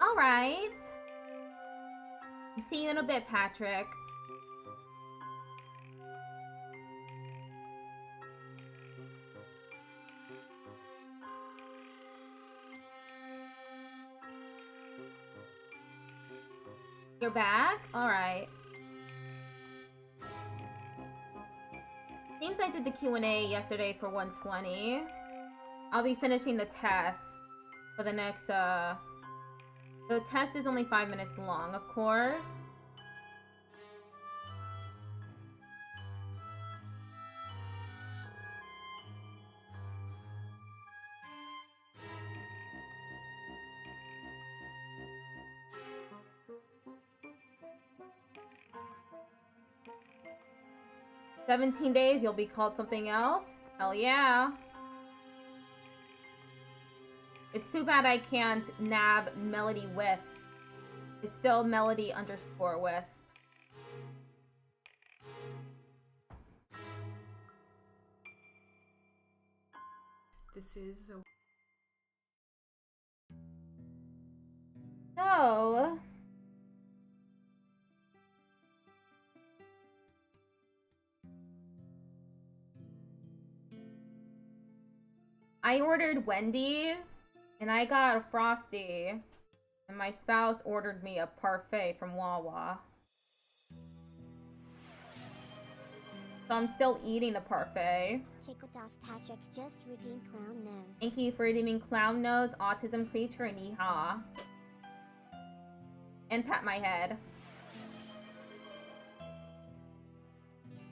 All right. See you in a bit, Patrick. You're back? All right. Seems I did the Q&A yesterday for 120. I'll be finishing the test for the next, the test is only 5 minutes long, of course. "17 days, you'll be called something else?" Hell yeah. It's too bad I can't nab Melody Wisp. It's still Melody_Wisp. This is a... So... I ordered Wendy's, and I got a Frosty. And my spouse ordered me a parfait from Wawa. So I'm still eating the parfait. Tickled off Patrick just redeemed clown nose. Thank you for redeeming clown nose, autism creature, and yeehaw. And pat my head.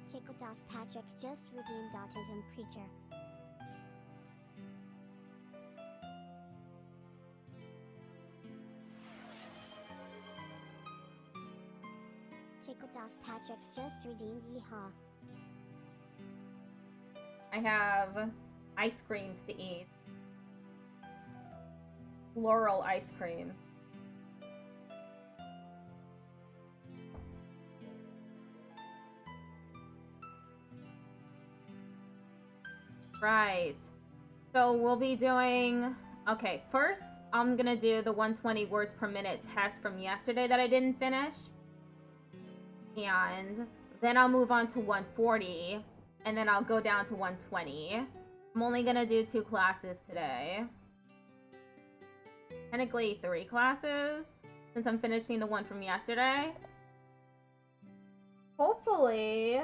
Tickled off Patrick just redeemed autism creature. Tickled off Patrick just redeemed yeehaw. I have ice creams to eat. Floral ice creams. Right. So we'll be doing... Okay, first I'm gonna do the 120 words per minute test from yesterday that I didn't finish. And then I'll move on to 140. And then I'll go down to 120. I'm only gonna do 2 classes today. Technically 3 classes, since I'm finishing the one from yesterday. Hopefully.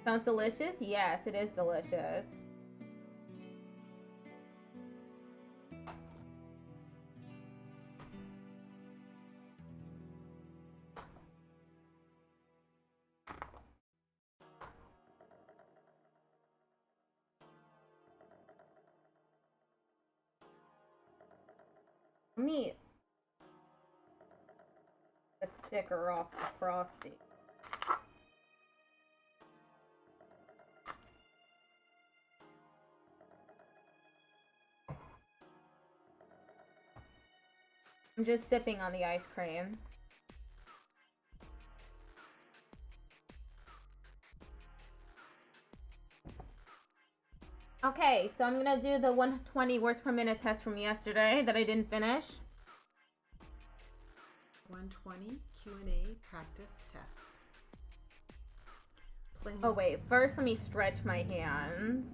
Sounds delicious? Yes, it is delicious. Neat. A sticker off the Frosty. I'm just sipping on the ice cream. Okay, so I'm gonna do the 120 words per minute test from yesterday that I didn't finish. 120 Q&A practice test. Plain. Oh wait, first let me stretch my hands.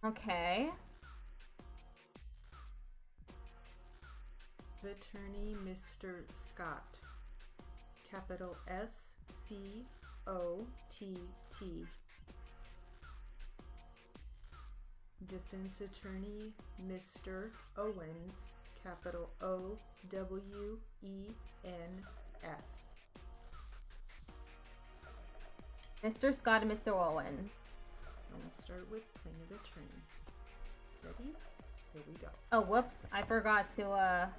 Okay. Attorney Mr. Scott. Capital S-C-O-T-T. Defense Attorney Mr. Owens. Capital O-W-E-N-S. Mr. Scott and Mr. Owens. I'm going to start with plaintiff attorney. Ready? Here we go. Oh, whoops. I forgot to,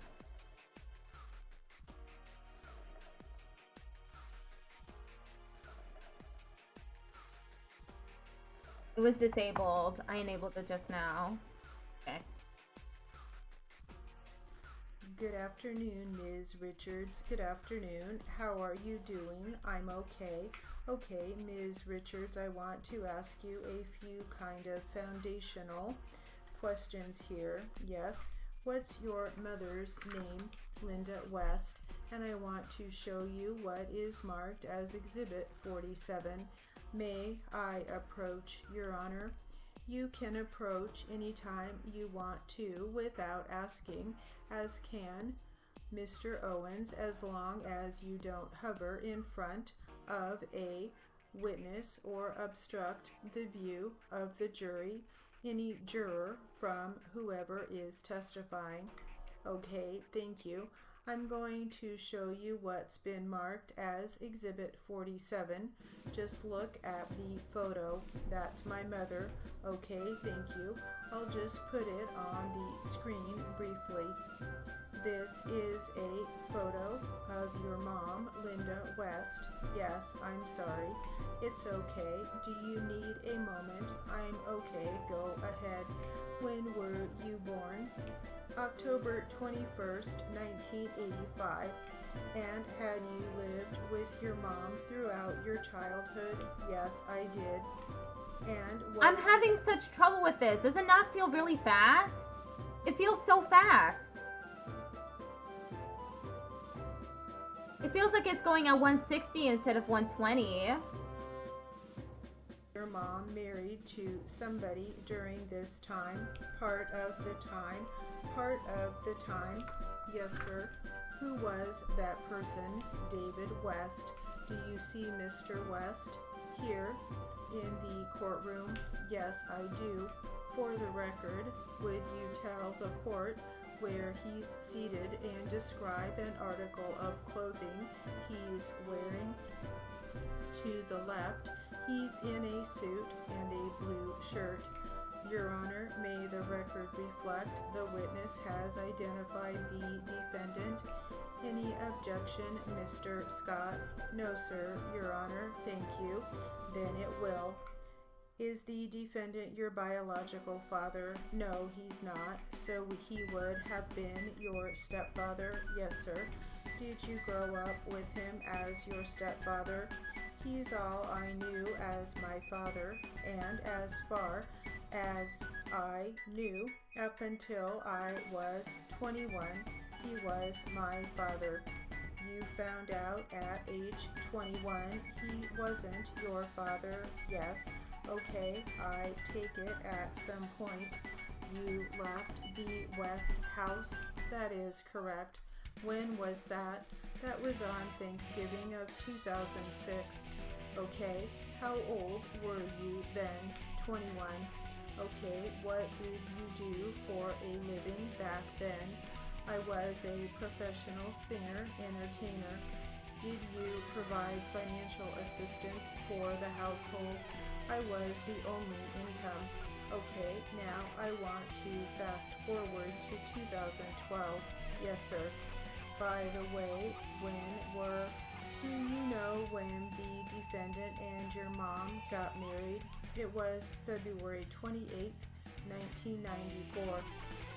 It was disabled. I enabled it just now. Okay. Good afternoon, Ms. Richards. Good afternoon. How are you doing? I'm okay. Okay, Ms. Richards, I want to ask you a few kind of foundational questions here. Yes. What's your mother's name? Linda West. And I want to show you what is marked as Exhibit 47. May I approach, Your Honor? You can approach anytime you want to without asking, as can Mr. Owens, as long as you don't hover in front of a witness or obstruct the view of the jury, any juror from whoever is testifying. Okay, thank you. I'm going to show you what's been marked as Exhibit 47. Just look at the photo. That's my mother. Okay, thank you. I'll just put it on the screen briefly. This is a photo of your mom, Linda West. Yes, I'm sorry. It's okay. Do you need a moment? I'm okay. Go ahead. When were you born? October 21st, 1985. And had you lived with your mom throughout your childhood? Yes, I did. And was I'm having such trouble with this. Does it not feel really fast? It feels so fast. It feels like it's going at 160 instead of 120. your mom married to somebody during this time? Part of the time. Part of the time. Yes, sir. Who was that person? David West. Do you see Mr. West here in the courtroom? Yes, I do. For the record, would you tell the court where he's seated and describe an article of clothing he's wearing? To the left, he's in a suit and a blue shirt. Your Honor, may the record reflect the witness has identified the defendant. Any objection, Mr. Scott? No, sir, Your Honor. Thank you. Then it will. Is the defendant your biological father? No, he's not. So he would have been your stepfather? Yes, sir. Did you grow up with him as your stepfather? He's all I knew as my father, and as far as I knew, up until I was 21, he was my father. You found out at age 21 he wasn't your father? Yes. Okay, I take it at some point you left the West house? That is correct. When was that? That was on Thanksgiving of 2006. Okay, how old were you then? 21. Okay, what did you do for a living back then? I was a professional singer, entertainer. Did you provide financial assistance for the household? I was the only income. Okay, now I want to fast forward to 2012. Yes, sir. By the way, do you know when the defendant and your mom got married? It was February 28th, 1994.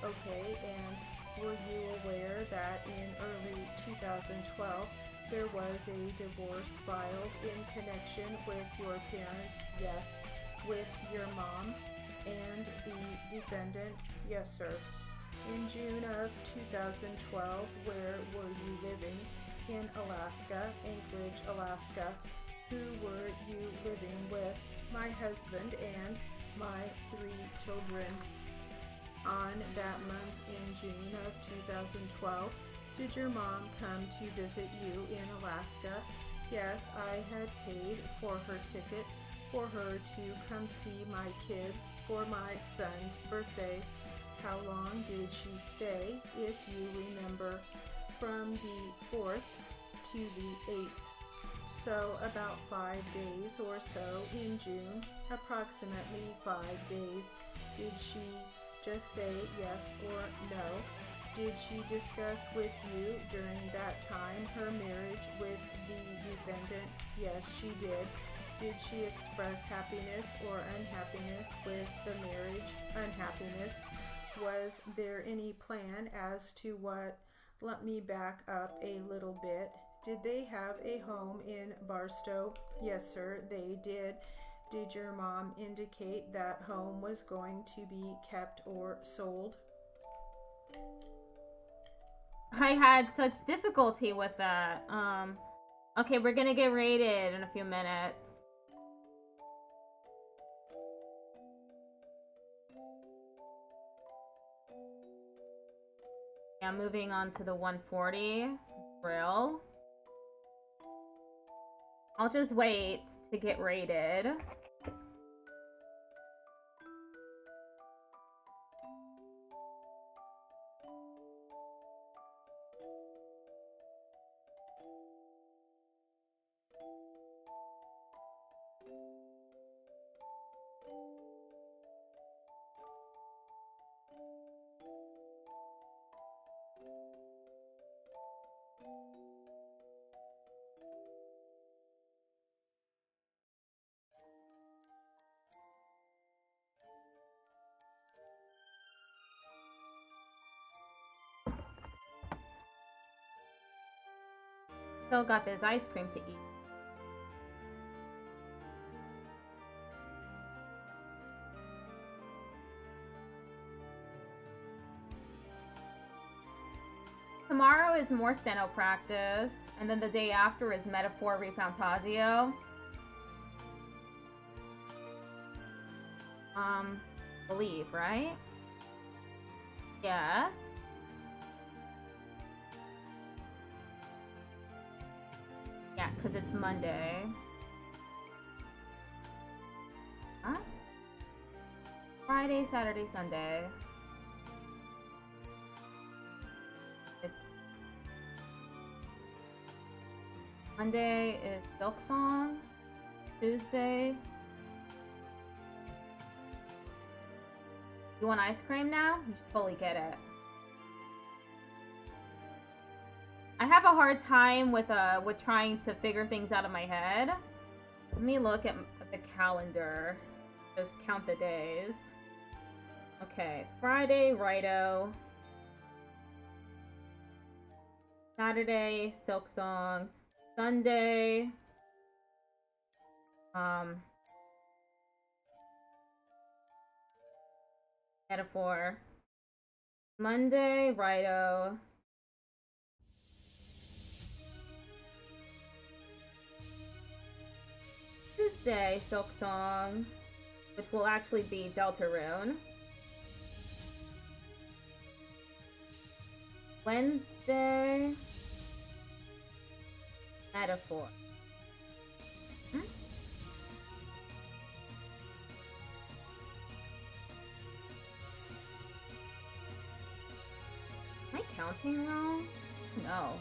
Okay, and were you aware that in early 2012 there was a divorce filed in connection with your parents? Yes. With your mom and the defendant? Yes, sir. In June of 2012, where were you living? In Alaska, Anchorage, Alaska. Who were you living with? My husband and my 3 children. On that month in June of 2012, did your mom come to visit you in Alaska? Yes, I had paid for her ticket for her to come see my kids for my son's birthday. How long did she stay, if you remember? From the 4th to the 8th. So about 5 days or so in June, approximately 5 days. Did she just say yes or no? Did she discuss with you during that time her marriage with the defendant? Yes, she did. Did she express happiness or unhappiness with the marriage? Unhappiness. Was there any plan as to what? Let me back up a little bit. Did they have a home in Barstow? Yes, sir, they did. Did your mom indicate that home was going to be kept or sold? I had such difficulty with that. Okay, we're gonna get rated in a few minutes. Yeah, moving on to the 140 drill. I'll just wait to get rated. Still got this ice cream to eat. Tomorrow is more steno practice, and then the day after is metaphor refantasio. Believe, right? Yes. Yeah, because it's Monday. Huh? Friday, Saturday, Sunday. It's Monday is Silk Song. Tuesday. You want ice cream now? You should totally get it. I have a hard time with trying to figure things out of my head. Let me look at the calendar. Just count the days. Okay, Friday, righto. Saturday, Silk Song. Sunday, metaphor. Monday, righto. Tuesday, Silk Song, which will actually be Deltarune. Wednesday, metaphor. Hmm? Am I counting wrong? No.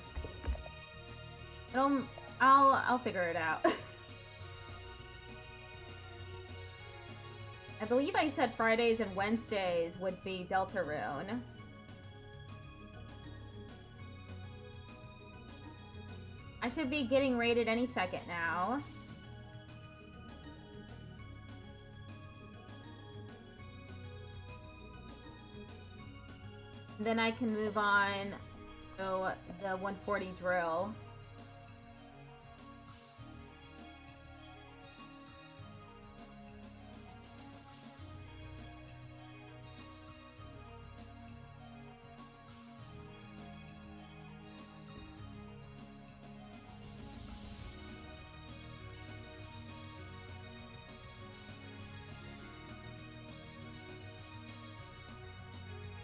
I'll figure it out. I believe I said Fridays and Wednesdays would be Deltarune. I should be getting rated any second now. Then I can move on to the 140 drill.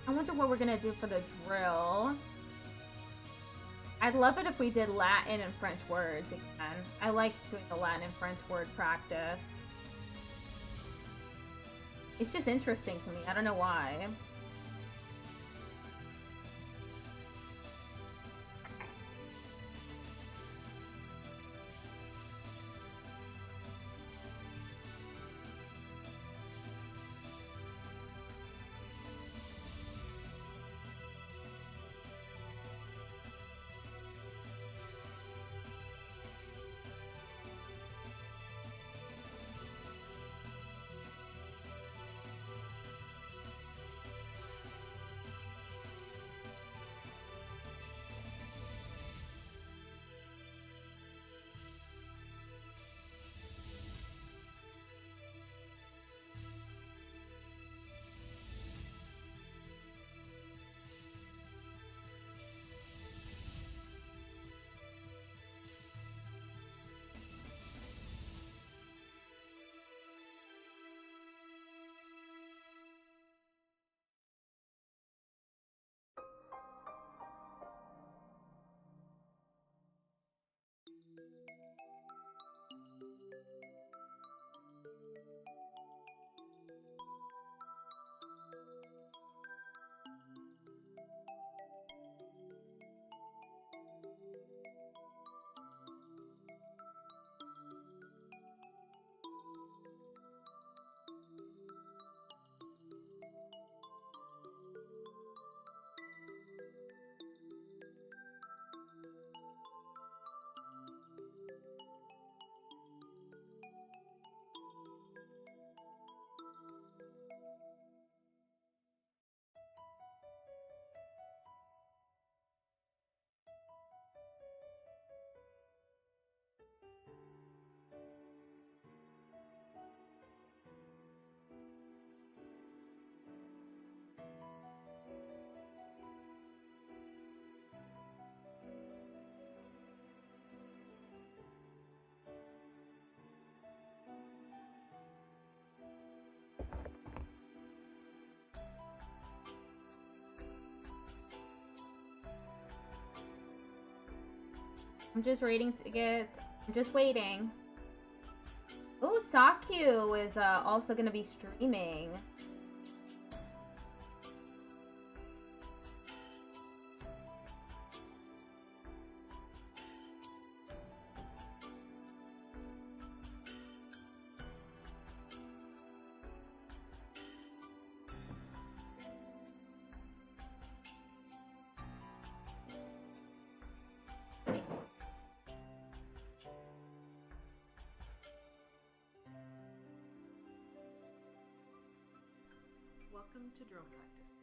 I wonder what we're gonna do for the drill. I'd love it if we did Latin and French words again. I like doing the Latin and French word practice. It's just interesting to me. I don't know why. I'm just waiting to get... I'm just waiting. Oh, Sakyu is also gonna be streaming. Welcome to drone practice.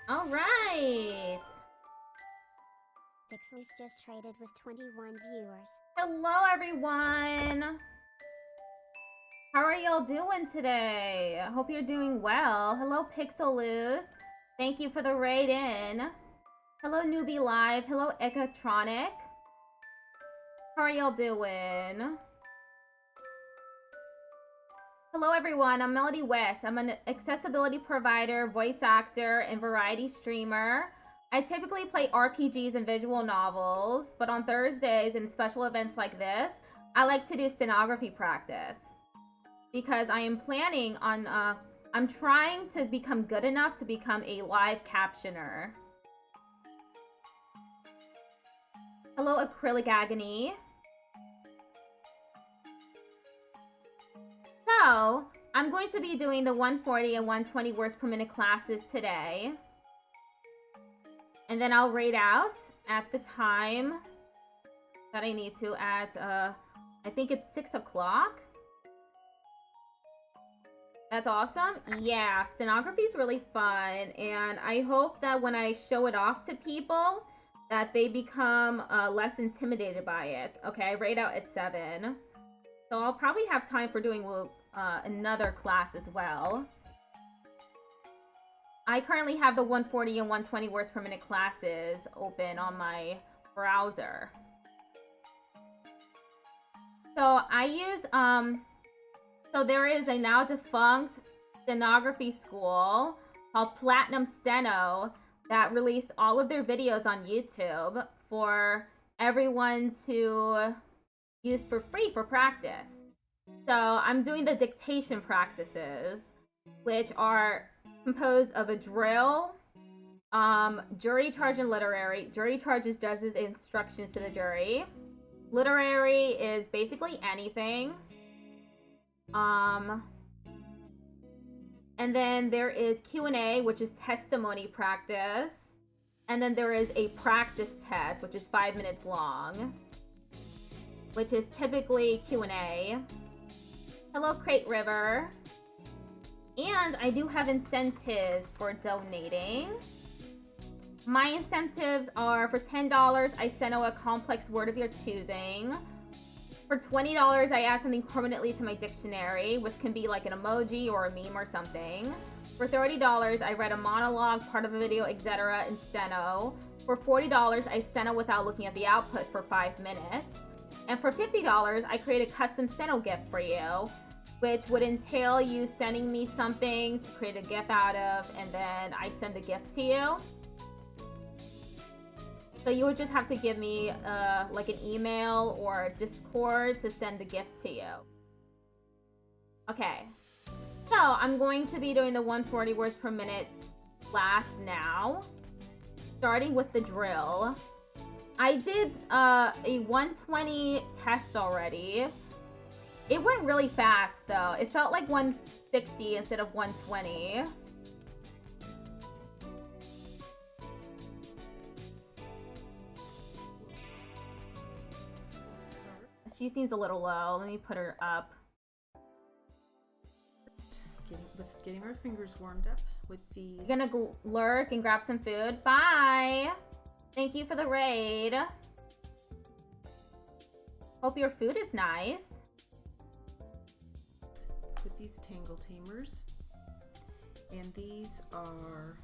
All right. Pixels just traded with 21 viewers. Hello, everyone. How are y'all doing today? I hope you're doing well. Hello, Pixelus. Thank you for the raid in. Hello, Newbie Live. Hello, Echatronic. How are y'all doing? Hello, everyone. I'm Melody Wisp. I'm an accessibility provider, voice actor, and variety streamer. I typically play RPGs and visual novels, but on Thursdays and special events like this, I like to do stenography practice. Because I am planning on, I'm trying to become good enough to become a live captioner. Hello, Acrylic Agony. So, I'm going to be doing the 140 and 120 words per minute classes today. And then I'll rate out at the time that I need to at, I think it's 6 o'clock. That's awesome. Yeah, stenography is really fun, and I hope that when I show it off to people, that they become less intimidated by it. Okay, I rate out at 7. So I'll probably have time for doing another class as well. I currently have the 140 and 120 words per minute classes open on my browser. So I use, so there is a now defunct stenography school called Platinum Steno that released all of their videos on YouTube for everyone to use for free for practice. So I'm doing the dictation practices, which are composed of a drill, jury charge and literary. Jury charge is judges' instructions to the jury. Literary is basically anything. And then there is Q&A, which is testimony practice. And then there is a practice test, which is 5 minutes long, which is typically Q&A. Hello, Crate River. And I do have incentives for donating. My incentives are for $10, I send out a complex word of your choosing. For $20, I add something permanently to my dictionary, which can be like an emoji or a meme or something. For $30, I read a monologue, part of a video, etc. in steno. For $40, I steno without looking at the output for 5 minutes. And for $50, I create a custom steno GIF for you, which would entail you sending me something to create a GIF out of, and then I send the GIF to you. So you would just have to give me like an email or Discord to send the gift to you. Okay, so I'm going to be doing the 140 words per minute class now, starting with the drill. I did a 120 test already. It went really fast though. It felt like 160 instead of 120. She seems a little low. Let me put her up. with getting our fingers warmed up with these. I'm gonna lurk and grab some food. Bye. Thank you for the raid. Hope your food is nice. With these tangle tamers, and these are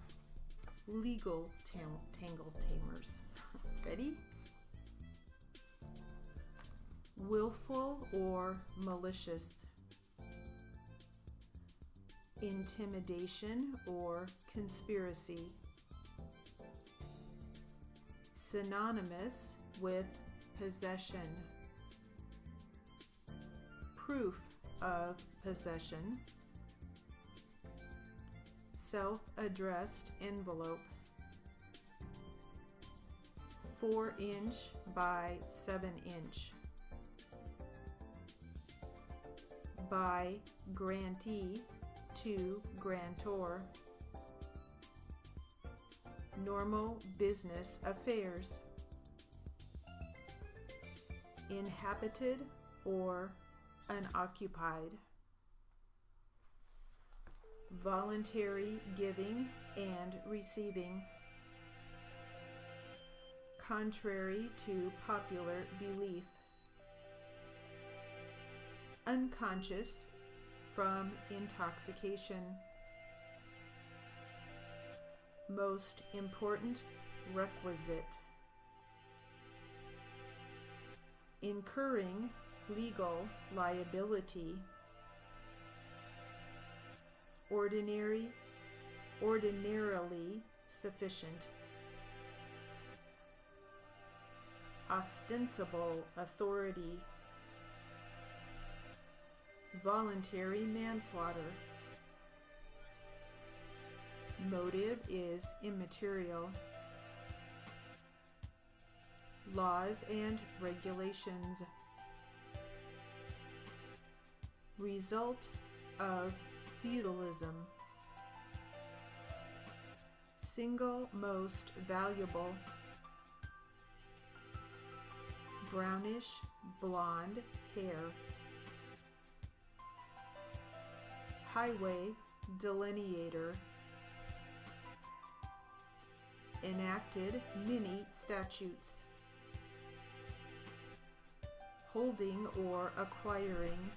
legal tangle tamers. Ready? Willful or malicious, intimidation or conspiracy, synonymous with possession, proof of possession, self-addressed envelope, 4-inch by 7-inch, by grantee to grantor, normal business affairs, inhabited or unoccupied, voluntary giving and receiving, contrary to popular belief, unconscious from intoxication, most important requisite, incurring legal liability, ordinarily sufficient, ostensible authority, voluntary manslaughter, motive is immaterial, laws and regulations, result of feudalism, single most valuable, brownish blonde hair, highway delineator, enacted many statutes, holding or acquiring,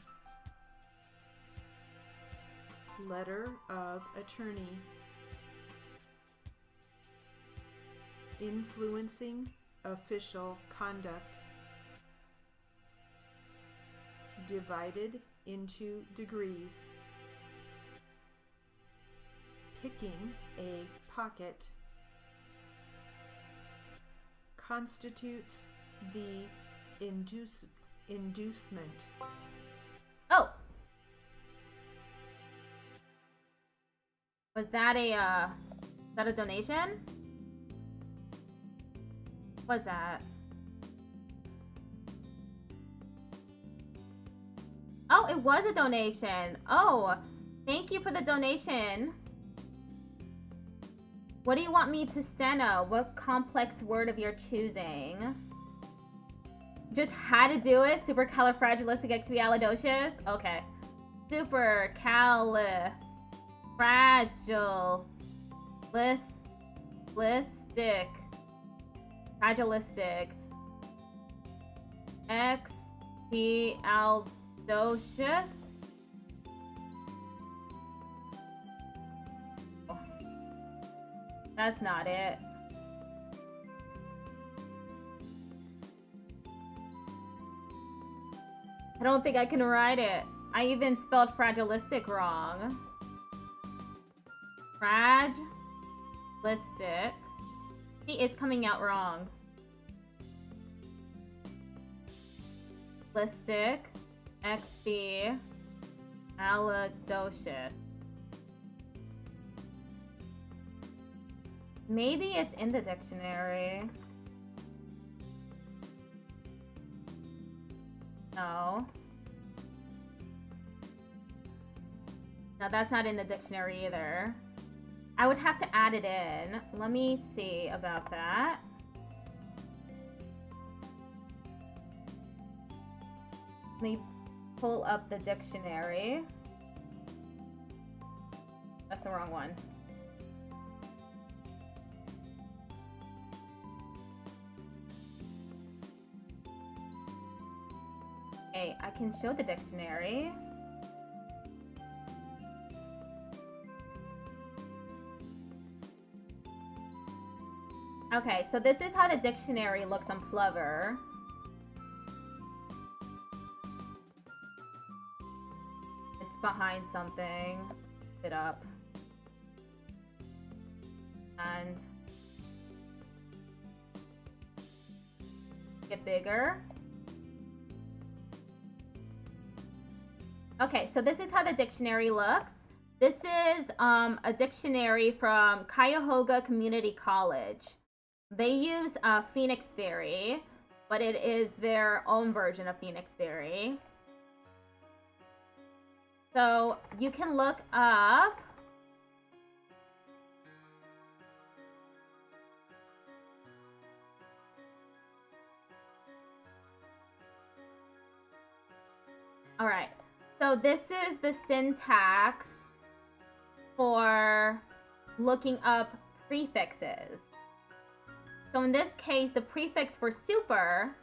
letter of attorney, influencing official conduct, divided into degrees, picking a pocket, constitutes the inducement. Oh! Was that a donation? What was that? Oh, it was a donation. Oh, thank you for the donation. What do you want me to steno? What complex word of your choosing? Just had to do it? Supercalifragilisticexpialidocious? Okay. Supercalifragilistic. Fragilistic. Expialidocious? That's not it. I don't think I can write it. I even spelled fragilistic wrong. Fragilistic. See, it's coming out wrong. Listic. Expialidocious. Maybe it's in the dictionary. No. No, that's not in the dictionary either. I would have to add it in. Let me see about that. Let me pull up the dictionary. That's the wrong one. Okay, I can show the dictionary. Okay, so this is how the dictionary looks on Plover. It's behind something. It up. And get bigger. Okay, so this is how the dictionary looks. This is a dictionary from Cuyahoga Community College. They use Phoenix Theory, but it is their own version of Phoenix Theory. So you can look up all right. So this is the syntax for looking up prefixes. So in this case, the prefix for super,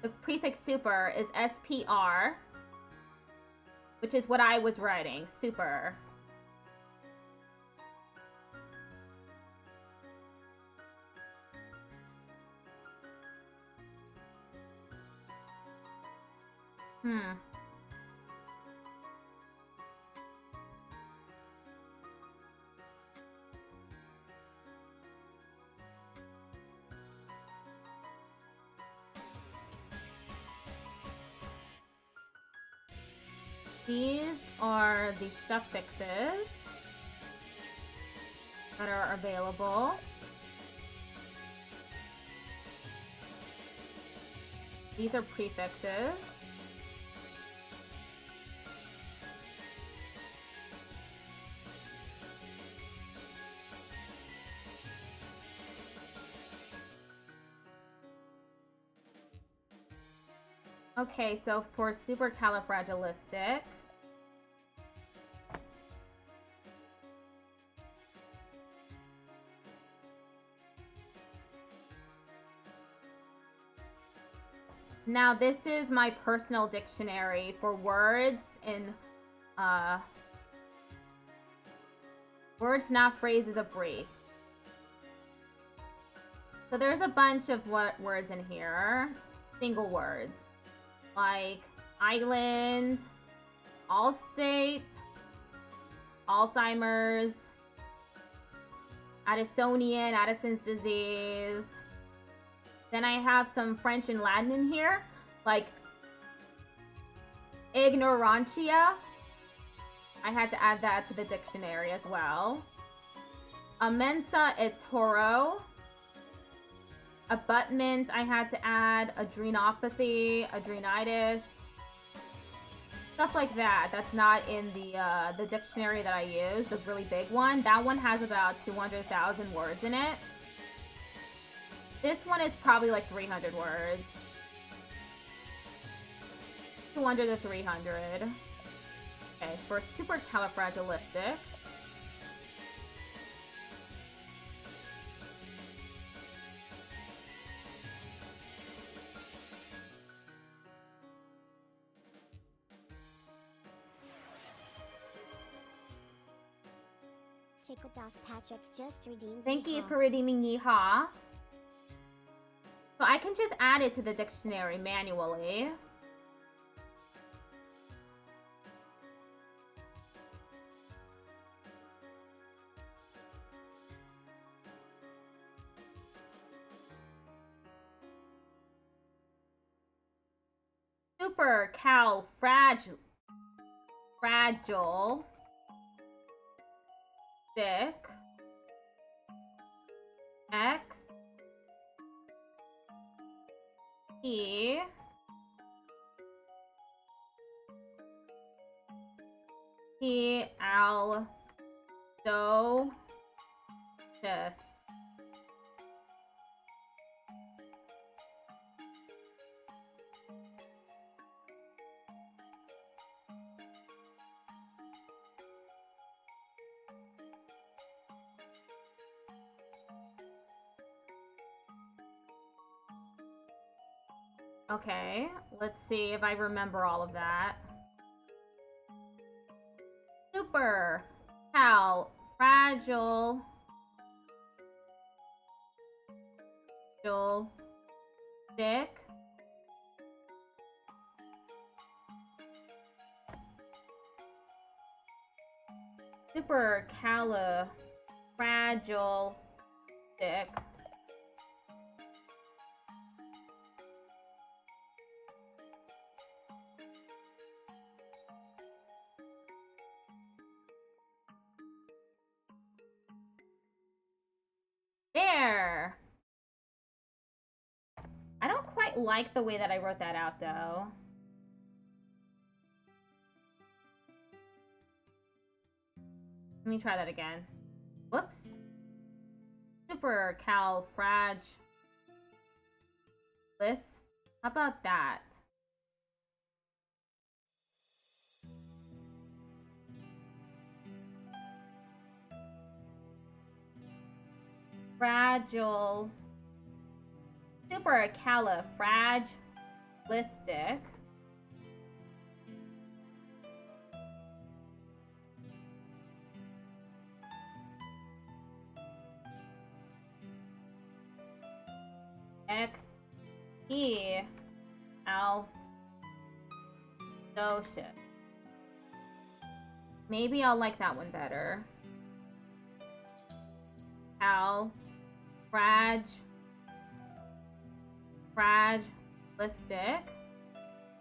the prefix super is SPR, which is what I was writing, super. These are the suffixes that are available. These are prefixes. Okay, so for supercalifragilistic, now this is my personal dictionary for words in words, not phrases, of briefs. So there's a bunch of words in here, single words. Like island, Allstate, Alzheimer's, Addisonian, Addison's disease. Then I have some French and Latin in here, like ignorantia. I had to add that to the dictionary as well. A mensa et toro. Abutment, I had to add adrenopathy, adrenitis, stuff like that. That's not in the dictionary that I use, the really big one. That one has about 200,000 words in it. This one is probably like 300 words. 200 to 300. Okay, for supercalifragilistic. Tickled off Patrick just redeemed. Thank you Yeehaw. for redeeming Yeehaw. So I can just add it to the dictionary manually. Fragile, sick, X, E, P, L, do, this. Okay, let's see if I remember all of that. Super, cal, fragile, thick, super fragile, thick. There! I don't quite like the way that I wrote that out, though. Let me try that again. Whoops. Super list. How about that? Fragile. Supercalifragilistic. Expialidocious. Maybe I'll like that one better. Fragilistic.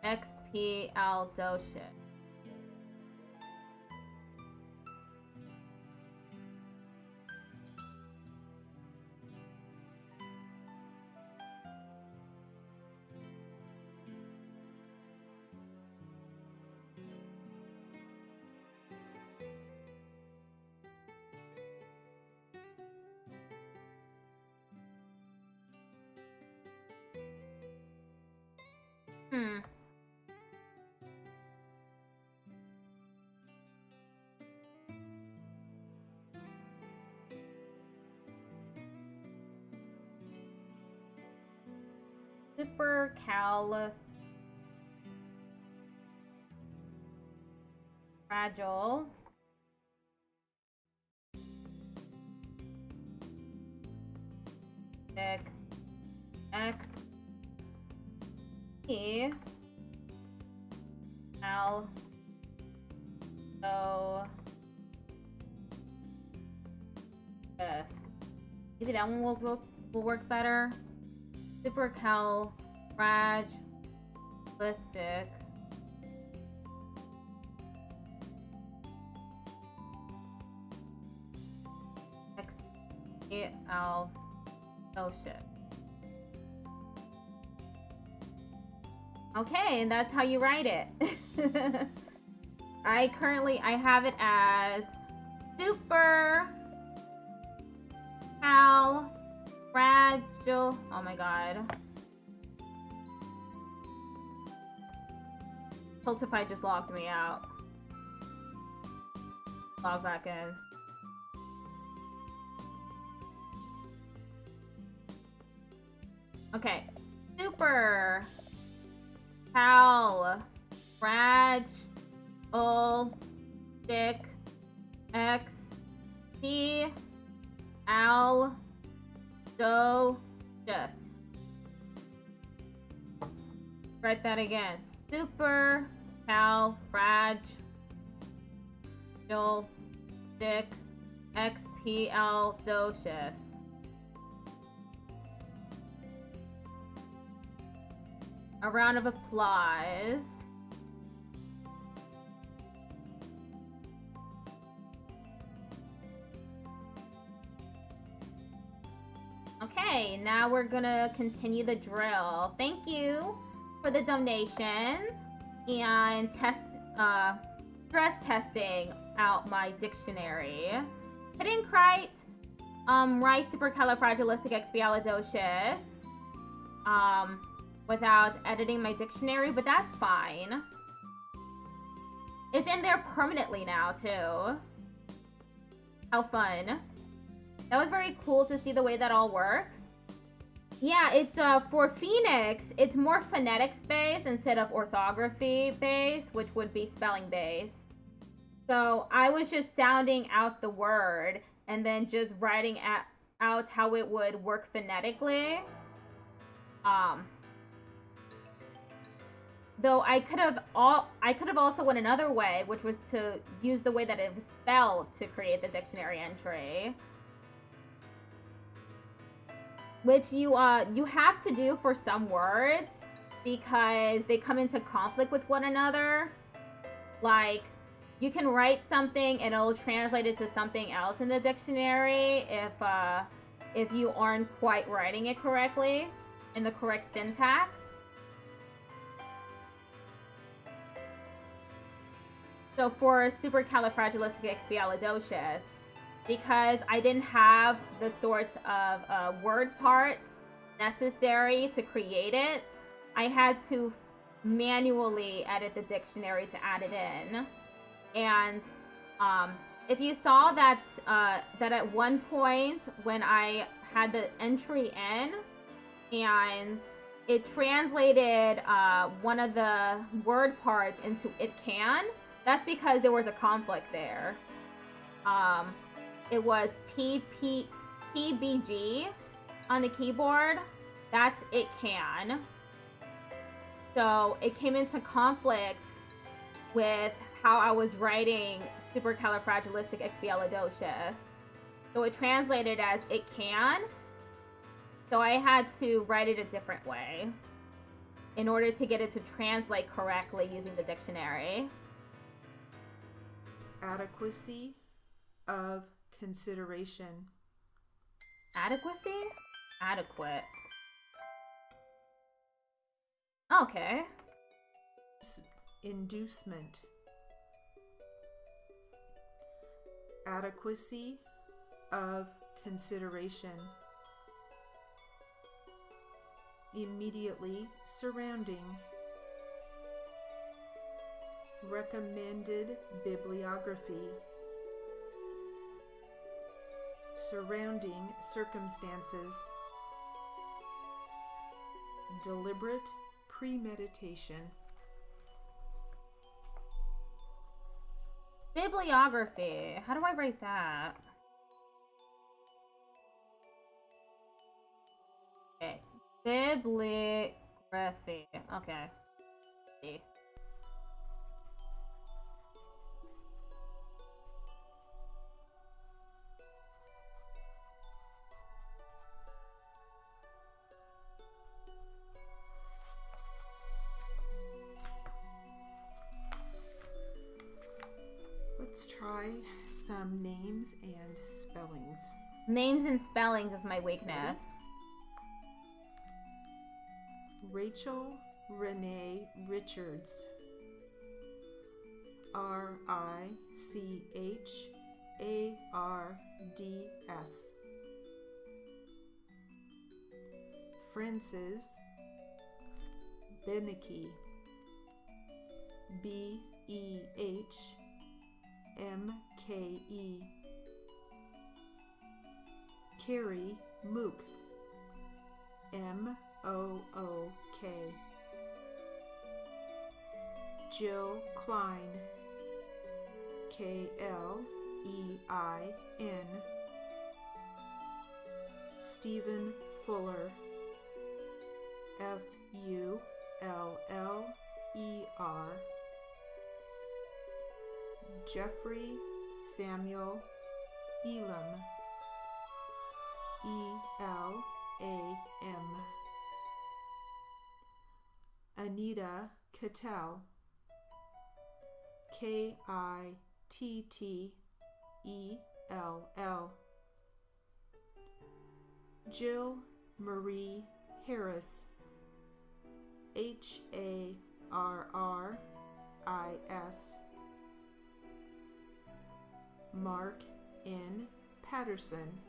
Expialidocious. Supercalifragile. Thick. X. E. Al. So. Yes. Maybe that one will work better. Supercalifragilistic. Expialidocious. Okay, and that's how you write it. I have it as super fragile. Oh my god. Tiltify just logged me out. Log back in. Okay. Super fragile X P Al Do just write that again. Super calfragilistic expialidocious. A round of applause. Okay, now we're gonna continue the drill. Thank you for the donation and stress testing out my dictionary. I didn't write supercalifragilisticexpialidocious without editing my dictionary, but that's fine. It's in there permanently now too. How fun. That was very cool to see the way that all works. Yeah, it's for Phoenix, it's more phonetics based instead of orthography based, which would be spelling based. So I was just sounding out the word and then just writing out how it would work phonetically. Though I could have also went another way, which was to use the way that it was spelled to create the dictionary entry. Which you have to do for some words because they come into conflict with one another. Like, you can write something and it'll translate it to something else in the dictionary if you aren't quite writing it correctly in the correct syntax. So for supercalifragilisticexpialidocious, because I didn't have the sorts of word parts necessary to create it, I had to manually edit the dictionary to add it in. And if you saw that that at one point when I had the entry in and it translated one of the word parts into it can, that's because there was a conflict there. It was TBG on the keyboard. That's it can. So it came into conflict with how I was writing supercalifragilisticexpialidocious. So it translated as it can. So I had to write it a different way in order to get it to translate correctly using the dictionary. Adequacy of consideration. Adequacy? Adequate. Okay. Inducement. Adequacy of consideration. Immediately surrounding. Recommended bibliography. Surrounding circumstances. Deliberate premeditation. Bibliography. How do I write that? Okay. Bibliography. Okay. See. Let's try some names and spellings. Names and spellings is my weakness. Rachel Renee Richards. RICHARDS. Frances Beneke. BEHMKE. Carrie Mook. MOOK. Jill Klein. KLEIN. Stephen Fuller. FULLER. Jeffrey Samuel Elam. ELAM. Anita Cattell. KITTELL. Jill Marie Harris. HARRIS. Mark N. Patterson.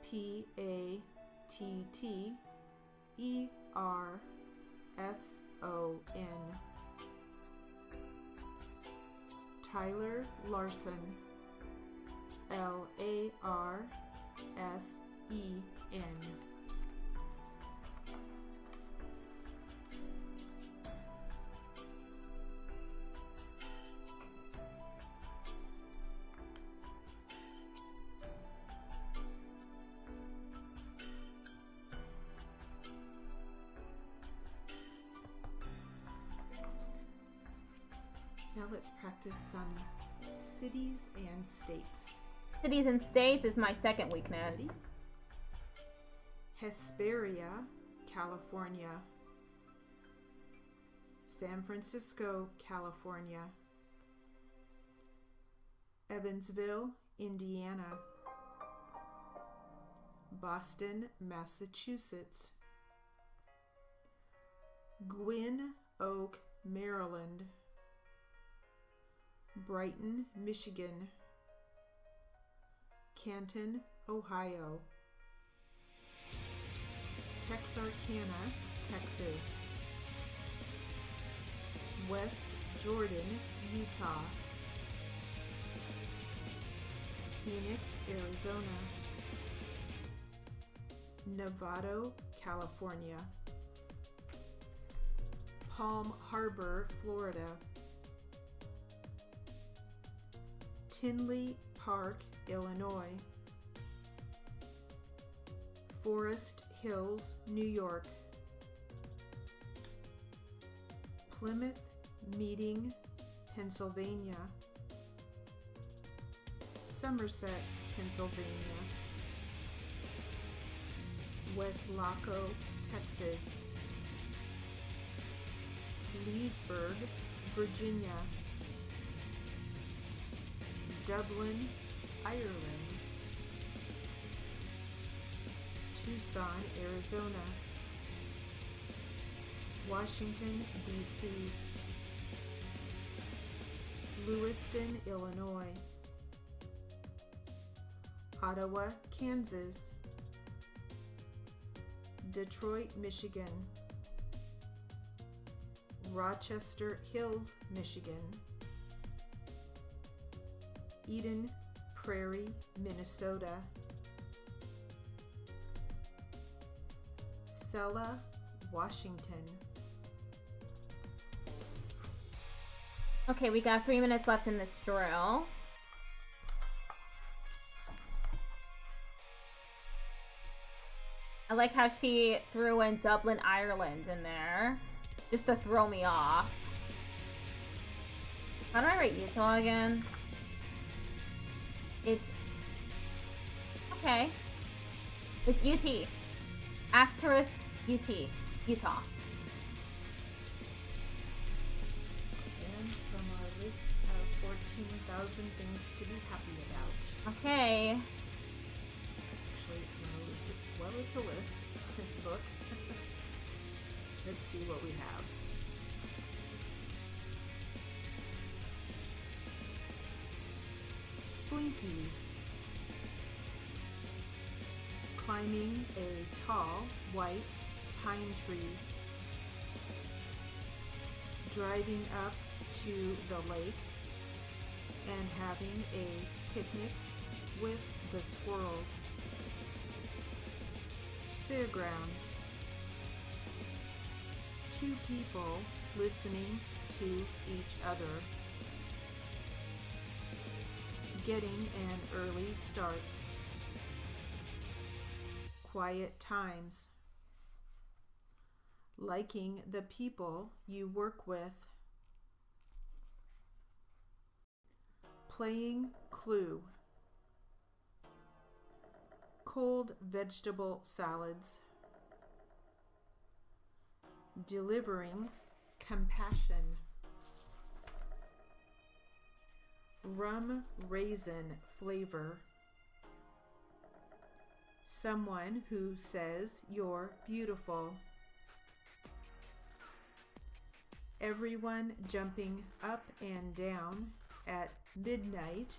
PATTERSON. Tyler Larson. LARSEN. let's practice some cities and states. Cities and states is my second weakness. Ready? Hesperia, California. San Francisco, California. Evansville, Indiana. Boston, Massachusetts. Gwynn Oak, Maryland. Brighton, Michigan. Canton, Ohio. Texarkana, Texas. West Jordan, Utah. Phoenix, Arizona. Novato, California. Palm Harbor, Florida. Tinley Park, Illinois. Forest Hills, New York. Plymouth Meeting, Pennsylvania. Somerset, Pennsylvania. Weslaco, Texas. Leesburg, Virginia. Dublin, Ireland. Tucson, Arizona. Washington, D.C. Lewiston, Illinois. Ottawa, Kansas. Detroit, Michigan. Rochester Hills, Michigan. Eden Prairie, Minnesota. Sella, Washington. Okay, we got 3 minutes left in this drill. I like how she threw in Dublin, Ireland in there, just to throw me off. How do I write Utah again? It's... okay. It's UT. Asterisk UT. Utah. And from our list of 14,000 things to be happy about. Okay. Actually, it's not a list. Well, it's a list. It's a book. Let's see what we have. Slinkies. Climbing a tall, white pine tree. Driving up to the lake and having a picnic with the squirrels. Fairgrounds. 2 people listening to each other. Getting an early start. Quiet times. Liking the people you work with. Playing Clue. Cold vegetable salads. Delivering compassion. Rum raisin flavor. Someone who says you're beautiful. Everyone jumping up and down at midnight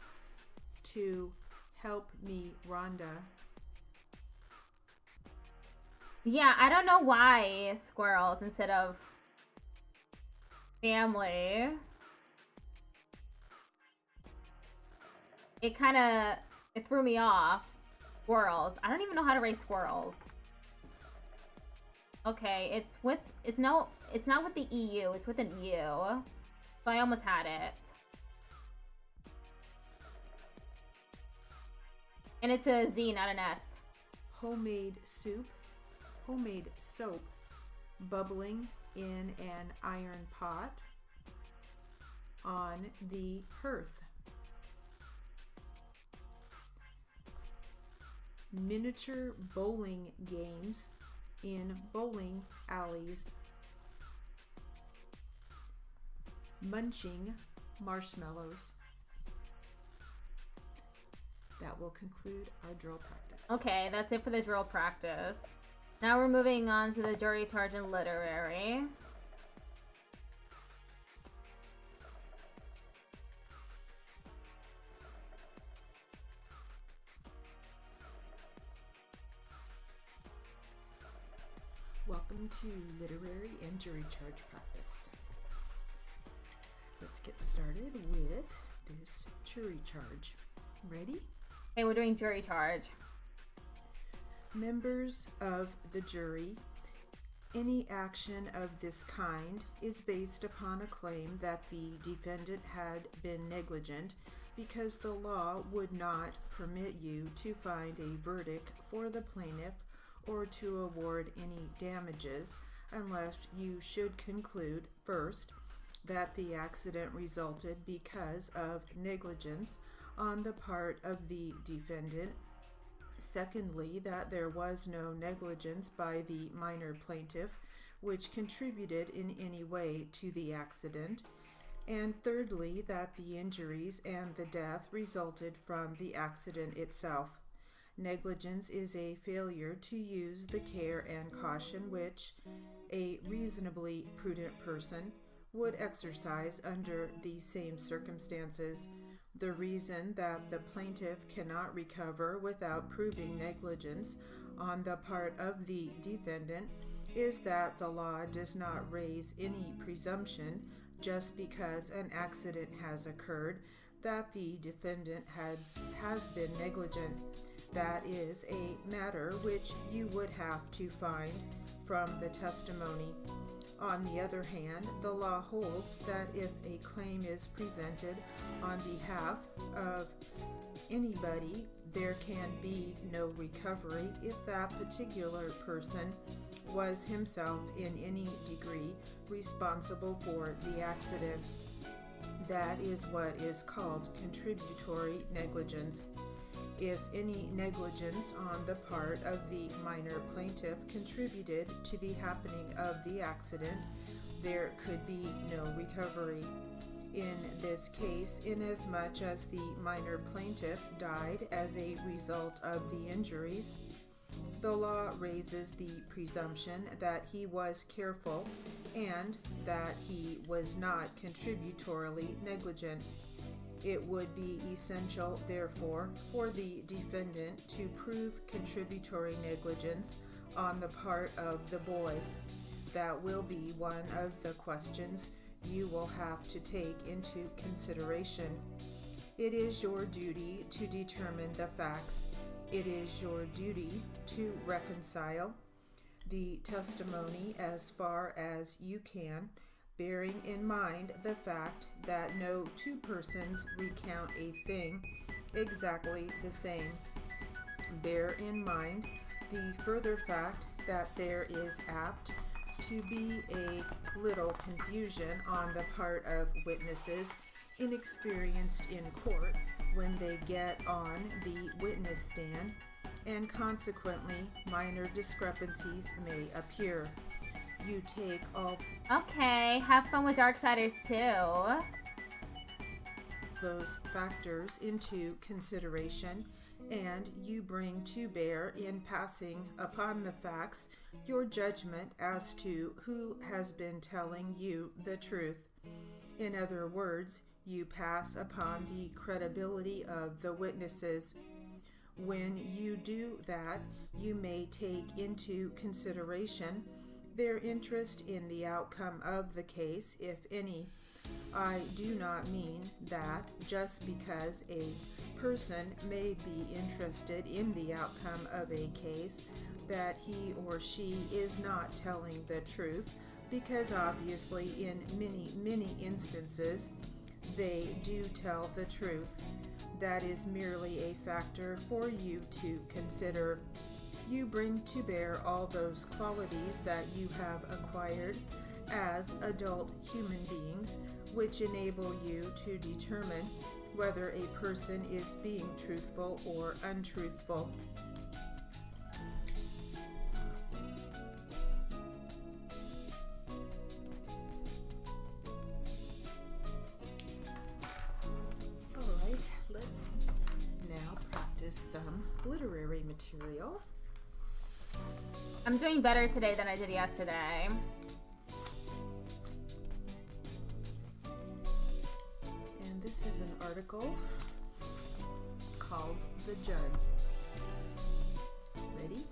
to help me, Rhonda. Yeah, I don't know why squirrels instead of family. It threw me off. Squirrels. I don't even know how to write squirrels. Okay, it's not with the EU, it's with an U. So I almost had it. And it's a Z, not an S. Homemade soup. Homemade soap. Bubbling in an iron pot. on the hearth. Miniature bowling games in bowling alleys. Munching marshmallows. That will conclude our drill practice. Okay, that's it for the drill practice. Now we're moving on to the jury charge and literary. Welcome to literary and jury charge practice. Let's get started with this jury charge. Ready? Okay, we're doing jury charge. Members of the jury, any action of this kind is based upon a claim that the defendant had been negligent because the law would not permit you to find a verdict for the plaintiff or to award any damages unless you should conclude, first, that the accident resulted because of negligence on the part of the defendant, secondly, that there was no negligence by the minor plaintiff which contributed in any way to the accident, and thirdly, that the injuries and the death resulted from the accident itself. Negligence is a failure to use the care and caution which a reasonably prudent person would exercise under these same circumstances. The reason that the plaintiff cannot recover without proving negligence on the part of the defendant is that the law does not raise any presumption just because an accident has occurred that the defendant has been negligent. That is a matter which you would have to find from the testimony. On the other hand, the law holds that if a claim is presented on behalf of anybody, there can be no recovery if that particular person was himself in any degree responsible for the accident. That is what is called contributory negligence. If any negligence on the part of the minor plaintiff contributed to the happening of the accident, there could be no recovery. In this case, inasmuch as the minor plaintiff died as a result of the injuries, the law raises the presumption that he was careful and that he was not contributorily negligent. It would be essential, therefore, for the defendant to prove contributory negligence on the part of the boy. That will be one of the questions you will have to take into consideration. It is your duty to determine the facts. It is your duty to reconcile the testimony as far as you can, bearing in mind the fact that no two persons recount a thing exactly the same. Bear in mind the further fact that there is apt to be a little confusion on the part of witnesses inexperienced in court when they get on the witness stand, and consequently minor discrepancies may appear. You take all Okay, have fun with Darksiders too. those factors into consideration, and you bring to bear in passing upon the facts your judgment as to who has been telling you the truth. In other words, you pass upon the credibility of the witnesses. When you do that, you may take into consideration their interest in the outcome of the case, if any. I do not mean that just because a person may be interested in the outcome of a case, that he or she is not telling the truth, because obviously in many instances they do tell the truth. That is merely a factor for you to consider. You bring to bear all those qualities that you have acquired as adult human beings which enable you to determine whether a person is being truthful or untruthful. Alright, let's now practice some literary material. I'm doing better today than I did yesterday. And this is an article called The Judge. Ready?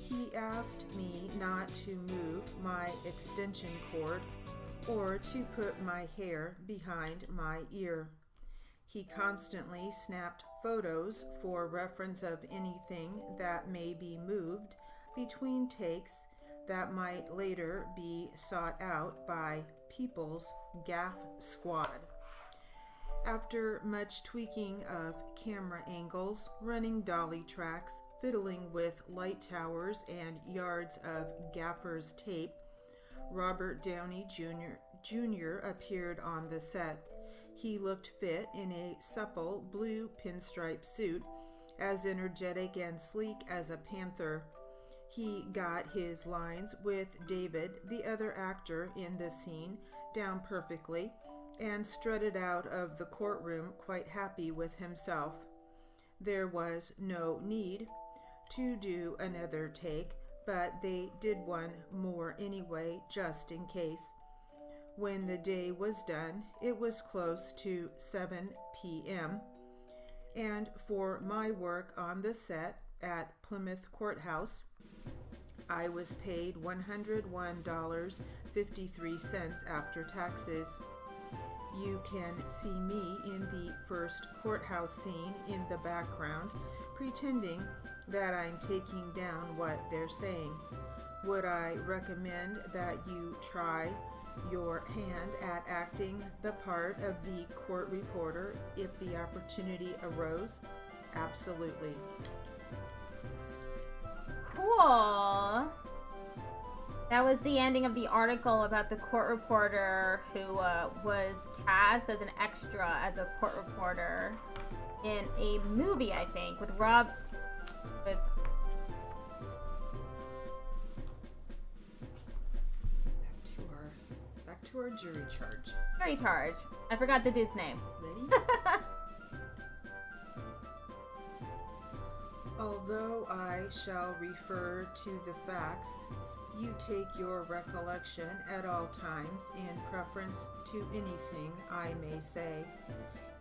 He asked me not to move my extension cord or to put my hair behind my ear. He constantly snapped photos for reference of anything that may be moved between takes that might later be sought out by People's Gaff Squad. After much tweaking of camera angles, running dolly tracks, fiddling with light towers, and yards of gaffer's tape, Robert Downey Jr. appeared on the set. He looked fit in a supple blue pinstripe suit, as energetic and sleek as a panther. He got his lines with David, the other actor in the scene, down perfectly, and strutted out of the courtroom quite happy with himself. There was no need to do another take, but they did one more anyway, just in case. When the day was done, it was close to 7 p.m., and for my work on the set at Plymouth Courthouse, I was paid $101.53 after taxes. You can see me in the first courthouse scene in the background, pretending that I'm taking down what they're saying. Would I recommend that you try your hand at acting the part of the court reporter if the opportunity arose? Absolutely. Cool. That was the ending of the article about the court reporter who was cast as an extra as a court reporter in a movie, I think, with Back to our jury charge. Jury charge. I forgot the dude's name. Ready? Although I shall refer to the facts, you take your recollection at all times in preference to anything I may say.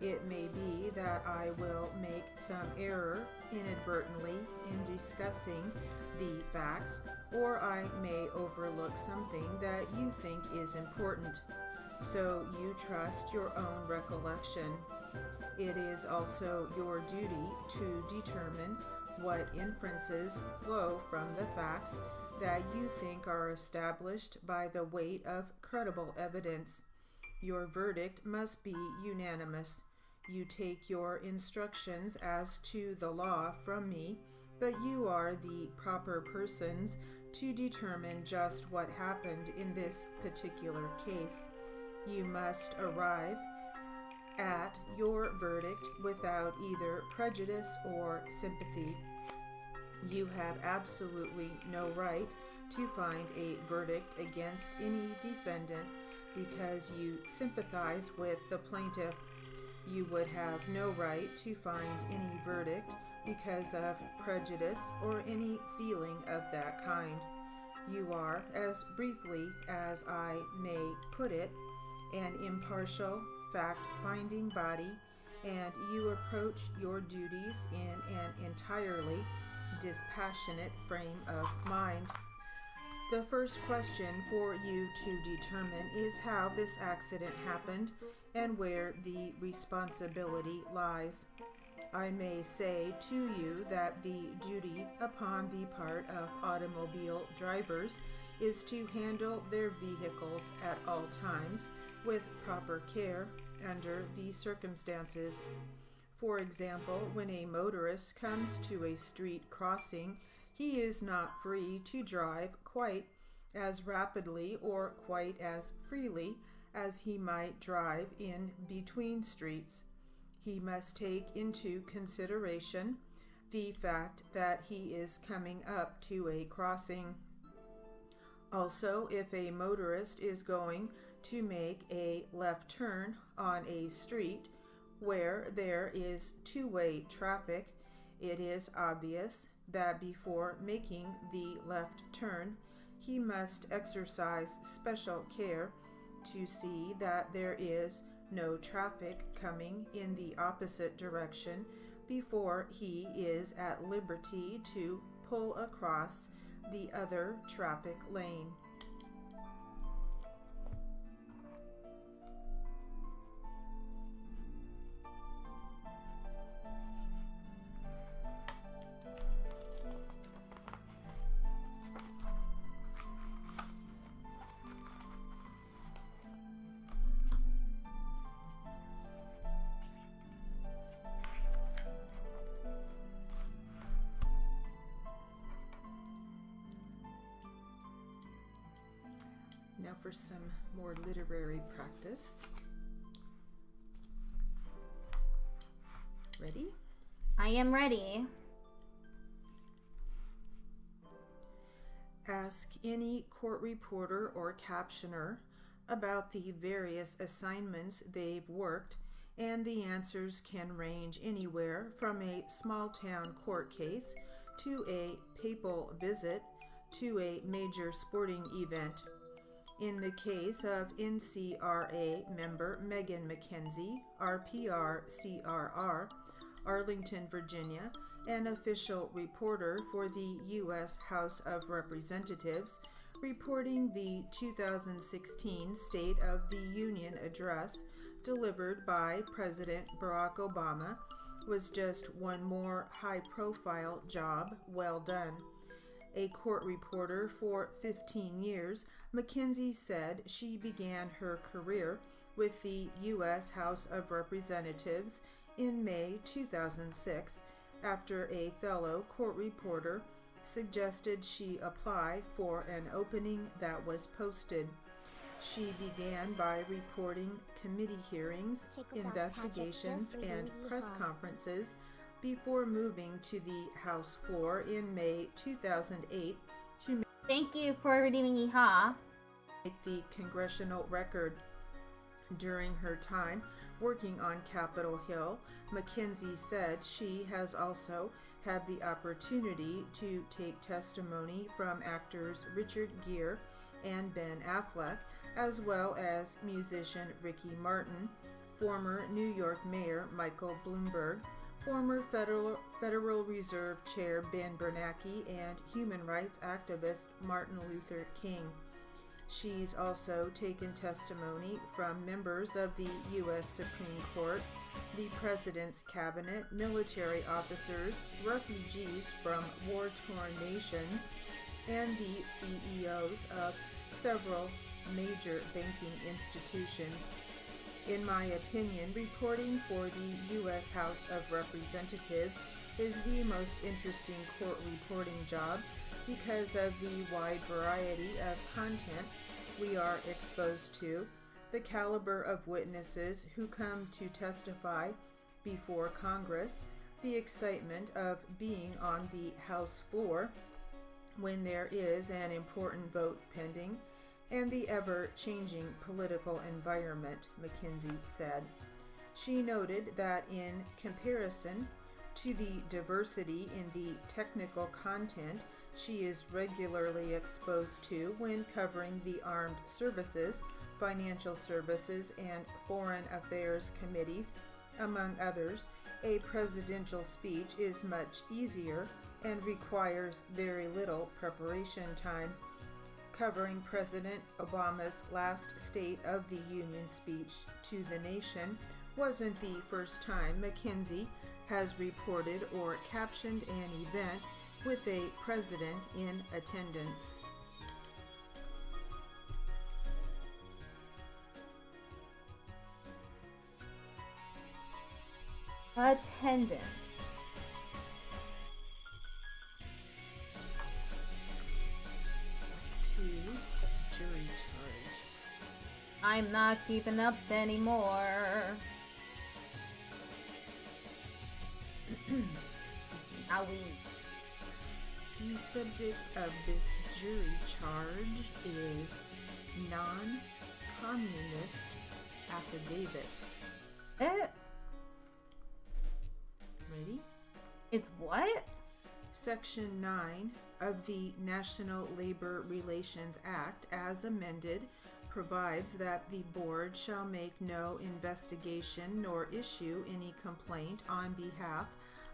It may be that I will make some error inadvertently in discussing the facts, or I may overlook something that you think is important. So you trust your own recollection. It is also your duty to determine what inferences flow from the facts that you think are established by the weight of credible evidence. Your verdict must be unanimous. You take your instructions as to the law from me, but you are the proper persons to determine just what happened in this particular case. You must arrive at your verdict without either prejudice or sympathy. You have absolutely no right to find a verdict against any defendant because you sympathize with the plaintiff. You would have no right to find any verdict because of prejudice or any feeling of that kind. You are, as briefly as I may put it, an impartial, fact-finding body, and you approach your duties in an entirely dispassionate frame of mind. The first question for you to determine is how this accident happened and where the responsibility lies. I may say to you that the duty upon the part of automobile drivers is to handle their vehicles at all times with proper care under these circumstances. For example, when a motorist comes to a street crossing, he is not free to drive quite as rapidly or quite as freely as he might drive in between streets. He must take into consideration the fact that he is coming up to a crossing. Also, if a motorist is going to make a left turn on a street where there is two-way traffic, it is obvious that before making the left turn, he must exercise special care to see that there is no traffic coming in the opposite direction before he is at liberty to pull across the other traffic lane. Now for some more literary practice. Ready? I am ready. Ask any court reporter or captioner about the various assignments they've worked, and the answers can range anywhere from a small-town court case to a papal visit to a major sporting event. In the case of NCRA member Megan McKenzie, RPR-CRR, Arlington, Virginia, an official reporter for the U.S. House of Representatives, reporting the 2016 State of the Union address delivered by President Barack Obama, was just one more high-profile job well done. A court reporter for 15 years, McKenzie said she began her career with the U.S. House of Representatives in May 2006 after a fellow court reporter suggested she apply for an opening that was posted. She began by reporting committee hearings, investigations, and press conferences before moving to the House floor in May 2008 to Thank you for redeeming Yeehaw. make the congressional record. During her time working on Capitol Hill, McKenzie said she has also had the opportunity to take testimony from actors Richard Gere and Ben Affleck, as well as musician Ricky Martin, former New York Mayor Michael Bloomberg, former Federal Reserve Chair Ben Bernanke, and human rights activist Martin Luther King. She's also taken testimony from members of the U.S. Supreme Court, the President's Cabinet, military officers, refugees from war-torn nations, and the CEOs of several major banking institutions. In my opinion, reporting for the U.S. House of Representatives is the most interesting court reporting job because of the wide variety of content we are exposed to, the caliber of witnesses who come to testify before Congress, the excitement of being on the House floor when there is an important vote pending, and the ever-changing political environment, McKenzie said. She noted that in comparison to the diversity in the technical content she is regularly exposed to when covering the armed services, financial services, and foreign affairs committees, among others, a presidential speech is much easier and requires very little preparation time. Covering President Obama's last State of the Union speech to the nation wasn't the first time McKenzie has reported or captioned an event with a president in attendance. Attendance. To I'm not keeping up anymore. Owie. The subject of this jury charge is non-communist affidavits. Ready? It's what? Section 9 of the National Labor Relations Act, as amended, provides that the board shall make no investigation nor issue any complaint on behalf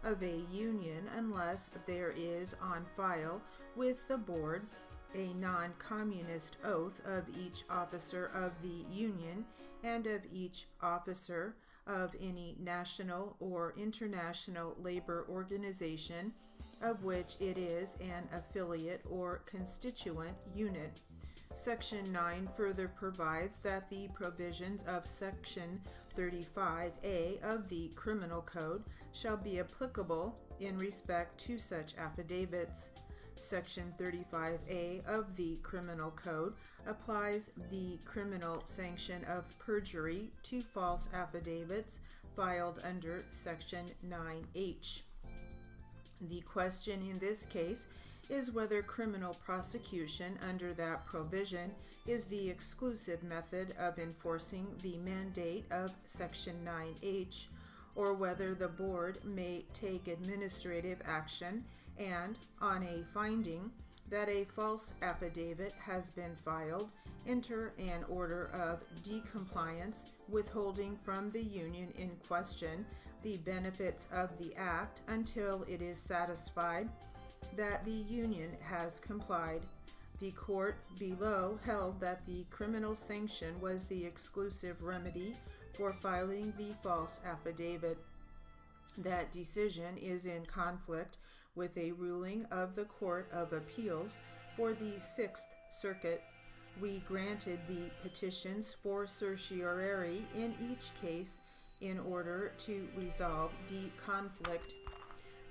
of a union unless there is on file with the board a non-communist oath of each officer of the union and of each officer of any national or international labor organization of which it is an affiliate or constituent unit. Section 9 further provides that the provisions of Section 35A of the Criminal Code shall be applicable in respect to such affidavits. Section 35A of the Criminal Code applies the criminal sanction of perjury to false affidavits filed under Section 9H. The question in this case is whether criminal prosecution under that provision is the exclusive method of enforcing the mandate of Section 9H, or whether the board may take administrative action and, on a finding that a false affidavit has been filed, enter an order of decompliance, withholding from the union in question the benefits of the act until it is satisfied that the union has complied. The court below held that the criminal sanction was the exclusive remedy for filing the false affidavit. That decision is in conflict with a ruling of the Court of Appeals for the Sixth Circuit. We granted the petitions for certiorari in each case in order to resolve the conflict.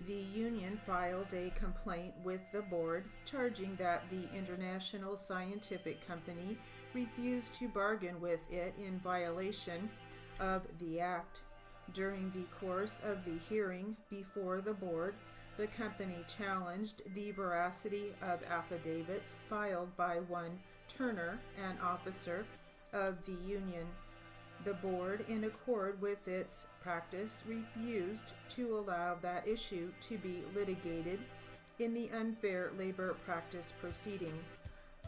The union filed a complaint with the board charging that the International Scientific Company refused to bargain with it in violation of the act. During the course of the hearing before the board, the company challenged the veracity of affidavits filed by one Turner, an officer of the union. The board, in accord with its practice, refused to allow that issue to be litigated in the unfair labor practice proceeding,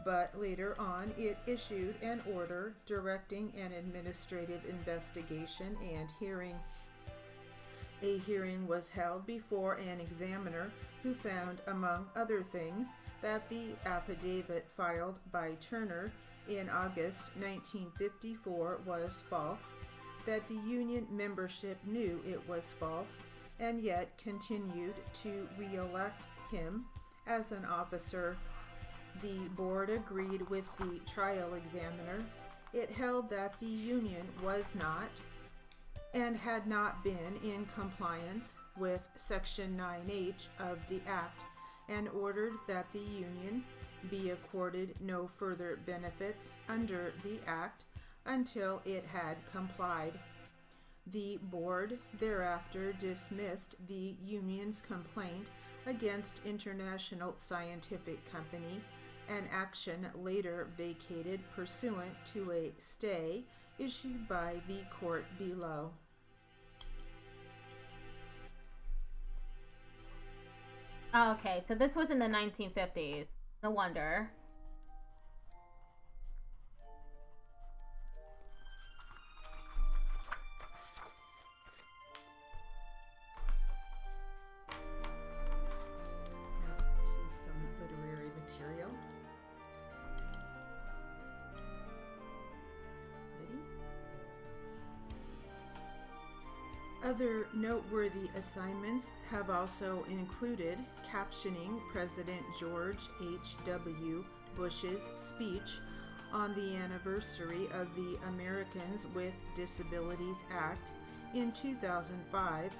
but later on it issued an order directing an administrative investigation and hearing. A hearing was held before an examiner who found, among other things, that the affidavit filed by Turner in August 1954 was false, that the union membership knew it was false, and yet continued to re-elect him as an officer. The board agreed with the trial examiner. It held that the union was not and had not been in compliance with Section 9H of the Act, and ordered that the union be accorded no further benefits under the Act until it had complied. The board thereafter dismissed the union's complaint against International Scientific Company, an action later vacated pursuant to a stay issued by the court below. Okay, so this was in the 1950s. No wonder. To some literary material. Ready? Other noteworthy assignments have also included captioning President George H.W. Bush's speech on the anniversary of the Americans with Disabilities Act in 2005,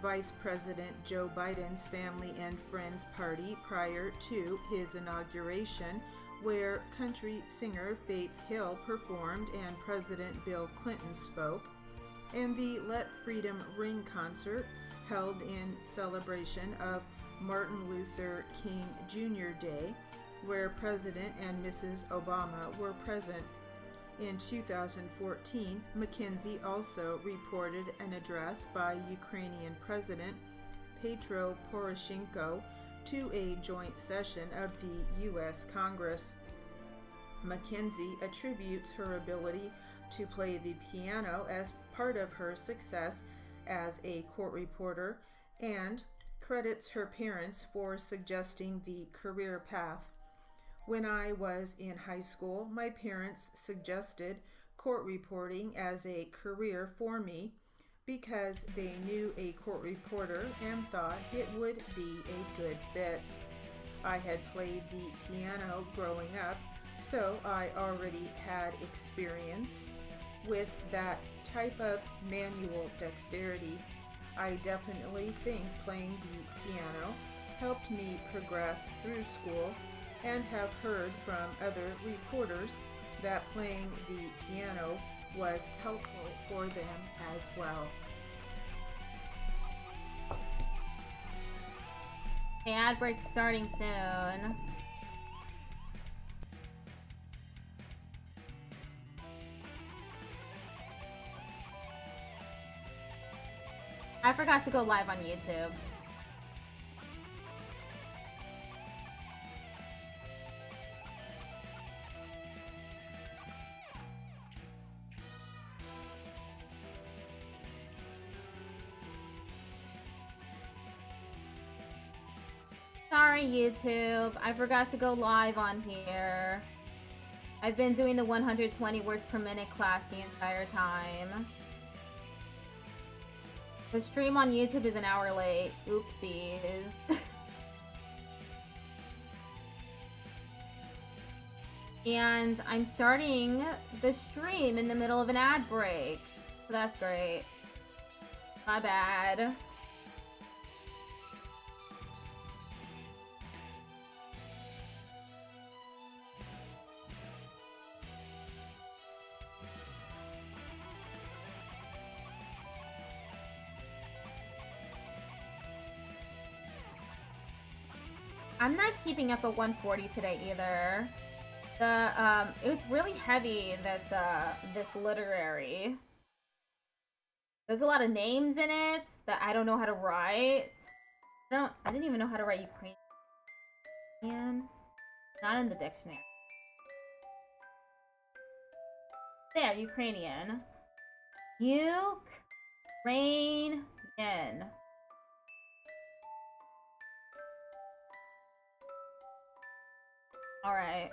Vice President Joe Biden's family and friends party prior to his inauguration where country singer Faith Hill performed and President Bill Clinton spoke, and the Let Freedom Ring concert held in celebration of Martin Luther King Jr. Day, where President and Mrs. Obama were present. In 2014, Mackenzie also reported an address by Ukrainian President Petro Poroshenko to a joint session of the U.S. Congress. Mackenzie attributes her ability to play the piano as part of her success as a court reporter and credits her parents for suggesting the career path. When I was in high school, my parents suggested court reporting as a career for me because they knew a court reporter and thought it would be a good fit. I had played the piano growing up, so I already had experience with that type of manual dexterity. I definitely think playing the piano helped me progress through school, and have heard from other reporters that playing the piano was helpful for them as well. The ad break's starting soon. I forgot to go live on YouTube. Sorry, YouTube. I forgot to go live on here. I've been doing the 120 words per minute class the entire time. The stream on YouTube is an hour late. Oopsies. And I'm starting the stream in the middle of an ad break. So that's great. My bad. I'm not keeping up at 140 today either. It's really heavy, this literary. There's a lot of names in it that I don't know how to write. I didn't even know how to write Ukrainian. Not in the dictionary. There, Ukrainian. Ukrainian. Alright.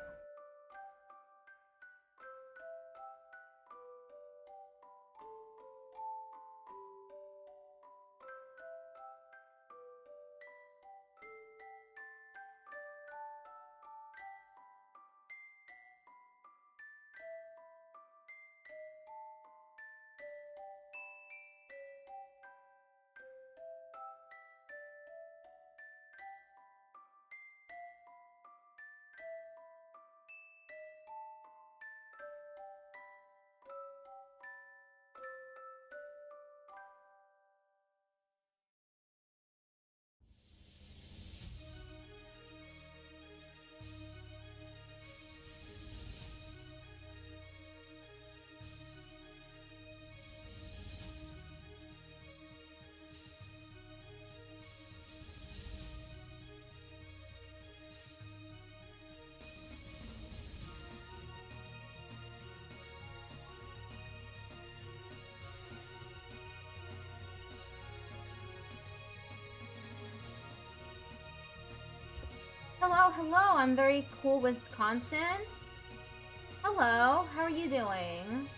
Hello, I'm very cool, Wisconsin. Hello, how are you doing?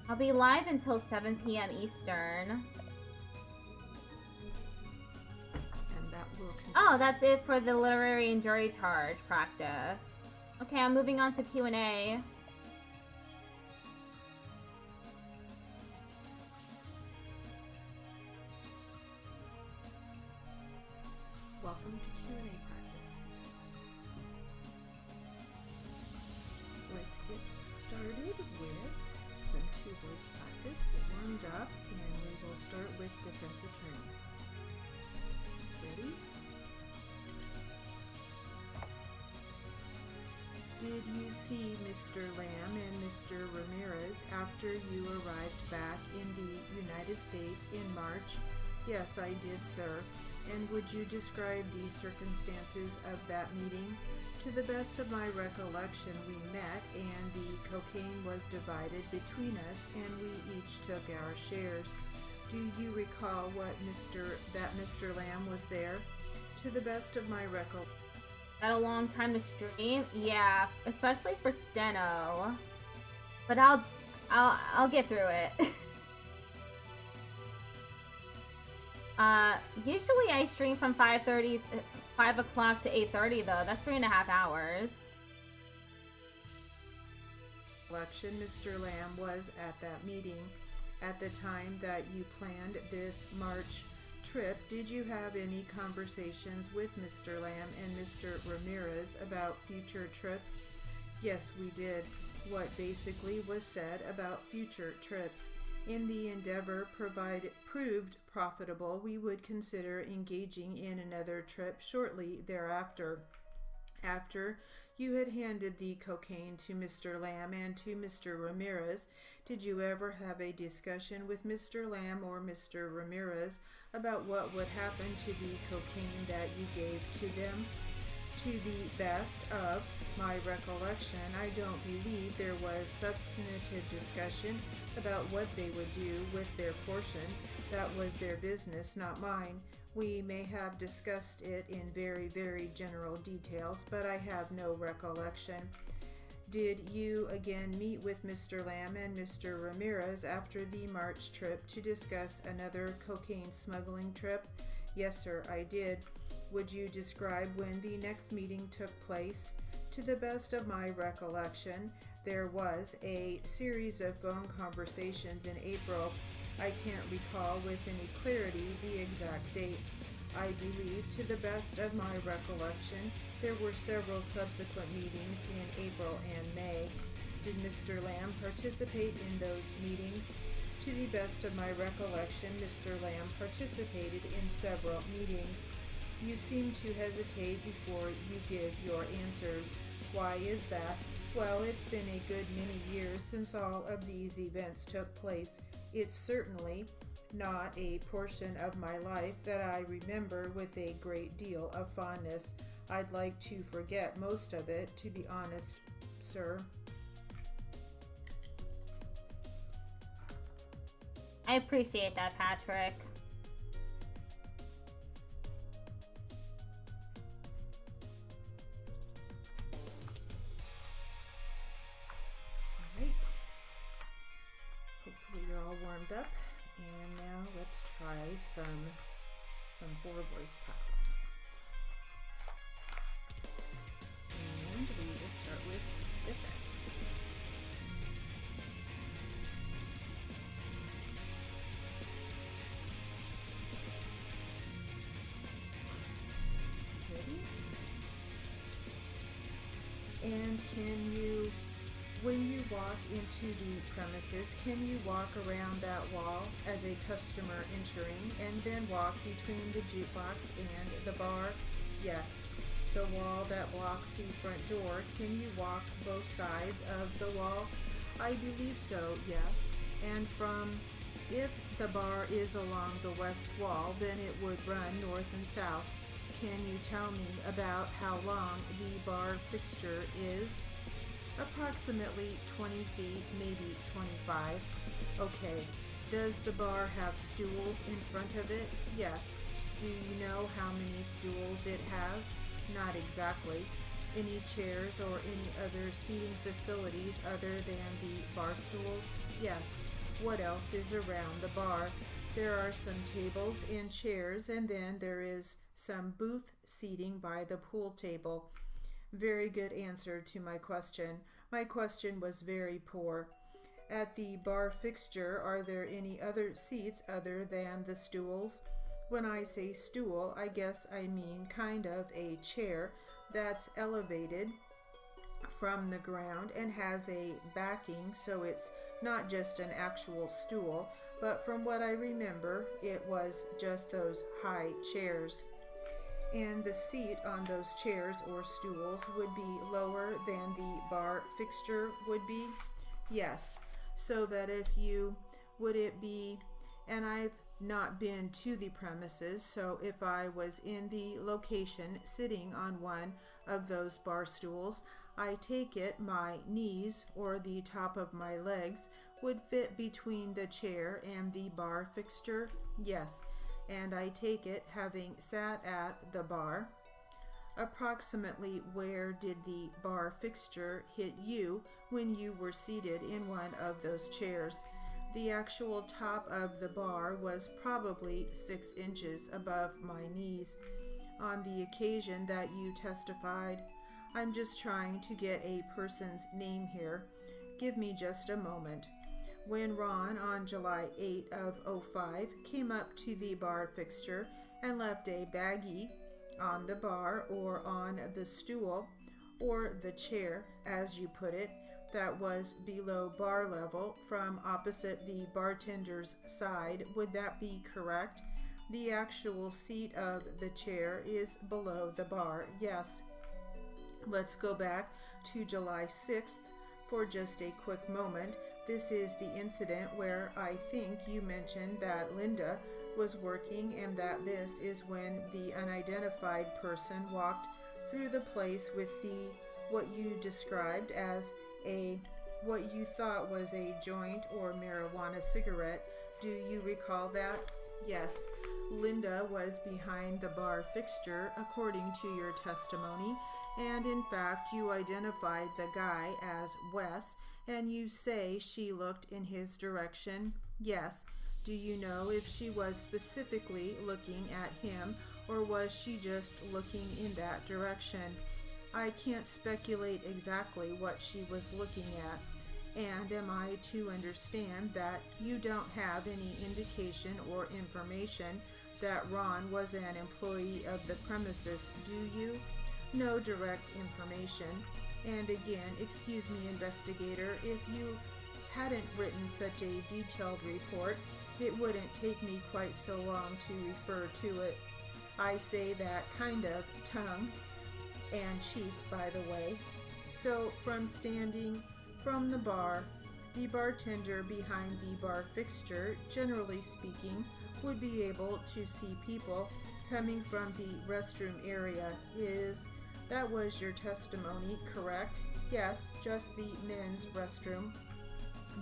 I'll be live until 7 p.m. Eastern. And that will conclude. Oh, that's it for the literary and jury charge practice. Okay, I'm moving on to Q&A. Mr. Lamb and Mr. Ramirez after you arrived back in the United States in March? Yes, I did, sir. And would you describe the circumstances of that meeting? To the best of my recollection, we met and the cocaine was divided between us and we each took our shares. Do you recall that Mr. Lamb was there? To the best of my recollection. Got a long time to stream? Yeah, especially for steno. But I'll get through it. Usually I stream from 5 o'clock to 8:30 though. That's 3.5 hours. Mr. Lamb was at that meeting. At the time that you planned this March trip, did you have any conversations with Mr. Lamb and Mr. Ramirez about future trips? Yes, we did. What basically was said about future trips? In the endeavor proved profitable, we would consider engaging in another trip shortly thereafter. After you had handed the cocaine to Mr. Lamb and to Mr. Ramirez, did you ever have a discussion with Mr. Lamb or Mr. Ramirez about what would happen to the cocaine that you gave to them? To the best of my recollection, I don't believe there was substantive discussion about what they would do with their portion. That was their business, not mine. We may have discussed it in very, very general details, but I have no recollection. Did you again meet with Mr. Lamb and Mr. Ramirez after the March trip to discuss another cocaine smuggling trip? Yes, sir, I did. Would you describe when the next meeting took place? To the best of my recollection, there was a series of phone conversations in April. I can't recall with any clarity the exact dates. I believe, to the best of my recollection, there were several subsequent meetings in April and May. Did Mr. Lamb participate in those meetings? To the best of my recollection, Mr. Lamb participated in several meetings. You seem to hesitate before you give your answers. Why is that? Well, it's been a good many years since all of these events took place. It's certainly not a portion of my life that I remember with a great deal of fondness. I'd like to forget most of it, to be honest, sir. I appreciate that, Patrick. Alright. Hopefully you're all warmed up. And now let's try some voice practice. And we will start with defense. Ready? And when you walk into the premises, can you walk around that wall as a customer entering and then walk between the jukebox and the bar? Yes. The wall that blocks the front door, can you walk both sides of the wall? I believe so, yes. And if the bar is along the west wall, then it would run north and south. Can you tell me about how long the bar fixture is? Approximately 20 feet, maybe 25. Okay. Does the bar have stools in front of it? Yes. Do you know how many stools it has? Not exactly. Any chairs or any other seating facilities other than the bar stools? Yes. What else is around the bar? There are some tables and chairs, and then there is some booth seating by the pool table. Very good answer to my question. My question was very poor. At the bar fixture, are there any other seats other than the stools? When I say stool, I guess I mean kind of a chair that's elevated from the ground and has a backing, so it's not just an actual stool, but from what I remember, it was just those high chairs. And the seat on those chairs or stools would be lower than the bar fixture would be? Yes. So that if you, would it be, and I've not been to the premises, so if I was in the location sitting on one of those bar stools, I take it my knees or the top of my legs would fit between the chair and the bar fixture? Yes. And I take it, having sat at the bar, approximately where did the bar fixture hit you when you were seated in one of those chairs? The actual top of the bar was probably 6 inches above my knees. On the occasion that you testified, I'm just trying to get a person's name here. Give me just a moment. When Ron on July 8 of 05 came up to the bar fixture and left a baggie on the bar or on the stool or the chair, as you put it, that was below bar level from opposite the bartender's side, would that be correct? The actual seat of the chair is below the bar, yes. Let's go back to July 6th for just a quick moment. This is the incident where I think you mentioned that Linda was working and that this is when the unidentified person walked through the place with the what you described as what you thought was a joint or marijuana cigarette. Do you recall that? Yes. Linda was behind the bar fixture according to your testimony, and in fact you identified the guy as Wes, and you say she looked in his direction? Yes. Do you know if she was specifically looking at him, or was she just looking in that direction? I can't speculate exactly what she was looking at. And am I to understand that you don't have any indication or information that Ron was an employee of the premises, do you? No direct information. And again, excuse me, investigator, if you hadn't written such a detailed report, it wouldn't take me quite so long to refer to it. I say that kind of tongue and cheek, by the way. So from standing from the bar, the bartender behind the bar fixture, generally speaking, would be able to see people coming from the restroom area. That was your testimony, correct? Yes, just the men's restroom,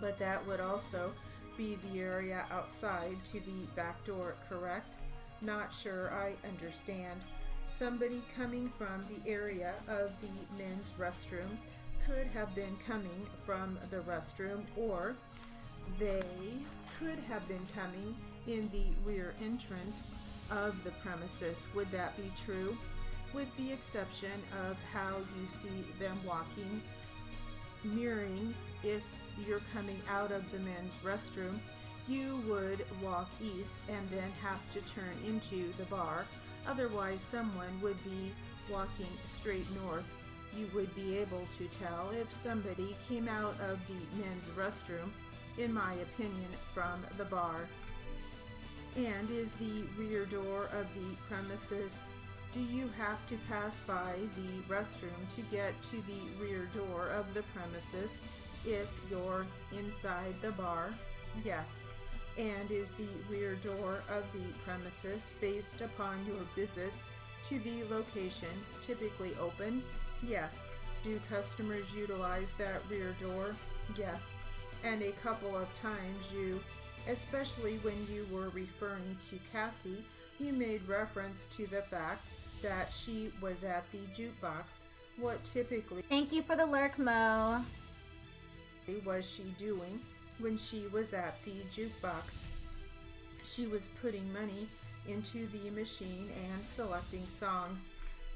but that would also be the area outside to the back door, correct? Not sure I understand. Somebody coming from the area of the men's restroom could have been coming from the restroom, or they could have been coming in the rear entrance of the premises. Would that be true? With the exception of how you see them walking, mirroring if you're coming out of the men's restroom, you would walk east and then have to turn into the bar. Otherwise, someone would be walking straight north. You would be able to tell if somebody came out of the men's restroom, in my opinion, from the bar. And is the rear door of the premises, do you have to pass by the restroom to get to the rear door of the premises if you're inside the bar? Yes. And is the rear door of the premises, based upon your visits to the location, typically open? Yes. Do customers utilize that rear door? Yes. And a couple of times you, especially when you were referring to Cassie, you made reference to the fact that she was at the jukebox. What typically Thank you for the lurk, Mo. was she doing when she was at the jukebox? She was putting money into the machine and selecting songs.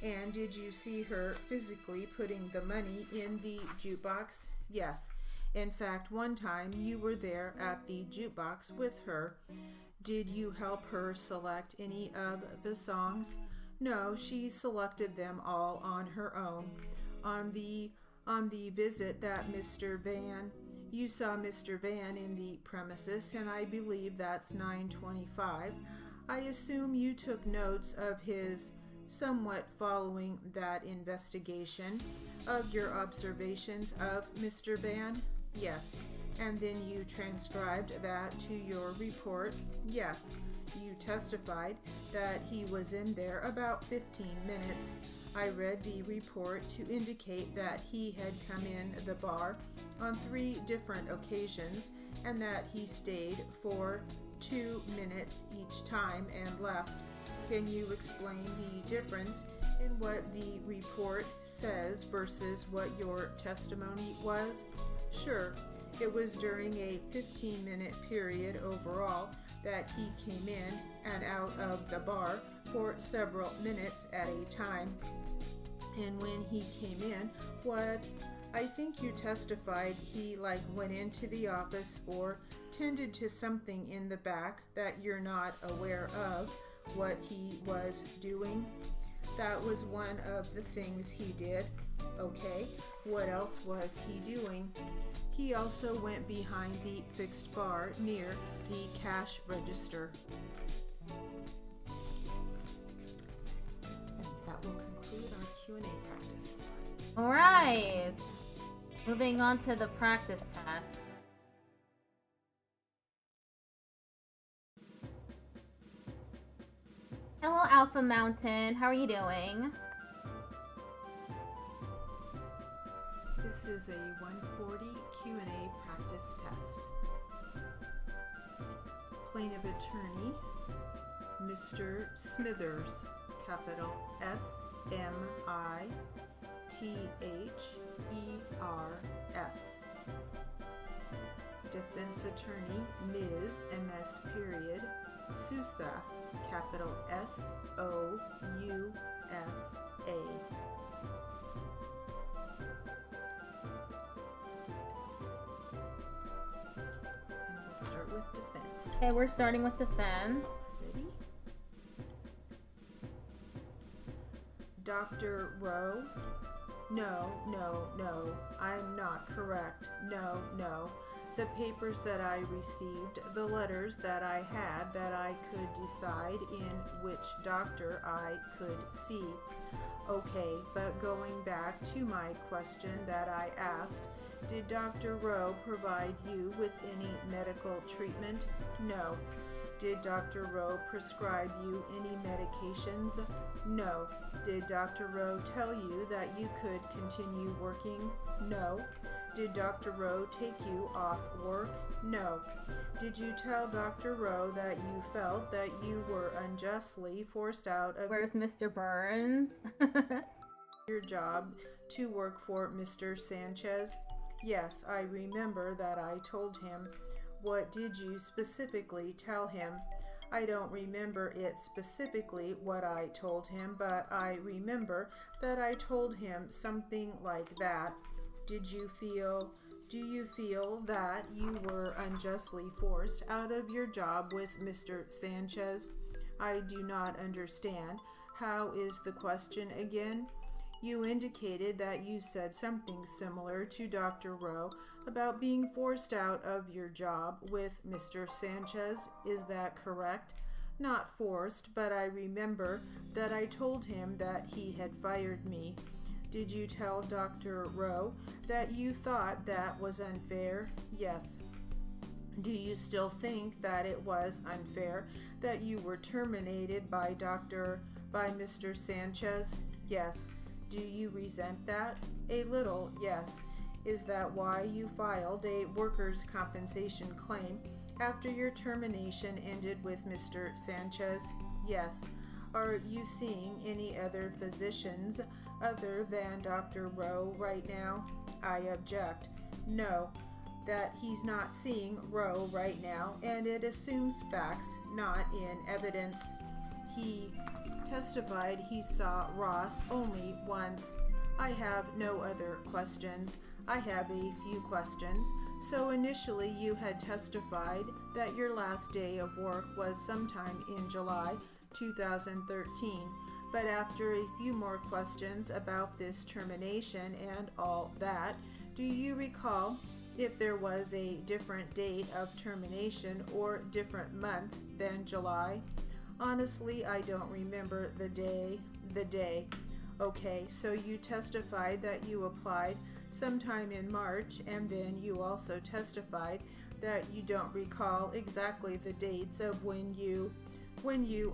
And did you see her physically putting the money in the jukebox? Yes. In fact, one time you were there at the jukebox with her. Did you help her select any of the songs? No, she selected them all on her own. On the visit that Mr. Van, you saw Mr. Van in the premises, and I believe that's 9:25. I assume you took notes of his somewhat following that investigation of your observations of Mr. Van? Yes. And then you transcribed that to your report? Yes. You testified that he was in there about 15 minutes. I read the report to indicate that he had come in the bar on 3 different occasions and that he stayed for 2 minutes each time and left. Can you explain the difference in what the report says versus what your testimony was? Sure. It was during a 15-minute period overall that he came in and out of the bar for several minutes at a time. And when he came in, I think you testified he went into the office or tended to something in the back that you're not aware of what he was doing. That was one of the things he did. Okay, what else was he doing? He also went behind the fixed bar near the cash register. And that will conclude our Q&A practice. All right. Moving on to the practice test. Hello, Alpha Mountain. How are you doing? This is a 140 Q&A practice test. Plaintiff attorney, Mr. Smithers, capital S-M-I-T-H-E-R-S. Defense attorney, Ms. M.S. period, Sousa, capital S-O-U-S-A. With defense. Okay, we're starting with defense. Ready? Dr. Rowe? No, I'm not correct. No. The papers that I received, the letters that I had that I could decide in which doctor I could see. Okay, but going back to my question that I asked, did Dr. Rowe provide you with any medical treatment? No. Did Dr. Rowe prescribe you any medications? No. Did Dr. Rowe tell you that you could continue working? No. Did Dr. Rowe take you off work? No. Did you tell Dr. Rowe that you felt that you were unjustly forced out of Where's Mr. Burns? your job to work for Mr. Sanchez? Yes, I remember that I told him. What did you specifically tell him? I don't remember it specifically what I told him, but I remember that I told him something like that. Do you feel that you were unjustly forced out of your job with Mr. Sanchez? I do not understand. How is the question again? You indicated that you said something similar to Dr. Rowe about being forced out of your job with Mr. Sanchez. Is that correct? Not forced, but I remember that I told him that he had fired me. Did you tell Dr. Rowe that you thought that was unfair? Yes. Do you still think that it was unfair that you were terminated by Mr. Sanchez? Yes. Do you resent that? A little, yes. Is that why you filed a workers' compensation claim after your termination ended with Mr. Sanchez? Yes. Are you seeing any other physicians other than Dr. Rowe right now? I object. No, that he's not seeing Rowe right now, and it assumes facts, not in evidence. He testified he saw Ross only once. I have no other questions. I have a few questions. So initially you had testified that your last day of work was sometime in July 2013, but after a few more questions about this termination and all that, do you recall if there was a different date of termination or different month than July? Honestly, I don't remember the day. Okay, so you testified that you applied sometime in March, and then you also testified that you don't recall exactly the dates of when you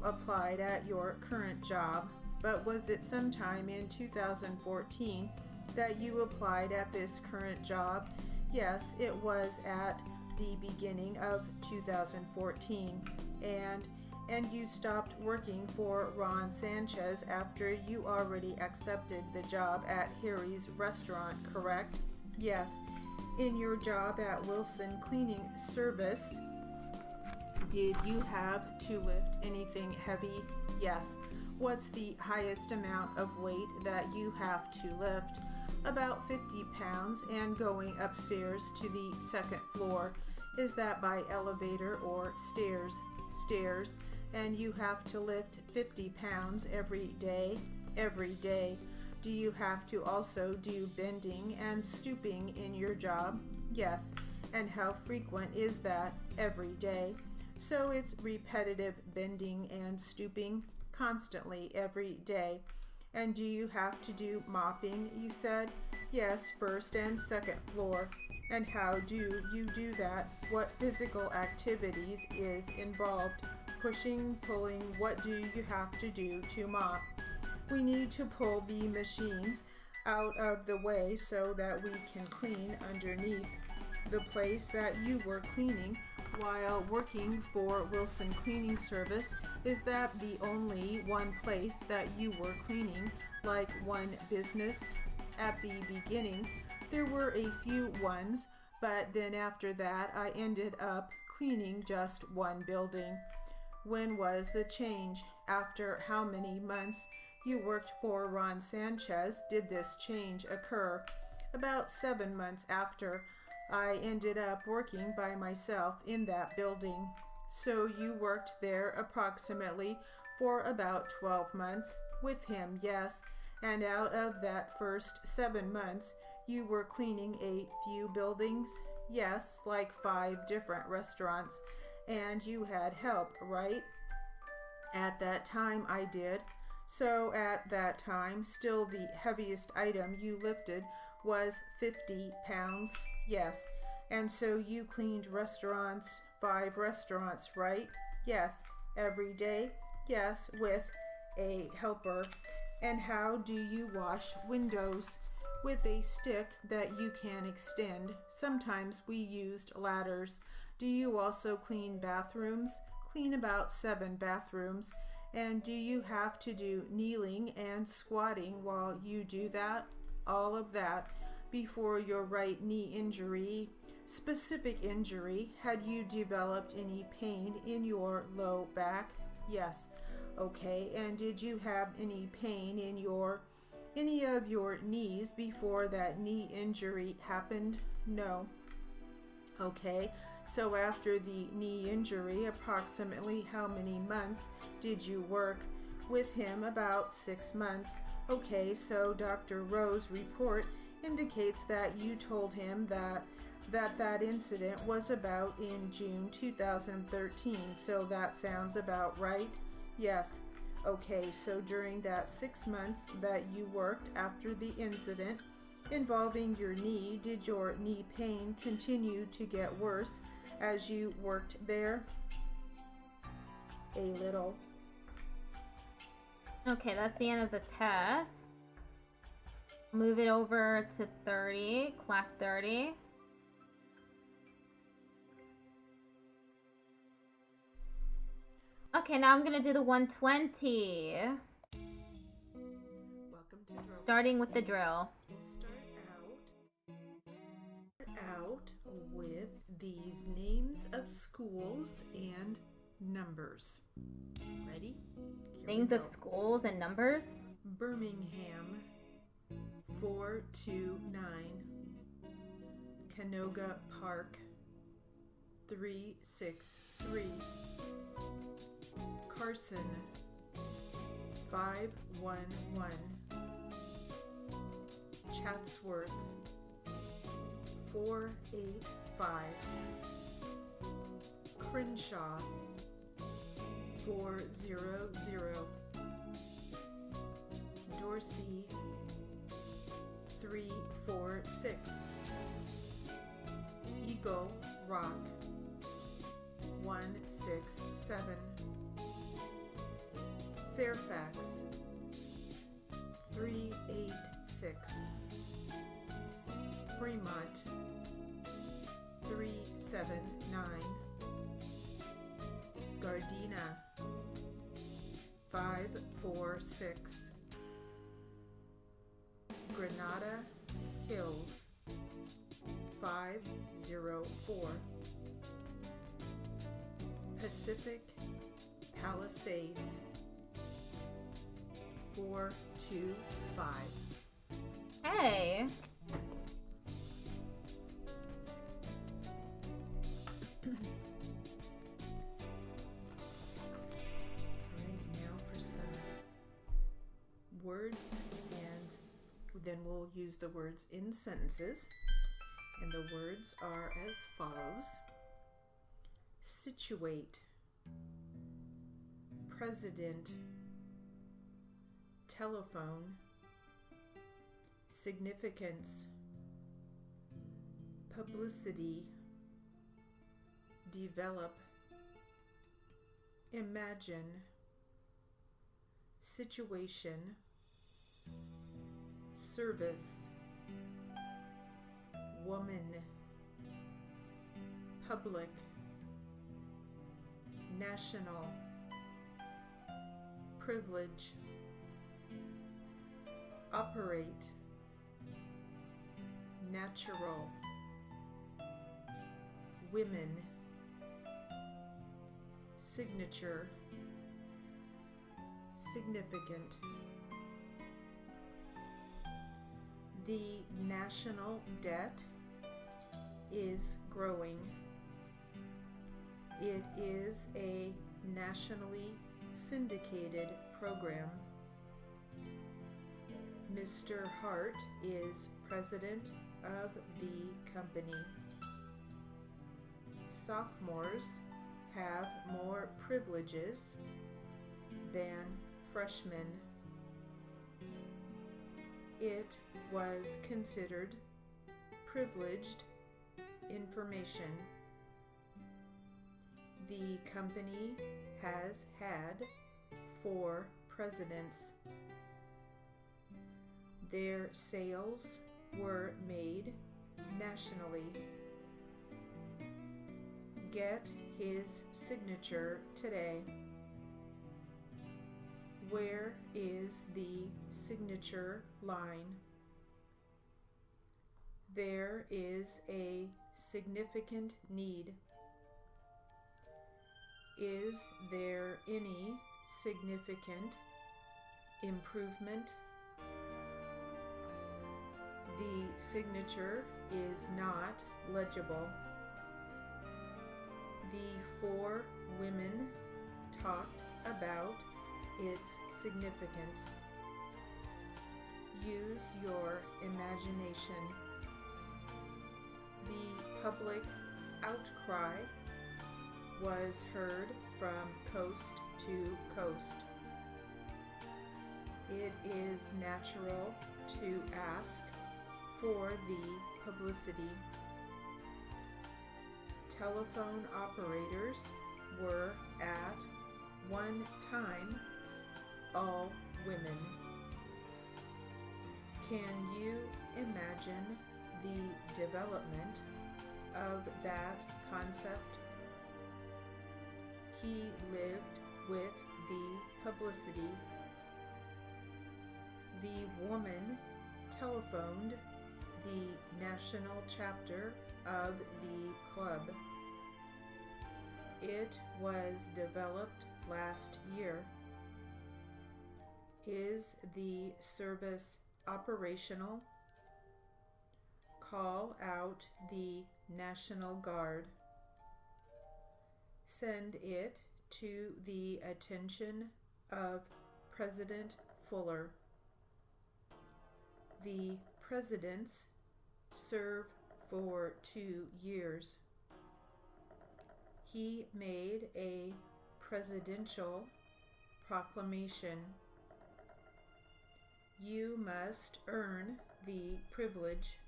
applied at your current job. But was it sometime in 2014 that you applied at this current job? Yes, it was at the beginning of 2014. And you stopped working for Ron Sanchez after you already accepted the job at Harry's restaurant, correct? Yes. In your job at Wilson Cleaning Service, did you have to lift anything heavy? Yes. What's the highest amount of weight that you have to lift? About 50 pounds, and going upstairs to the second floor. Is that by elevator or stairs? Stairs. And you have to lift 50 pounds every day? Every day. Do you have to also do bending and stooping in your job? Yes. And how frequent is that? Every day. So it's repetitive bending and stooping constantly every day. And do you have to do mopping, you said? Yes, first and second floor. And how do you do that? What physical activities is involved? Pushing, pulling, what do you have to do to mop? We need to pull the machines out of the way so that we can clean underneath. The place that you were cleaning while working for Wilson Cleaning Service, is that the only one place that you were cleaning, like one business? At the beginning, there were a few ones, but then after that I ended up cleaning just one building. When was the change? After how many months you worked for Ron Sanchez did this change occur? About 7 months after. I ended up working by myself in that building. So you worked there approximately for about 12 months with him, yes. And out of that first 7 months, you were cleaning a few buildings? Yes, like 5 different restaurants. And you had help, right? At that time I did. So at that time, still the heaviest item you lifted was 50 pounds? Yes. And so you cleaned restaurants, 5 restaurants, right? Yes. Every day? Yes, with a helper. And how do you wash windows? With a stick that you can extend. Sometimes we used ladders. Do you also clean bathrooms? Clean about 7 bathrooms. And do you have to do kneeling and squatting while you do that? All of that. Before your right knee injury, specific injury, had you developed any pain in your low back? Yes. Okay, and did you have any pain in any of your knees before that knee injury happened? No. Okay, so after the knee injury, approximately how many months did you work with him? About 6 months. Okay, so Dr. Rowe's report indicates that you told him that incident was about in June 2013, so that sounds about right? Yes. Okay, so during that 6 months that you worked after the incident involving your knee, did your knee pain continue to get worse as you worked there? A little. Okay, that's the end of the test. Move it over to 30, class 30. Okay, now I'm gonna do the 120. Welcome to drill. Starting with the drill. We'll start out with these names of schools and numbers. Ready? Here Names of schools and numbers. Birmingham, 429. Canoga Park, 363. Carson, 511. Chatsworth, 485. Crenshaw, 400. Dorsey 346. Eagle Rock 167. Fairfax 386. Fremont 379. Gardena 546. Granada Hills 504. Pacific Palisades 425. Hey. Words, and then we'll use the words in sentences, and the words are as follows: situate, president, telephone, significance, publicity, develop, imagine, situation, service, woman, public, national, privilege, operate, natural, women, signature, significant. The national debt is growing. It is a nationally syndicated program. Mr. Hart is president of the company. Sophomores have more privileges than freshmen. It was considered privileged information. The company has had 4 presidents. Their sales were made nationally. Get his signature today. Where is the signature line? There is a significant need. Is there any significant improvement? The signature is not legible. The 4 women talked about its significance. Use your imagination. The public outcry was heard from coast to coast. It is natural to ask for the publicity. Telephone operators were at one time all women. Can you imagine the development of that concept? He lived with the publicity. The woman telephoned the national chapter of the club. It was developed last year. Is the service operational? Call out the National Guard. Send it to the attention of President Fuller. The presidents serve for 2 years. He made a presidential proclamation. You must earn the privilege.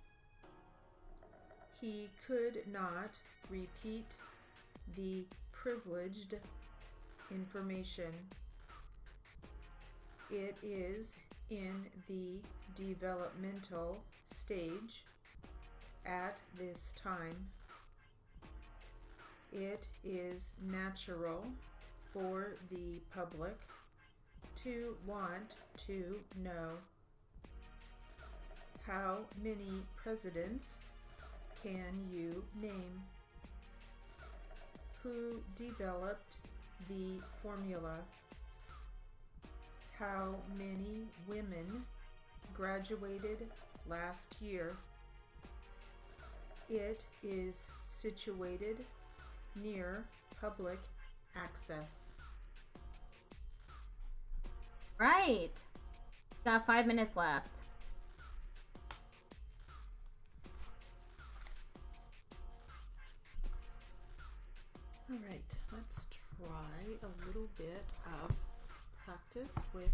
He could not repeat the privileged information. It is in the developmental stage at this time. It is natural for the public to want to know how many presidents can you name? Who developed the formula? How many women graduated last year? It is situated near public access. Right. Got 5 minutes left. All right, let's try a little bit of practice with,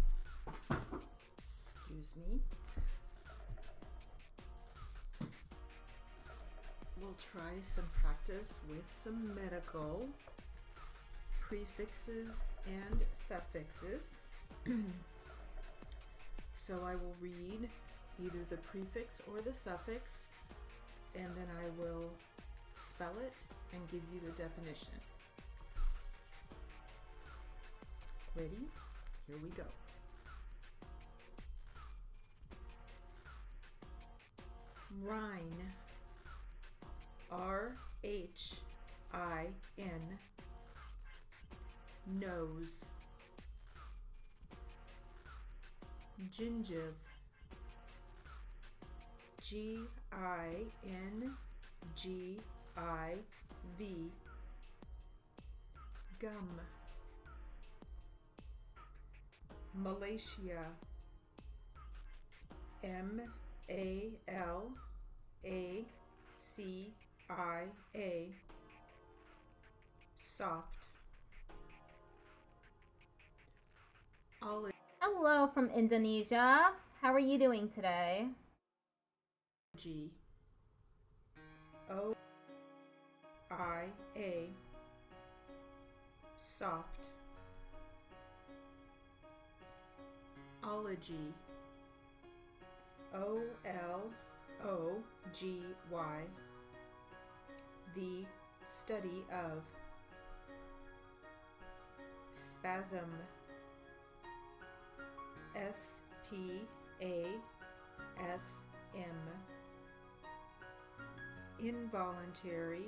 excuse me. We'll try some practice with some medical prefixes and suffixes. So I will read either the prefix or the suffix, and then I will spell it and give you the definition. Ready? Here we go. Rhine. R-H-I-N. Nose. Gingiv. G-I-N-G-I-V. Gum. Malaysia. M-A-L-A-C-I-A. Soft. Hello from Indonesia. How are you doing today? G. O-I-A. Soft. Ology. O-L-O-G-Y. The study of. Spasm. S-P-A-S-M. Involuntary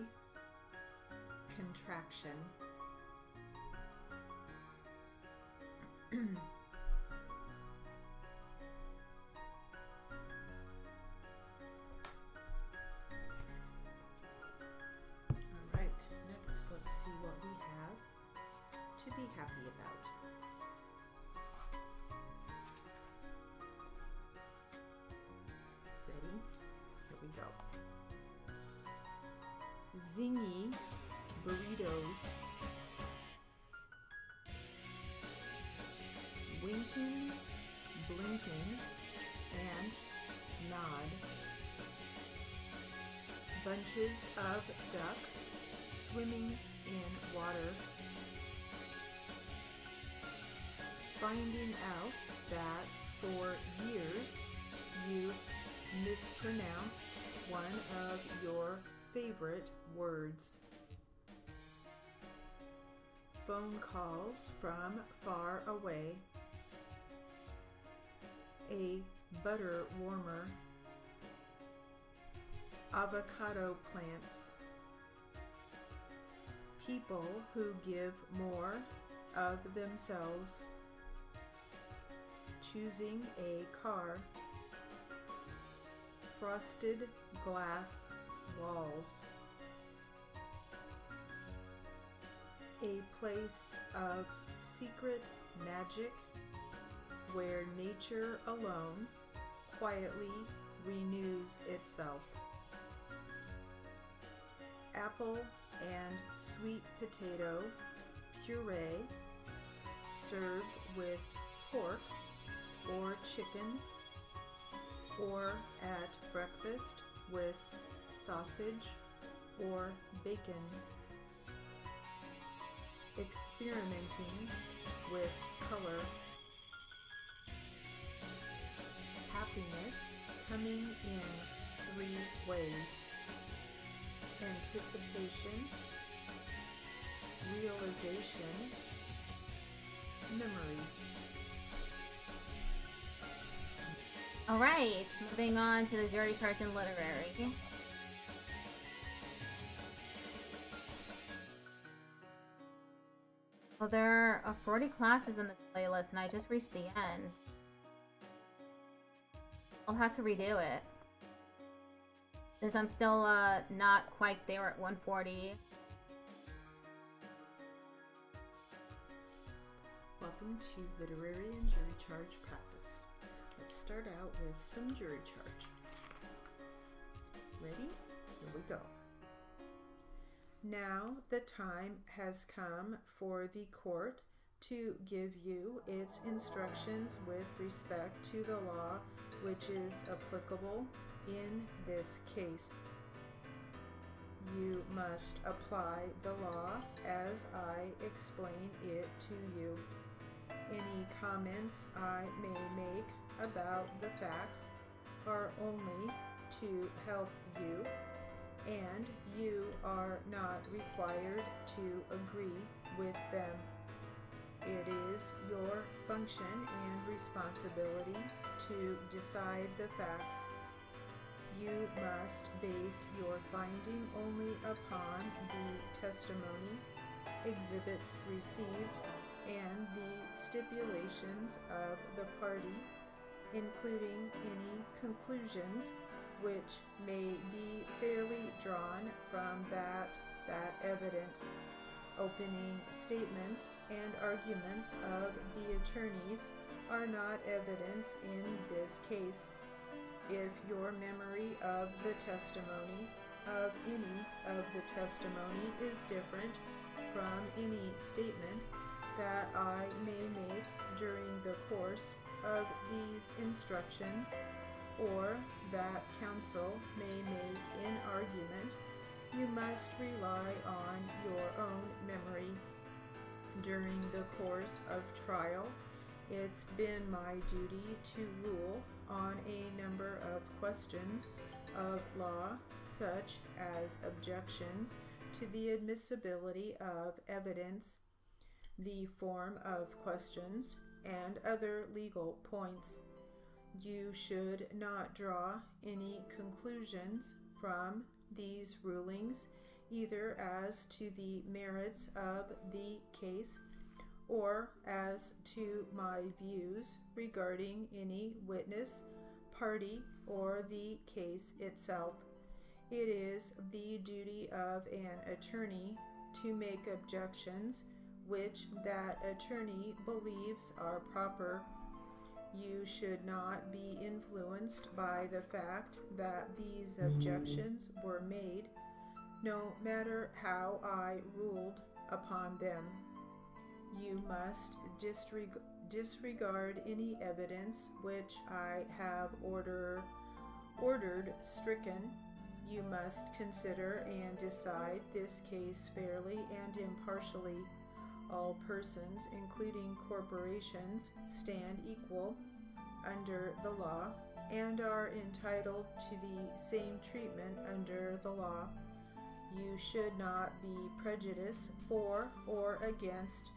contraction. Alright, next let's see what we have to be happy about. Ready? Here we go. Zingy burritos. Winking, blinking, and nod. Bunches of ducks swimming in water. Finding out that for years you mispronounced one of your favorite words. Phone calls from far away. A butter warmer. Avocado plants. People who give more of themselves. Choosing a car. Frosted glass walls. A place of secret magic where nature alone quietly renews itself. Apple and sweet potato puree served with pork or chicken, or at breakfast with sausage or bacon. Experimenting with color. Happiness coming in 3 ways: anticipation, realization, memory. All right, moving on to the jury charts in literary. Well, there are 40 classes in this playlist, and I just reached the end. I'll have to redo it, since I'm still not quite there at 140. Welcome to Literary and Jury Charge Practice. Let's start out with some jury charge. Ready? Here we go. Now the time has come for the court to give you its instructions with respect to the law which is applicable in this case. You must apply the law as I explain it to you. Any comments I may make about the facts are only to help you, and you are not required to agree with them. It is your function and responsibility to decide the facts. You must base your finding only upon the testimony, exhibits received, and the stipulations of the party, including any conclusions which may be fairly drawn from that evidence. Opening statements and arguments of the attorneys are not evidence in this case. If your memory of the testimony of any of the testimony is different from any statement that I may make during the course of these instructions, or that counsel may make in argument, you must rely on your own memory. During the course of trial, it's been my duty to rule on a number of questions of law, such as objections to the admissibility of evidence, the form of questions, and other legal points. You should not draw any conclusions from these rulings, either as to the merits of the case or as to my views regarding any witness, party, or the case itself. It is the duty of an attorney to make objections which that attorney believes are proper. You should not be influenced by the fact that these objections were made, no matter how I ruled upon them. You must disregard any evidence which I have ordered stricken. You must consider and decide this case fairly and impartially. All persons, including corporations, stand equal under the law and are entitled to the same treatment under the law. You should not be prejudiced for or against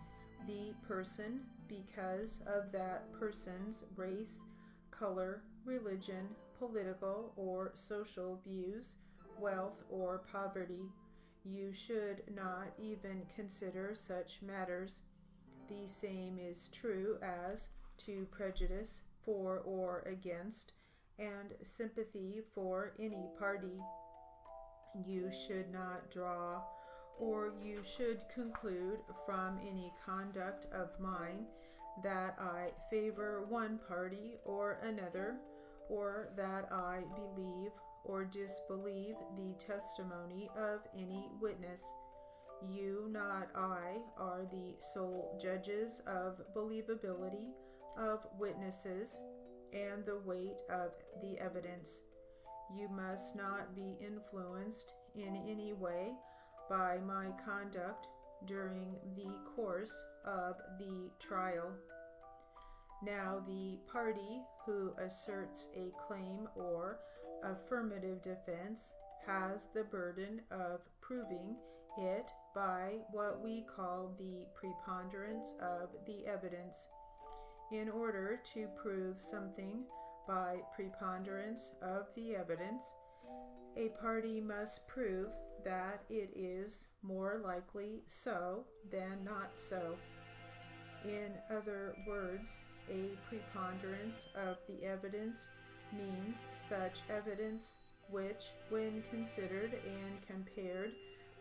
the person because of that person's race, color, religion, political or social views, wealth or poverty. You should not even consider such matters. The same is true as to prejudice for or against, and sympathy for any party. You should not draw, or you should conclude from any conduct of mine that I favor one party or another, or that I believe or disbelieve the testimony of any witness. You, not I, are the sole judges of believability of witnesses and the weight of the evidence. You must not be influenced in any way by my conduct during the course of the trial. Now, the party who asserts a claim or affirmative defense has the burden of proving it by what we call the preponderance of the evidence. In order to prove something by preponderance of the evidence, a party must prove that it is more likely so than not so. In other words, a preponderance of the evidence means such evidence which, when considered and compared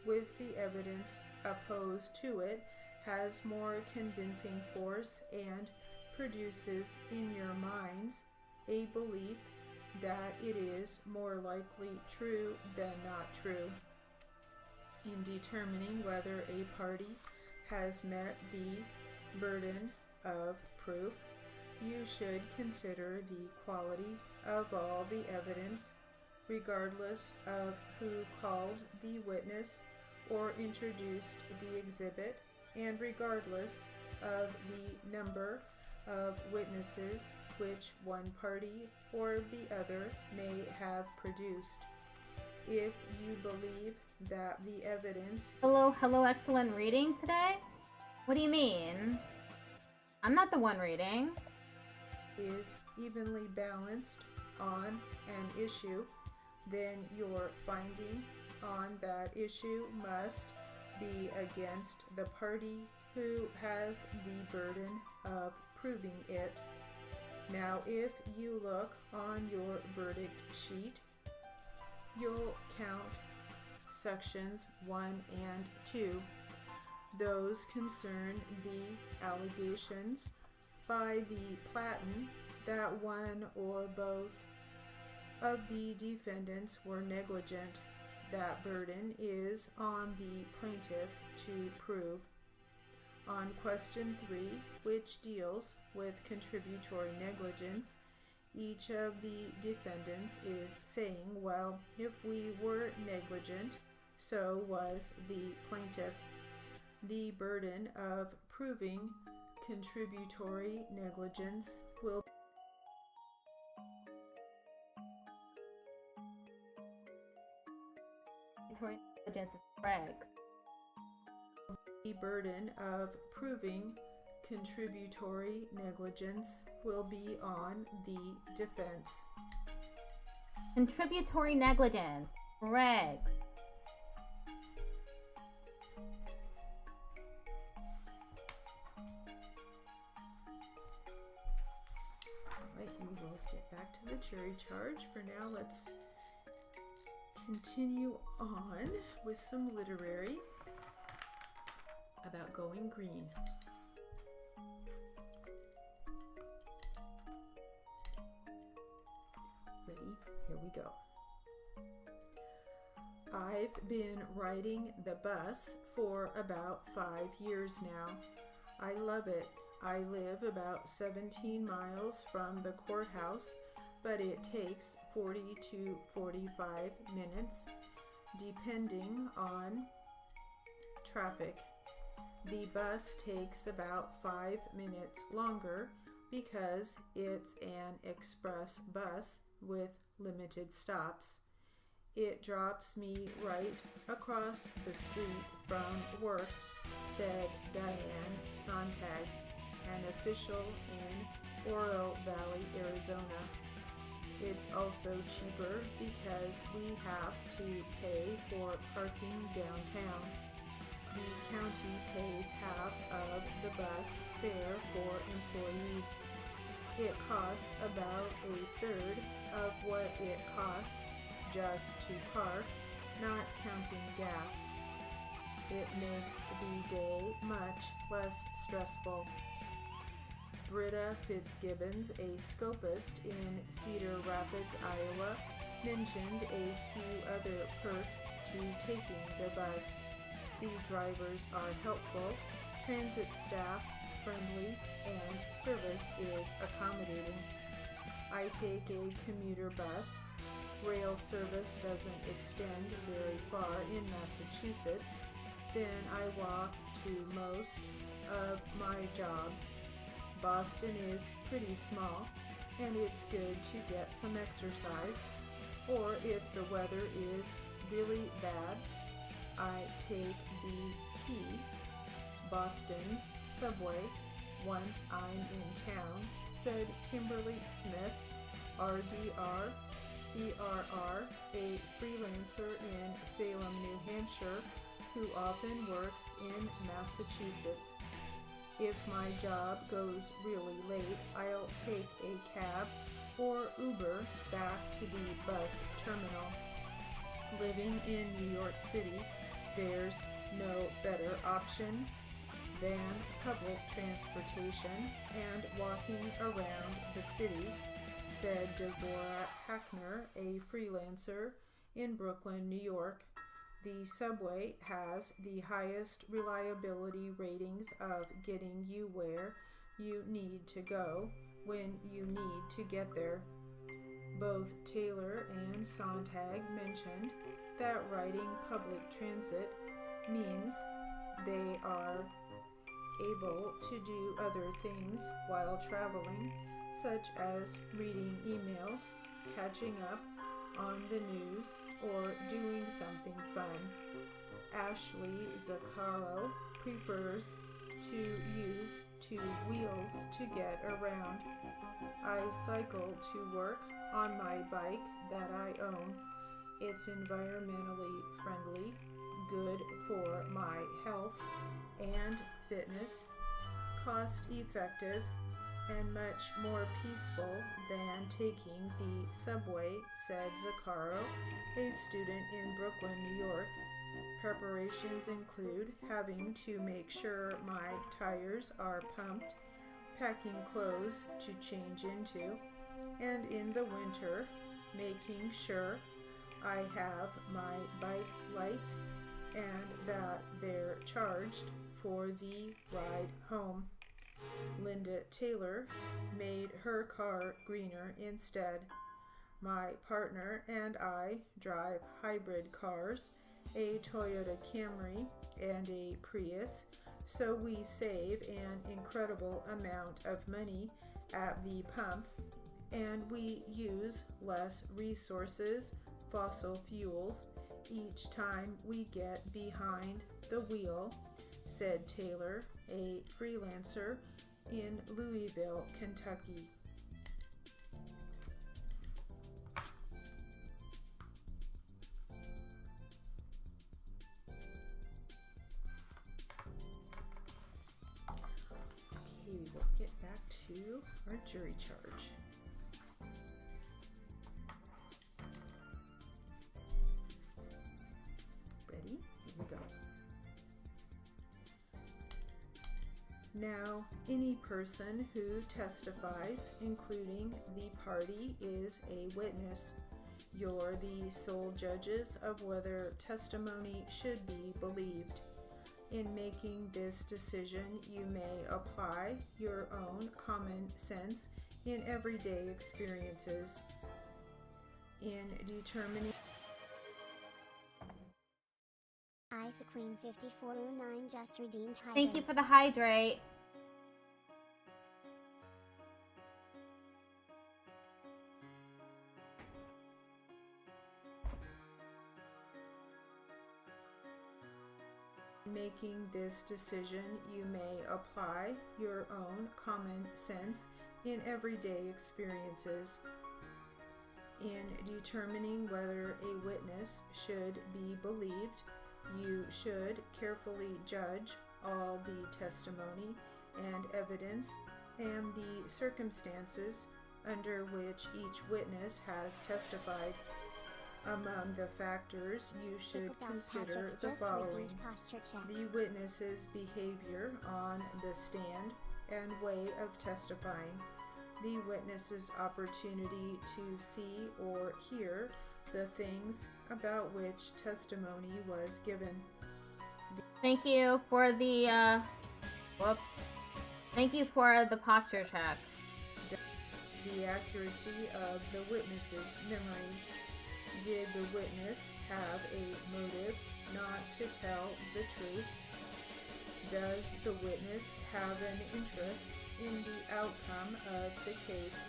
with the evidence opposed to it, has more convincing force and produces in your minds a belief that it is more likely true than not true. In determining whether a party has met the burden of proof, you should consider the quality of all the evidence, regardless of who called the witness or introduced the exhibit, and regardless of the number of witnesses which one party or the other may have produced. If you believe that the evidence... Hello, excellent reading today? What do you mean? I'm not the one reading. ...is evenly balanced on an issue, then your finding on that issue must be against the party who has the burden of proving it. Now, if you look on your verdict sheet, you'll count sections 1 and 2. Those concern the allegations by the plaintiff that one or both of the defendants were negligent. That burden is on the plaintiff to prove. On question 3, which deals with contributory negligence, each of the defendants is saying, well, if we were negligent, so was the plaintiff. The burden of proving contributory negligence will Negligence is Craig's. The burden of proving contributory negligence will be on the defense. Contributory negligence, Greg. Alright, we will get back to the cherry charge. For now, let's continue on with some literary about going green. Ready? Here we go. I've been riding the bus for about 5 years now. I love it. I live about 17 miles from the courthouse, but it takes 40 to 45 minutes, depending on traffic. The bus takes about 5 minutes longer because it's an express bus with limited stops. It drops me right across the street from work, said Diane Sontag, an official in Oro Valley, Arizona. It's also cheaper because we have to pay for parking downtown. The county pays half of the bus fare for employees. It costs about a third of what it costs just to park, not counting gas. It makes the day much less stressful. Britta Fitzgibbons, a scopist in Cedar Rapids, Iowa, mentioned a few other perks to taking the bus. The drivers are helpful, transit staff friendly, and service is accommodating. I take a commuter bus. Rail service doesn't extend very far in Massachusetts. Then I walk to most of my jobs. Boston is pretty small, and it's good to get some exercise. Or if the weather is really bad, I take the T, Boston's subway, once I'm in town, said Kimberly Smith, RDR, CRR, a freelancer in Salem, New Hampshire, who often works in Massachusetts. If my job goes really late, I'll take a cab or Uber back to the bus terminal. Living in New York City, there's no better option than public transportation and walking around the city, said Deborah Hackner, a freelancer in Brooklyn, New York. The subway has the highest reliability ratings of getting you where you need to go when you need to get there. Both Taylor and Sontag mentioned that riding public transit means they are able to do other things while traveling, such as reading emails, catching up on the news, or doing something fun. Ashley Zaccaro prefers to use two wheels to get around. I cycle to work on my bike that I own. It's environmentally friendly, good for my health and fitness, cost effective, and much more peaceful than taking the subway, said Zaccaro, a student in Brooklyn, New York. Preparations include having to make sure my tires are pumped, packing clothes to change into, and in the winter, making sure I have my bike lights and that they're charged for the ride home. Linda Taylor made her car greener instead. My partner and I drive hybrid cars, a Toyota Camry and a Prius, so we save an incredible amount of money at the pump, and we use less resources, fossil fuels, each time we get behind the wheel, said Taylor, a freelancer in Louisville, Kentucky. Okay, we'll get back to our jury charge. Ready? Here we go. Now, any person who testifies, including the party, is a witness. You're the sole judges of whether testimony should be believed. In making this decision, you may apply your own common sense in everyday experiences. In determining Isaac Queen 5409 just redeemed hydrate. Thank you for the hydrate. making this decision, you may apply your own common sense in everyday experiences. In determining whether a witness should be believed, you should carefully judge all the testimony and evidence and the circumstances under which each witness has testified. Among the factors, you should consider the following: the witness's behavior on the stand and way of testifying, the witness's opportunity to see or hear the things about which testimony was given, Thank you for the, whoops. Thank you for the posture check. The accuracy of the witness's memory. Did the witness have a motive not to tell the truth? Does the witness have an interest in the outcome of the case?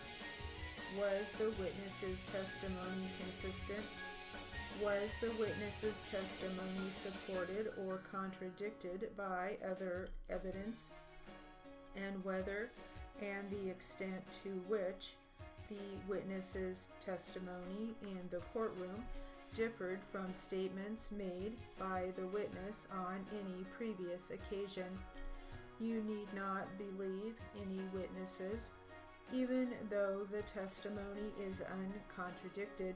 Was the witness's testimony consistent? Was the witness's testimony supported or contradicted by other evidence? And whether and the extent to which the witness's testimony in the courtroom differed from statements made by the witness on any previous occasion. You need not believe any witnesses, even though the testimony is uncontradicted.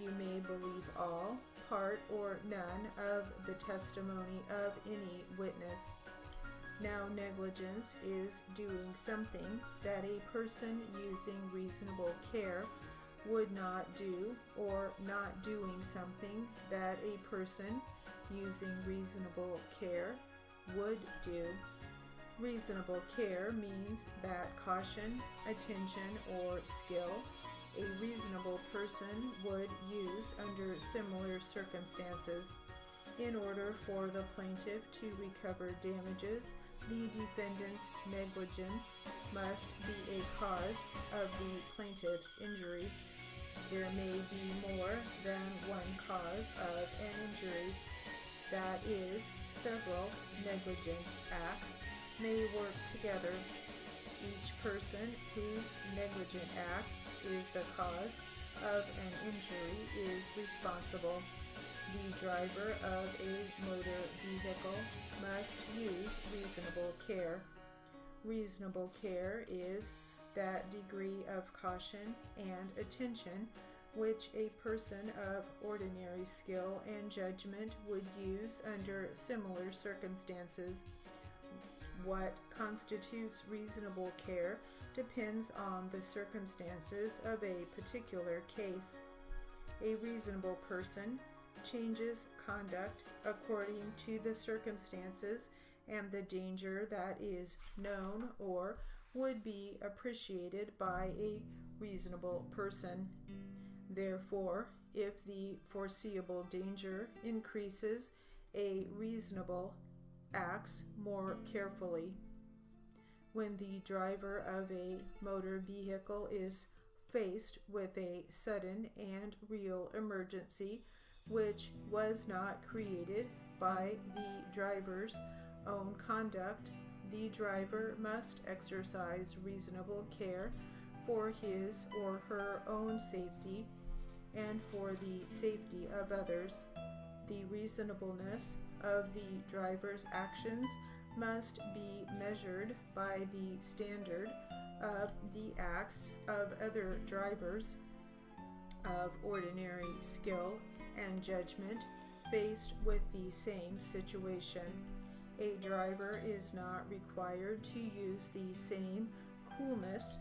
You may believe all, part, or none of the testimony of any witness. Now, negligence is doing something that a person using reasonable care would not do, or not doing something that a person using reasonable care would do. Reasonable care means that caution, attention, or skill a reasonable person would use under similar circumstances. In order for the plaintiff to recover damages, the defendant's negligence must be a cause of the plaintiff's injury. There may be more than one cause of an injury. That is, several negligent acts may work together. Each person whose negligent act is the cause of an injury is responsible. The driver of a motor vehicle must use reasonable care. Reasonable care is that degree of caution and attention which a person of ordinary skill and judgment would use under similar circumstances. What constitutes reasonable care depends on the circumstances of a particular case. A reasonable person changes conduct according to the circumstances and the danger that is known or would be appreciated by a reasonable person. Therefore, if the foreseeable danger increases, a reasonable acts more carefully. When the driver of a motor vehicle is faced with a sudden and real emergency which was not created by the driver's own conduct, the driver must exercise reasonable care for his or her own safety and for the safety of others. The reasonableness of the driver's actions must be measured by the standard of the acts of other drivers of ordinary skill and judgment faced with the same situation. A driver is not required to use the same coolness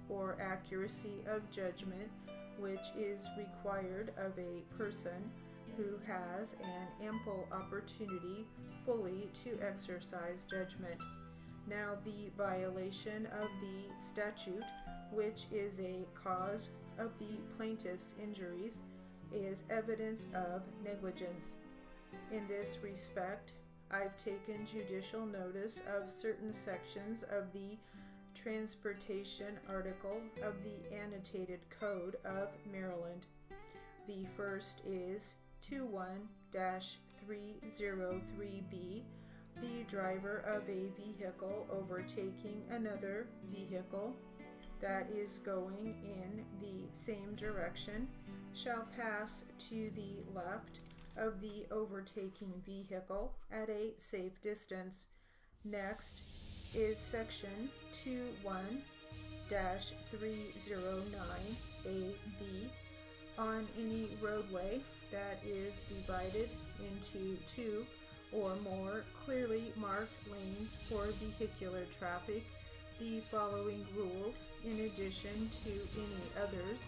or accuracy of judgment which is required of a person who has an ample opportunity fully to exercise judgment. Now, the violation of the statute, which is a cause of the plaintiff's injuries, is evidence of negligence. In this respect, I've taken judicial notice of certain sections of the Transportation article of the Annotated Code of Maryland. The first is 21-303B, the driver of a vehicle overtaking another vehicle that is going in the same direction shall pass to the left of the overtaking vehicle at a safe distance. Next is section 21-309AB. On any roadway that is divided into two or more clearly marked lanes for vehicular traffic, the following rules, in addition to any others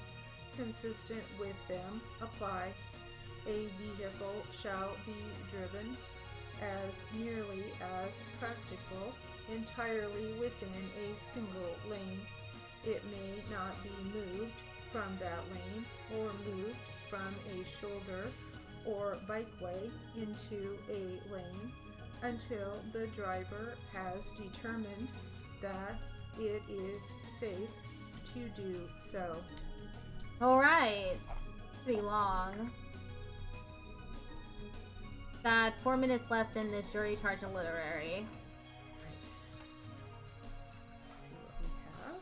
consistent with them, apply. A vehicle shall be driven as nearly as practical entirely within a single lane. It may not be moved from that lane or moved from a shoulder or bikeway into a lane until the driver has determined that it is safe to do so. Alright. Pretty long. Got 4 minutes left in this jury charge of literary. Right. Let's see what we have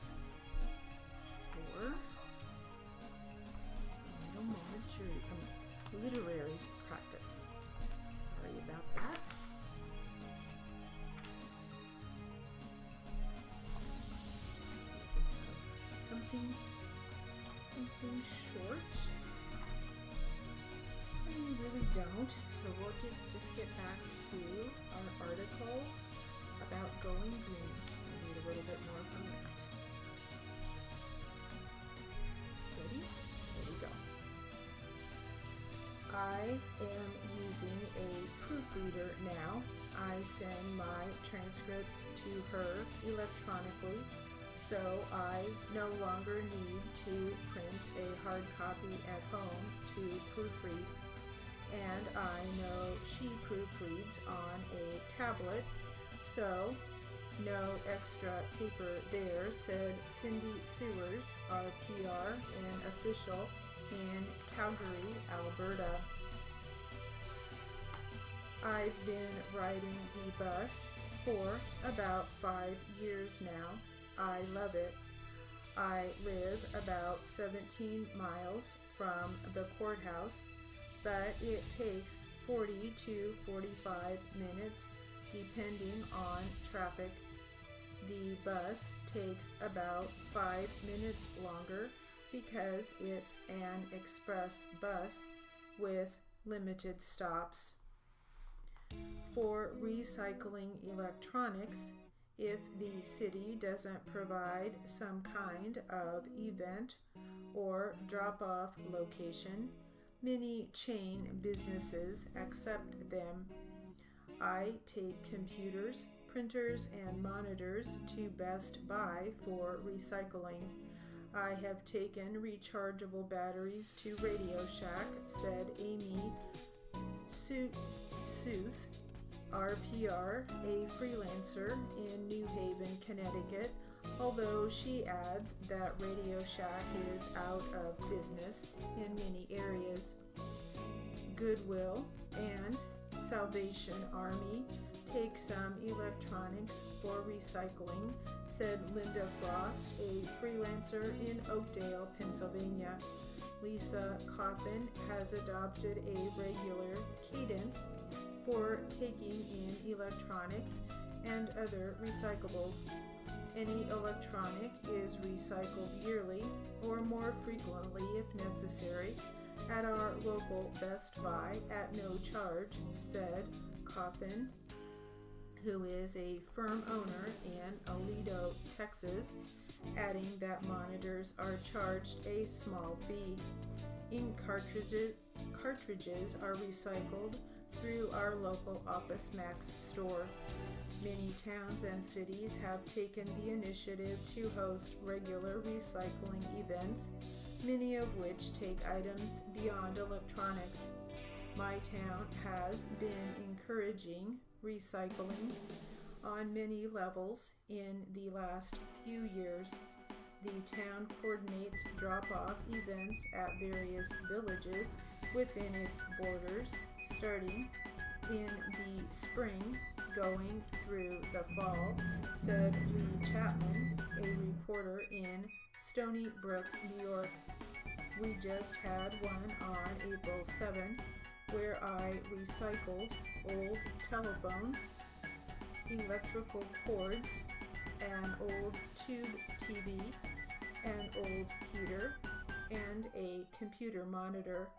for little moment literary practice. Sorry about that. Something short. We really don't, so we'll just get back to our article about going green. I need a little bit more from that. Ready? There we go. I am using a proofreader now. I send my transcripts to her electronically, so I no longer need to print a hard copy at home to proofread. And I know she proofreads on a tablet, so no extra paper there, said Cindy Sewers, our PR and official in Calgary, Alberta. I've been riding the bus for about 5 years now. I love it. I live about 17 miles from the courthouse, but it takes 40 to 45 minutes depending on traffic. The bus takes about 5 minutes longer because it's an express bus with limited stops. For recycling electronics, if the city doesn't provide some kind of event or drop-off location, many chain businesses accept them. I take computers, printers, and monitors to Best Buy for recycling. I have taken rechargeable batteries to Radio Shack, said Amy Sooth, RPR, a freelancer in New Haven, Connecticut, although she adds that Radio Shack is out of business in many areas. Goodwill and Salvation Army take some electronics for recycling, said Linda Frost, a freelancer in Oakdale, Pennsylvania. Lisa Coffin has adopted a regular cadence for taking in electronics and other recyclables. Any electronic is recycled yearly or more frequently if necessary at our local Best Buy at no charge, said Coffin, who is a firm owner in Aledo, Texas, adding that monitors are charged a small fee. Ink cartridges are recycled through our local Office Max store. Many towns and cities have taken the initiative to host regular recycling events, many of which take items beyond electronics. My town has been encouraging recycling on many levels in the last few years. The town coordinates drop-off events at various villages within its borders, starting in the spring, going through the fall, said Lee Chapman, a reporter in Stony Brook, New York. We just had one on April 7, where I recycled old telephones, electrical cords, an old tube TV, an old heater, and a computer monitor.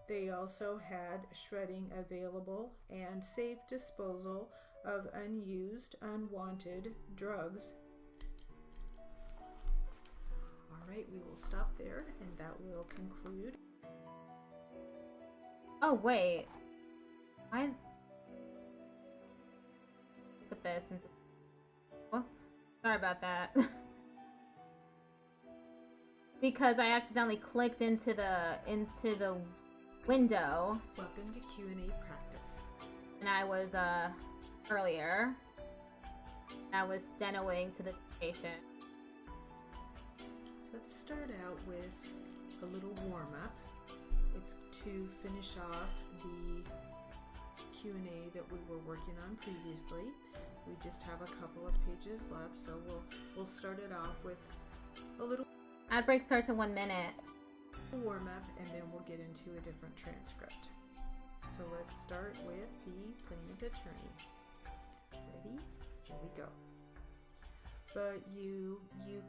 They also had shredding available and safe disposal of unused, unwanted drugs. All right, we will stop there, and that will conclude. Oh, wait. this since. Well, sorry about that. Because I accidentally clicked into the window. Welcome to Q&A practice. And I was earlier. I was stenoing to the patient. Let's start out with a little warm-up. It's to finish off the Q&A that we were working on previously. We just have a couple of pages left, so we'll start it off with a little Ad break starts in 1 minute. warm-up, and then we'll get into a different transcript. So let's start with the plaintiff attorney. Ready? Here we go. But you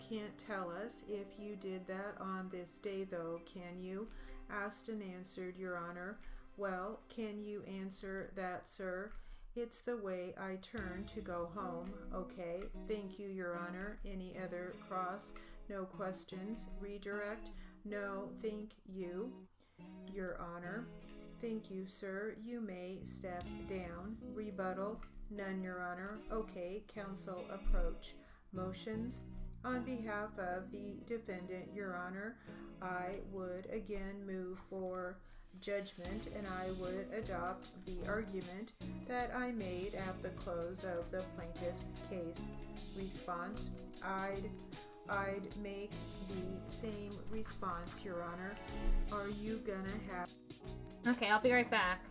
can't tell us if you did that on this day, though, can you? Asked and answered, Your Honor. Well, can you answer that, sir? It's the way I turn to go home. Okay, thank you, Your Honor. Any other cross? No questions. Redirect? No, thank you, Your Honor. Thank you, sir. You may step down. Rebuttal? None, Your Honor. Okay, counsel approach. Motions? On behalf of the defendant, Your Honor, I would again move for judgment, and I would adopt the argument that I made at the close of the plaintiff's case. Response? I'd make the same response, Your Honor. Are you gonna have... Okay, I'll be right back.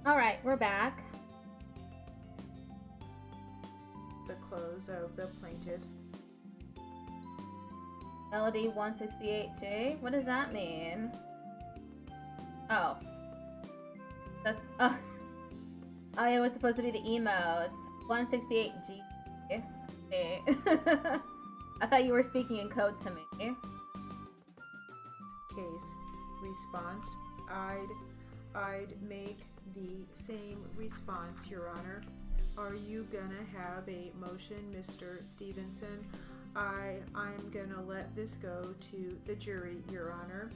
Alright, we're back. The close of the plaintiff's... Melody 168J? What does that mean? Oh. That's... Oh. Oh, it was supposed to be the emotes. 168G. Okay. I thought you were speaking in code to me. Case. Response. I'd make the same response, Your Honor. Are you gonna have a motion, Mr. Stevenson? I'm gonna let this go to the jury, Your Honor.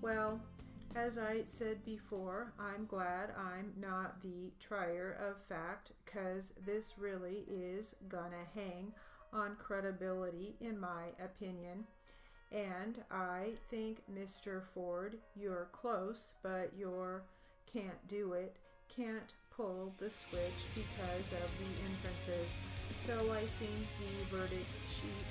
Well, as I said before, I'm glad I'm not the trier of fact, 'cause this really is gonna hang on credibility, in my opinion. And I think, Mr. Ford, you're close, but you're can't do it, can't pull the switch because of the inferences. So I think the verdict sheet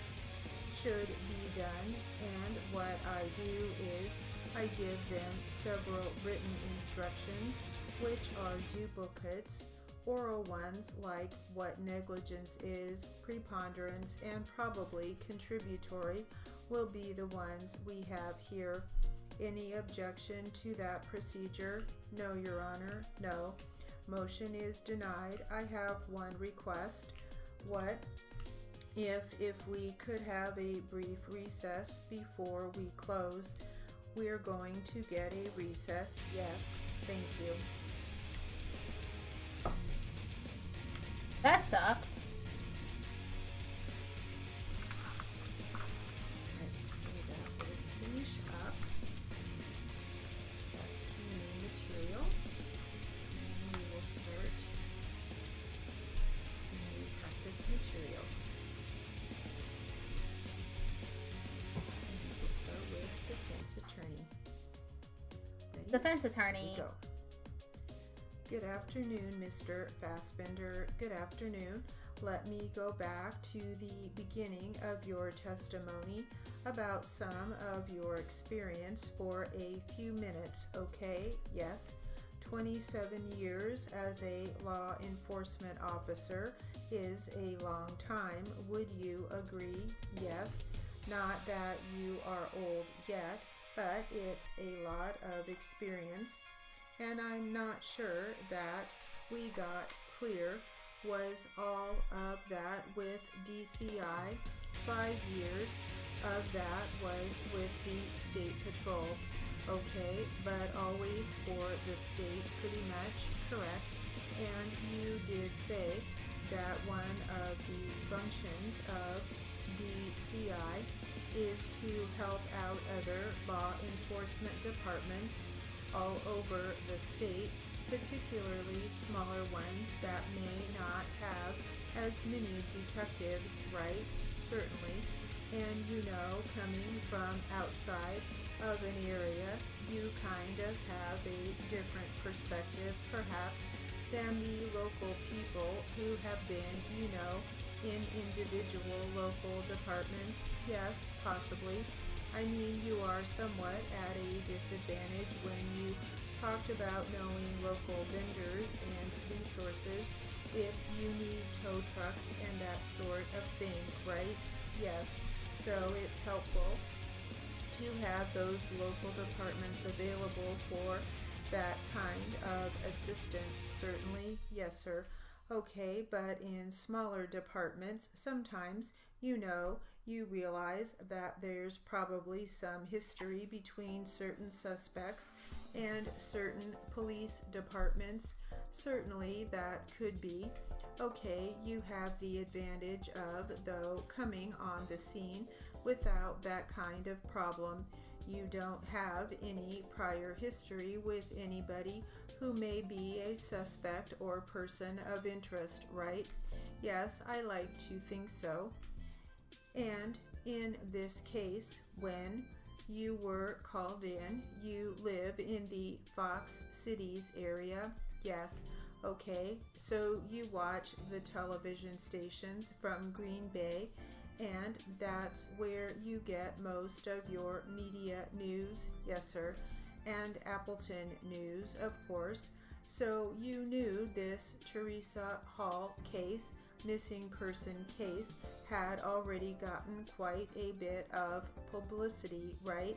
should be done, and what I do is I give them several written instructions, which are duplicates. Oral ones like what negligence is, preponderance, and probably contributory will be the ones we have here. Any objection to that procedure? No, Your Honor. No. Motion is denied. I have one request. What if we could have a brief recess before we close? We're going to get a recess. Yes, thank you. That sucked. Right, so that will finish up that Q&A material. And we will start some new practice material. And we will start with defense attorney. Ready? Defense Here attorney. we go. Good afternoon, Mr. Fassbender. Good afternoon. Let me go back to the beginning of your testimony about some of your experience for a few minutes, okay? Yes. 27 years as a law enforcement officer is a long time. Would you agree? Yes. Not that you are old yet, but it's a lot of experience. And I'm not sure that we got clear. Was all of that with DCI? 5 years of that was with the State Patrol. Okay, but always for the state, pretty much, correct. And you did say that one of the functions of DCI is to help out other law enforcement departments all over the state, particularly smaller ones that may not have as many detectives, right? Certainly. And you know, coming from outside of an area, you kind of have a different perspective, perhaps, than the local people who have been, you know, in individual local departments. Yes, possibly. I mean, you are somewhat at a disadvantage when you talked about knowing local vendors and resources if you need tow trucks and that sort of thing, right? Yes, so it's helpful to have those local departments available for that kind of assistance, certainly. Yes, sir. Okay, but in smaller departments, sometimes, you know, you realize that there's probably some history between certain suspects and certain police departments. Certainly that could be. Okay, you have the advantage of, though, coming on the scene without that kind of problem. You don't have any prior history with anybody who may be a suspect or person of interest, right? Yes, I like to think so. And in this case, when you were called in, you live in the Fox Cities area. Yes, okay. So you watch the television stations from Green Bay, and that's where you get most of your media news. Yes, sir. And Appleton News, of course. So you knew this Teresa Hall case, missing person case, had already gotten quite a bit of publicity, right?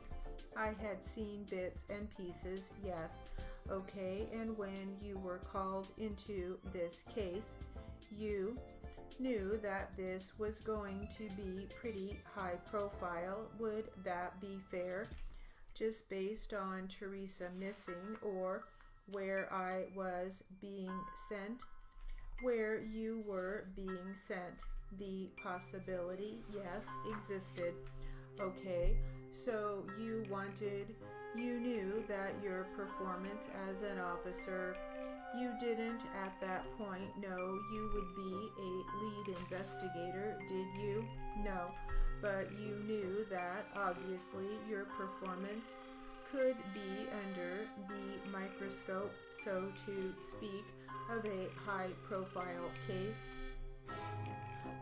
I had seen bits and pieces, yes. Okay, and when you were called into this case, you knew that this was going to be pretty high profile. Would that be fair? just based on Teresa missing or where I was being sent. Where you were being sent. The possibility, yes, existed. Okay, so you knew that your performance as an officer, you didn't at that point know you would be a lead investigator, did you? No, but you knew that obviously your performance could be under the microscope, so to speak, of a high-profile case.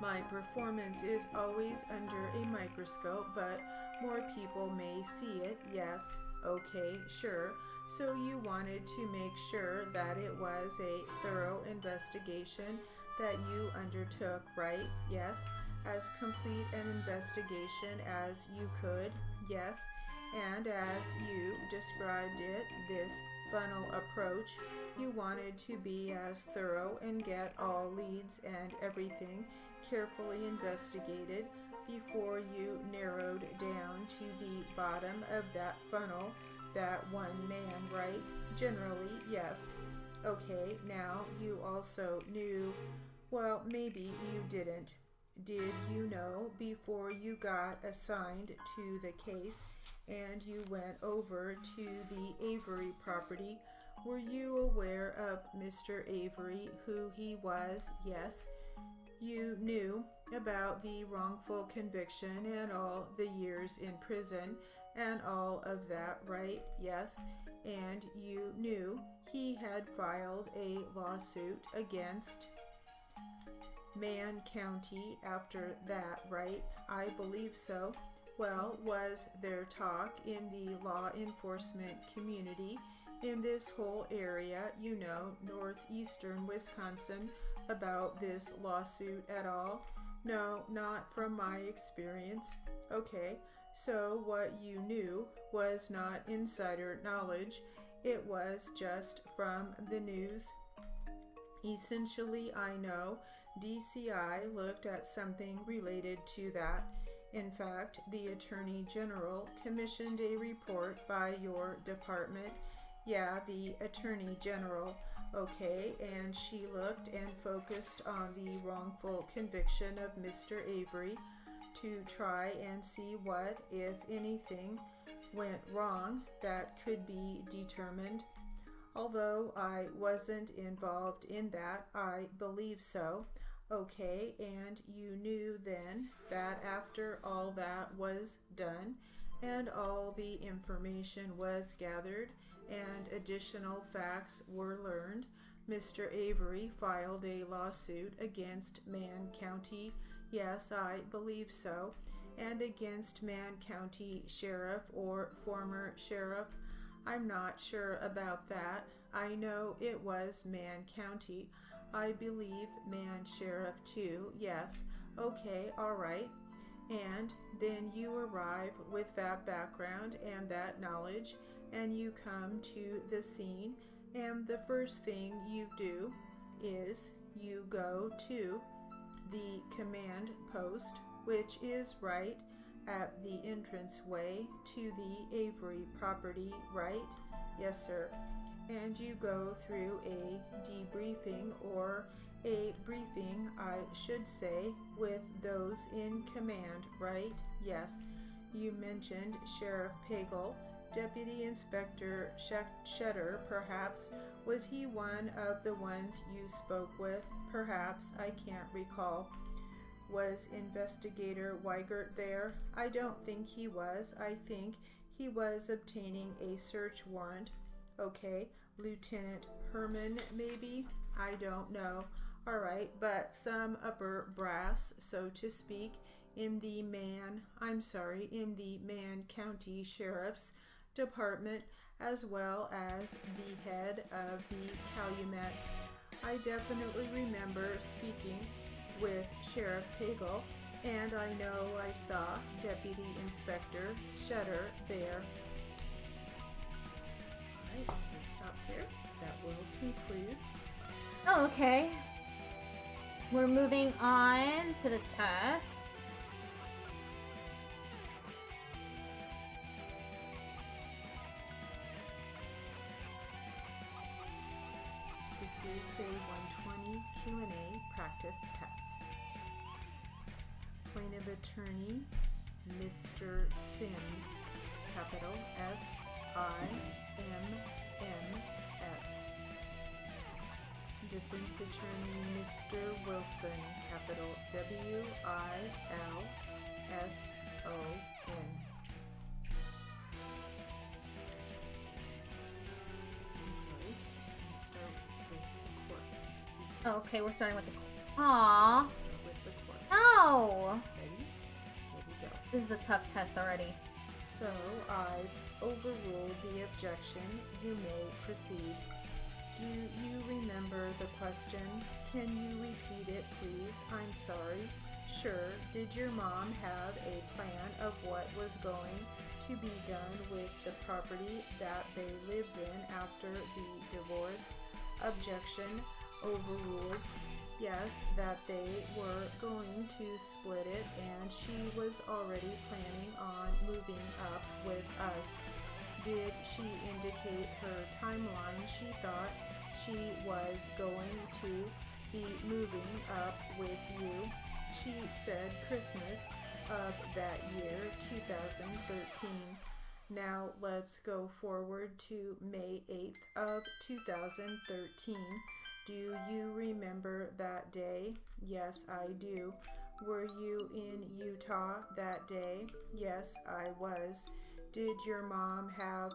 My performance is always under a microscope, but more people may see it, yes. Okay, sure. So you wanted to make sure that it was a thorough investigation that you undertook, right? Yes. As complete an investigation as you could, yes. And as you described it, this funnel approach, you wanted to be as thorough and get all leads and everything carefully investigated before you narrowed down to the bottom of that funnel, that one man, right? Generally, yes. Okay, now you also knew, well, maybe you didn't. Did you know before you got assigned to the case and you went over to the Avery property, were you aware of Mr. Avery, who he was? Yes. You knew about the wrongful conviction and all the years in prison and all of that, right? Yes. And you knew he had filed a lawsuit against Man County after that, right? I believe so. Well, was there talk in the law enforcement community in this whole area, northeastern Wisconsin, about this lawsuit at all? No, not from my experience. Okay, so what you knew was not insider knowledge. It was just from the news. Essentially, I know DCI looked at something related to that. In fact, the Attorney General commissioned a report by your department. Yeah, the Attorney General. Okay, and she looked and focused on the wrongful conviction of Mr. Avery to try and see what, if anything, went wrong that could be determined. Although I wasn't involved in that, I believe so. Okay, and you knew then that after all that was done and all the information was gathered and additional facts were learned, Mr. Avery filed a lawsuit against Man County. Yes, I believe so. And against Man County Sheriff or former sheriff. I'm not sure about that. I know it was Man County. I believe Man Sheriff too. Yes. Okay, all right. And then you arrive with that background and that knowledge, and you come to the scene, and the first thing you do is you go to the command post, which is right at the entranceway to the Avery property, right? Yes, sir. And you go through a debriefing, or a briefing, I should say, with those in command, right? Yes. You mentioned Sheriff Pagel, Deputy Inspector Shetter, perhaps. Was he one of the ones you spoke with? Perhaps. I can't recall. Was Investigator Weigert there? I don't think he was. I think he was obtaining a search warrant. Okay, Lieutenant Herman, maybe? I don't know. All right, but some upper brass, so to speak, in the Man County Sheriff's Department, as well as the head of the Calumet. I definitely remember speaking with Sheriff Pagel, and I know I saw Deputy Inspector Shetter there. Alright, we'll stop there. That will conclude. Oh, okay. We're moving on to the test. is a 120 Q&A practice test. Plaintiff attorney, Mr. Sims, capital S-I-M-M-S. Defense attorney, Mr. Wilson, capital W-I-L-S-O-N. I'm sorry, let's start with the court. Excuse me. Okay, we're starting with the. Aww. Start with the court. No. Ready? Here we go. This is a tough test already. So I've overruled the objection. You may proceed. Do you remember the question? Can you repeat it, please? I'm sorry. Sure. Did your mom have a plan of what was going to be done with the property that they lived in after the divorce? Objection overruled. Yes, that they were going to split it, and she was already planning on moving up with us. Did she indicate her timeline? She thought she was going to be moving up with you. She said Christmas of that year, 2013. Now let's go forward to May 8th of 2013. Do you remember that day? Yes, I do. Were you in Utah that day? Yes, I was. Did your mom have,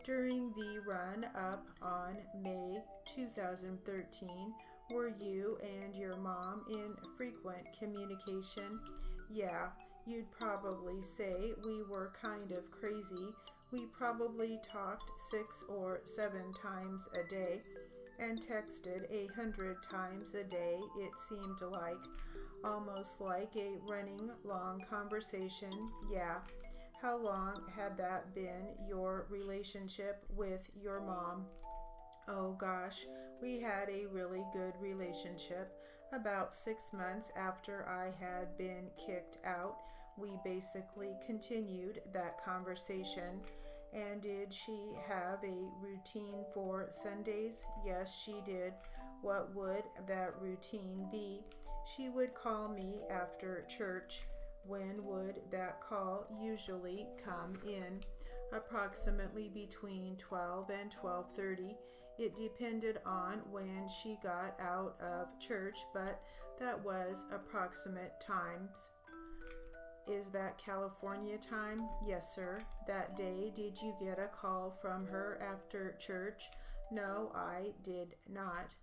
during the run up on May 2013, were you and your mom in frequent communication? Yeah, you'd probably say we were kind of crazy. We probably talked 6 or 7 times a day and texted 100 times a day, it seemed like. Almost like a running long conversation. Yeah. How long had that been, your relationship with your mom? Oh gosh, we had a really good relationship. About 6 months after I had been kicked out, we basically continued that conversation. And did she have a routine for Sundays? Yes, she did. What would that routine be? She would call me after church. When would that call usually come in? Approximately between 12 and 12:30. It depended on when she got out of church, but that was approximate times. Is that California time? Yes, sir. That day, did you get a call from her after church? No, I did not.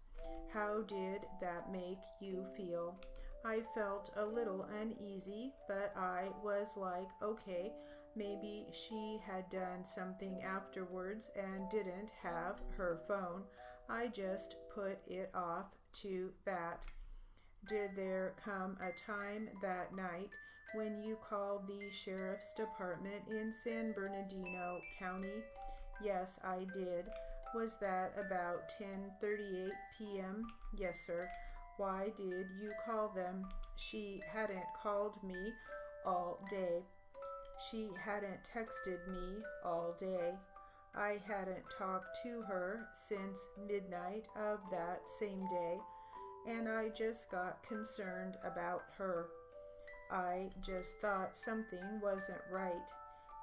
How did that make you feel? I felt a little uneasy, but I was like, okay, maybe she had done something afterwards and didn't have her phone. I just put it off to that. Did there come a time that night when you called the sheriff's department in San Bernardino County? Yes, I did. Was that about 10:38 p.m.? Yes, sir. Why did you call them? She hadn't called me all day. She hadn't texted me all day. I hadn't talked to her since midnight of that same day, and I just got concerned about her. I just thought something wasn't right,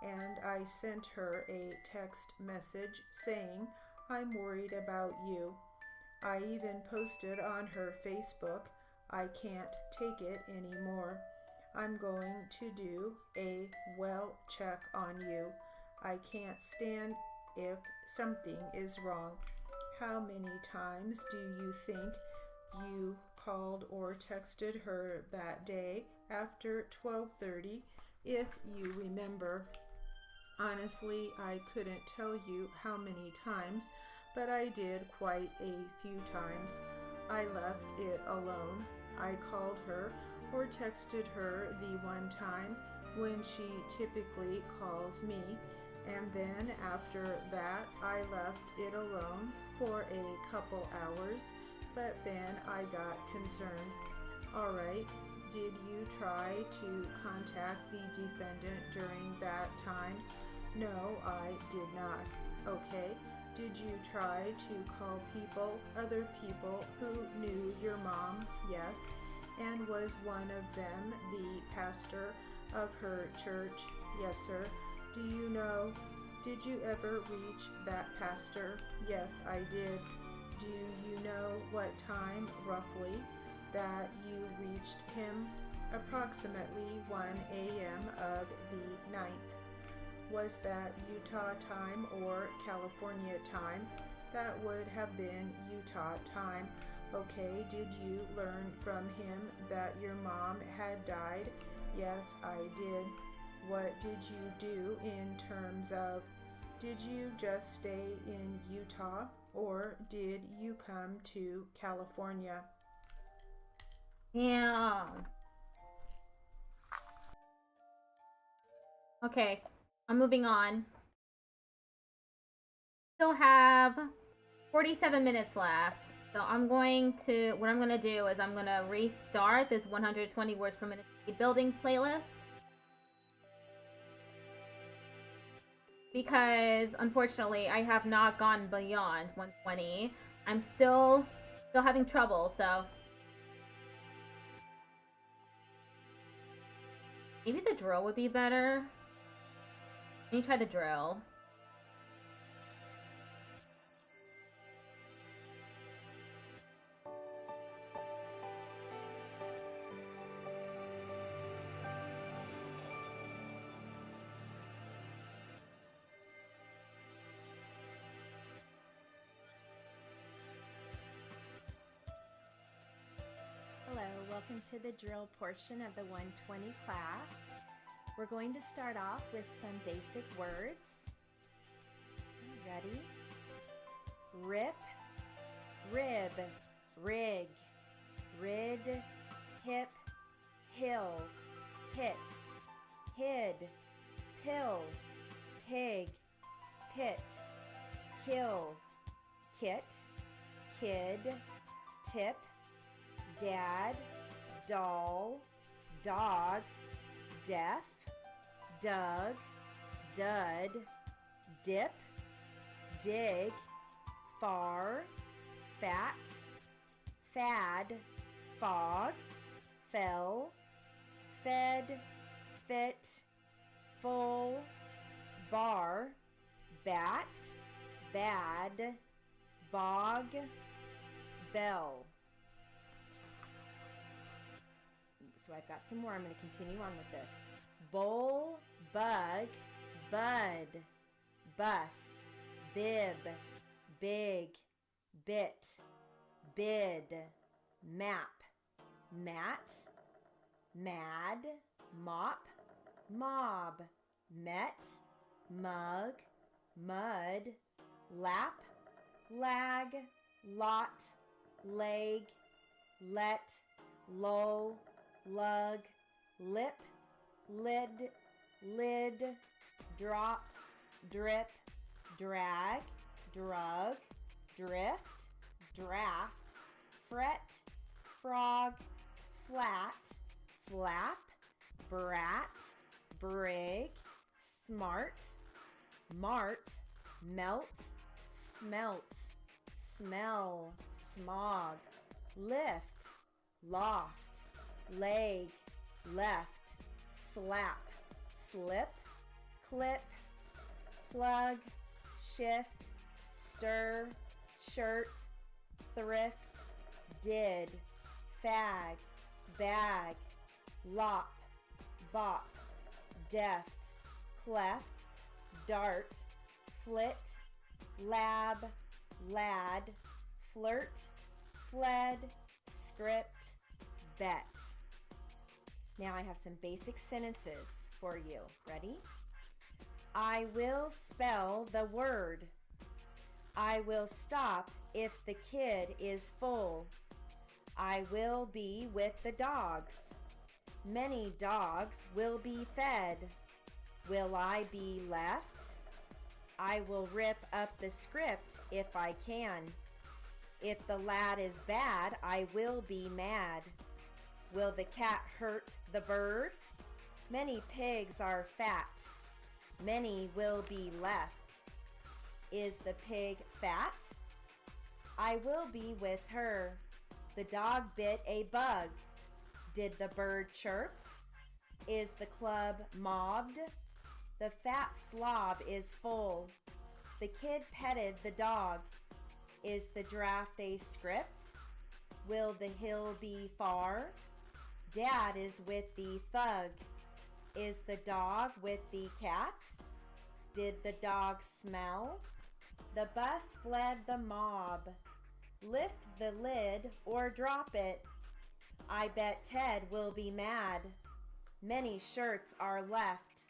and I sent her a text message saying, I'm worried about you. I even posted on her Facebook, I can't take it anymore. I'm going to do a well check on you. I can't stand if something is wrong. How many times do you think you called or texted her that day after 12:30, if you remember? Honestly, I couldn't tell you how many times, but I did quite a few times. I left it alone. I called her or texted her the one time when she typically calls me, and then after that I left it alone for a couple hours, but then I got concerned. Alright, did you try to contact the defendant during that time? No, I did not. Okay, Did you try to call people, other people who knew your mom? Yes. And was one of them the pastor of her church? Yes, sir. Do you know? Did you ever reach that pastor? Yes, I did. Do you know what time, roughly, that you reached him? Approximately 1 a.m. of the 9th. Was that Utah time or California time? That would have been Utah time. Okay, did you learn from him that your mom had died? Yes, I did. What did you do in terms of, did you just stay in Utah or did you come to California? Yeah. Okay, I'm moving on. Still have 47 minutes left. So what I'm going to do is I'm going to restart this 120 words per minute building playlist. Because unfortunately I have not gone beyond 120. I'm still having trouble, so maybe the drill would be better. Let me try the drill. Hello, welcome to the drill portion of the 120 class. We're going to start off with some basic words. Ready? Rip, rib, rig, rid, hip, hill, hit, hid, pill, pig, pit, kill, kit, kid, tip, dad, doll, dog, deaf, dug, dud, dip, dig, far, fat, fad, fog, fell, fed, fit, full, bar, bat, bad, bog, bell. So I've got some more. I'm going to continue on with this. Bowl, bug, bud, bus, bib, big, bit, bid, map, mat, mad, mop, mob, met, mug, mud, lap, lag, lot, leg, let, low, lug, lip, lid, lid, drop, drip, drag, drug, drift, draft, fret, frog, flat, flap, brat, brig, smart, mart, melt, smelt, smell, smog, lift, loft, leg, left, slap, slip, clip, plug, shift, stir, shirt, thrift, did, fag, bag, lop, bop, deft, cleft, dart, flit, lab, lad, flirt, fled, script, bet. Now I have some basic sentences for you. Ready? I will spell the word. I will stop if the kid is full. I will be with the dogs. Many dogs will be fed. Will I be left? I will rip up the script if I can. If the lad is bad, I will be mad. Will the cat hurt the bird? Many pigs are fat. Many will be left. Is the pig fat? I will be with her. The dog bit a bug. Did the bird chirp? Is the club mobbed? The fat slob is full. The kid petted the dog. Is the draft a script? Will the hill be far? Dad is with the thug. Is the dog with the cat? Did the dog smell? The bus fled the mob. Lift the lid or drop it. I bet Ted will be mad. Many shirts are left.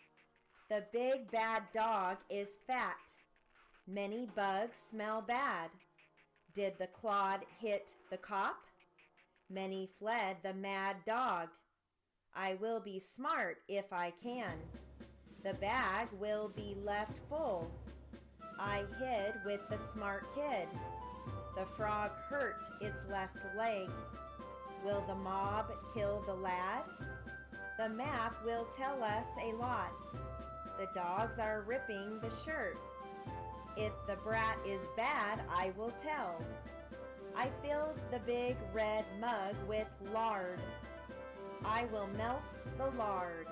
The big bad dog is fat. Many bugs smell bad. Did the clod hit the cop? Many fled the mad dog. I will be smart if I can. The bag will be left full. I hid with the smart kid. The frog hurt its left leg. Will the mob kill the lad? The map will tell us a lot. The dogs are ripping the shirt. If the brat is bad, I will tell. I filled the big red mug with lard. I will melt the lard.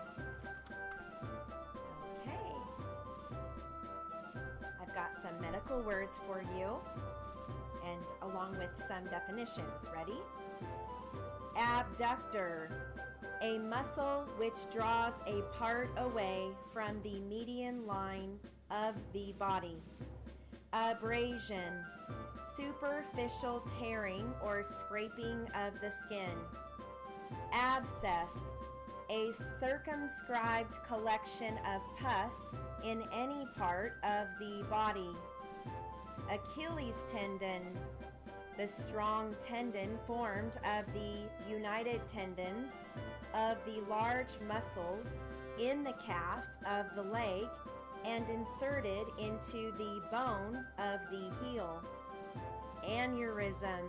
Okay. I've got some medical words for you, and along with some definitions. Ready? Abductor, a muscle which draws a part away from the median line of the body. Abrasion, superficial tearing or scraping of the skin. Abscess, a circumscribed collection of pus in any part of the body. Achilles tendon, the strong tendon formed of the united tendons of the large muscles in the calf of the leg and inserted into the bone of the heel. Aneurysm,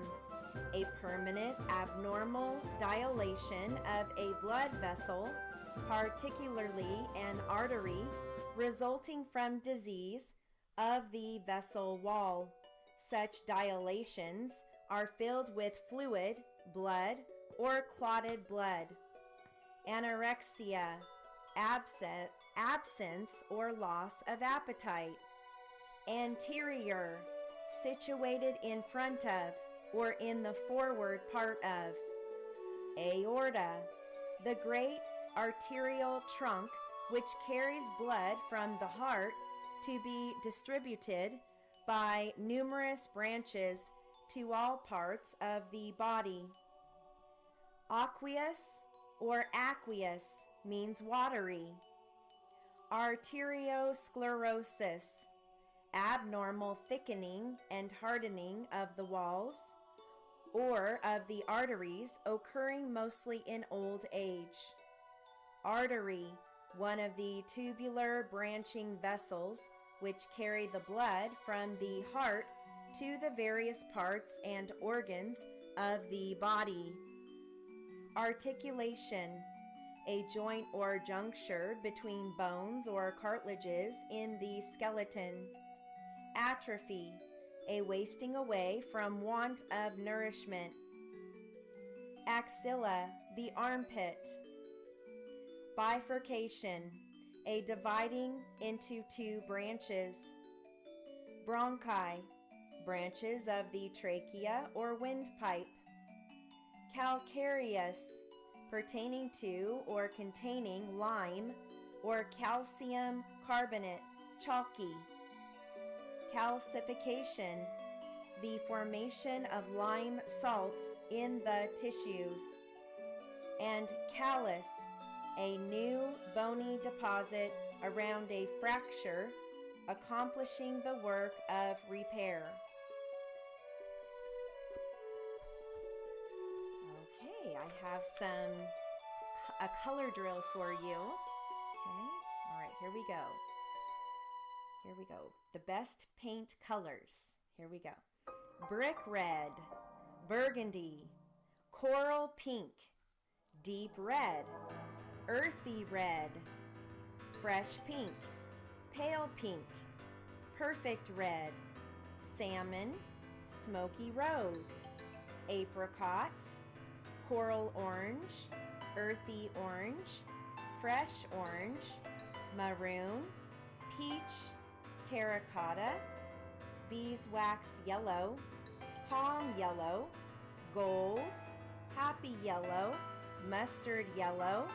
a permanent abnormal dilation of a blood vessel, particularly an artery, resulting from disease of the vessel wall. Such dilations are filled with fluid, blood, or clotted blood. Anorexia, absence or loss of appetite. Anterior, situated in front of or in the forward part of. Aorta, the great arterial trunk which carries blood from the heart to be distributed by numerous branches to all parts of the body. Aqueous or aqueous means watery. Arteriosclerosis, abnormal thickening and hardening of the walls or of the arteries occurring mostly in old age. Artery, one of the tubular branching vessels which carry the blood from the heart to the various parts and organs of the body. Articulation, a joint or juncture between bones or cartilages in the skeleton. Atrophy, a wasting away from want of nourishment. Axilla, the armpit. Bifurcation, a dividing into two branches. Bronchi, branches of the trachea or windpipe. Calcareous, pertaining to or containing lime or calcium carbonate, chalky. Calcification, the formation of lime salts in the tissues. And callus, a new bony deposit around a fracture, accomplishing the work of repair. Okay, I have a color drill for you. Okay, all right, here we go. Here we go. The best paint colors. Here we go. Brick red, burgundy, coral pink, deep red, earthy red, fresh pink, pale pink, perfect red, salmon, smoky rose, apricot, coral orange, earthy orange, fresh orange, maroon, peach, terracotta, beeswax yellow, calm yellow, gold, happy yellow, mustard yellow,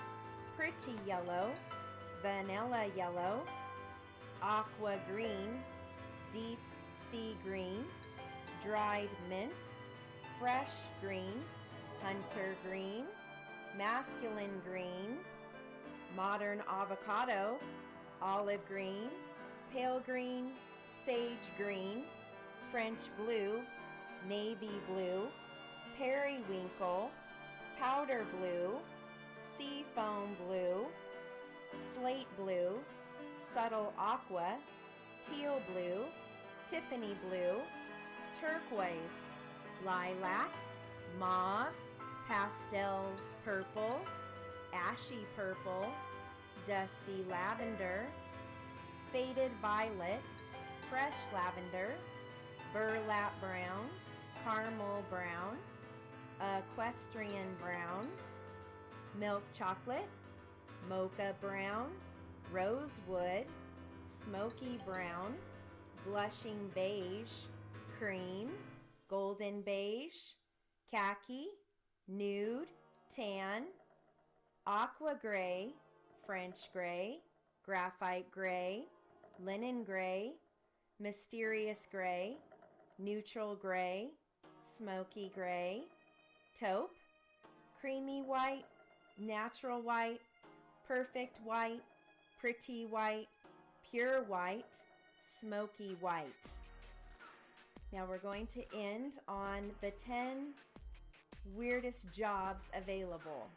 pretty yellow, vanilla yellow, aqua green, deep sea green, dried mint, fresh green, hunter green, masculine green, modern avocado, olive green, pale green, sage green, French blue, navy blue, periwinkle, powder blue, sea foam blue, slate blue, subtle aqua, teal blue, Tiffany blue, turquoise, lilac, mauve, pastel purple, ashy purple, dusty lavender, faded violet, fresh lavender, burlap brown, caramel brown, equestrian brown, milk chocolate, mocha brown, rosewood, smoky brown, blushing beige, cream, golden beige, khaki, nude, tan, aqua gray, French gray, graphite gray, linen gray, mysterious gray, neutral gray, smoky gray, taupe, creamy white, natural white, perfect white, pretty white, pure white, smoky white. Now we're going to end on the 10 weirdest jobs available.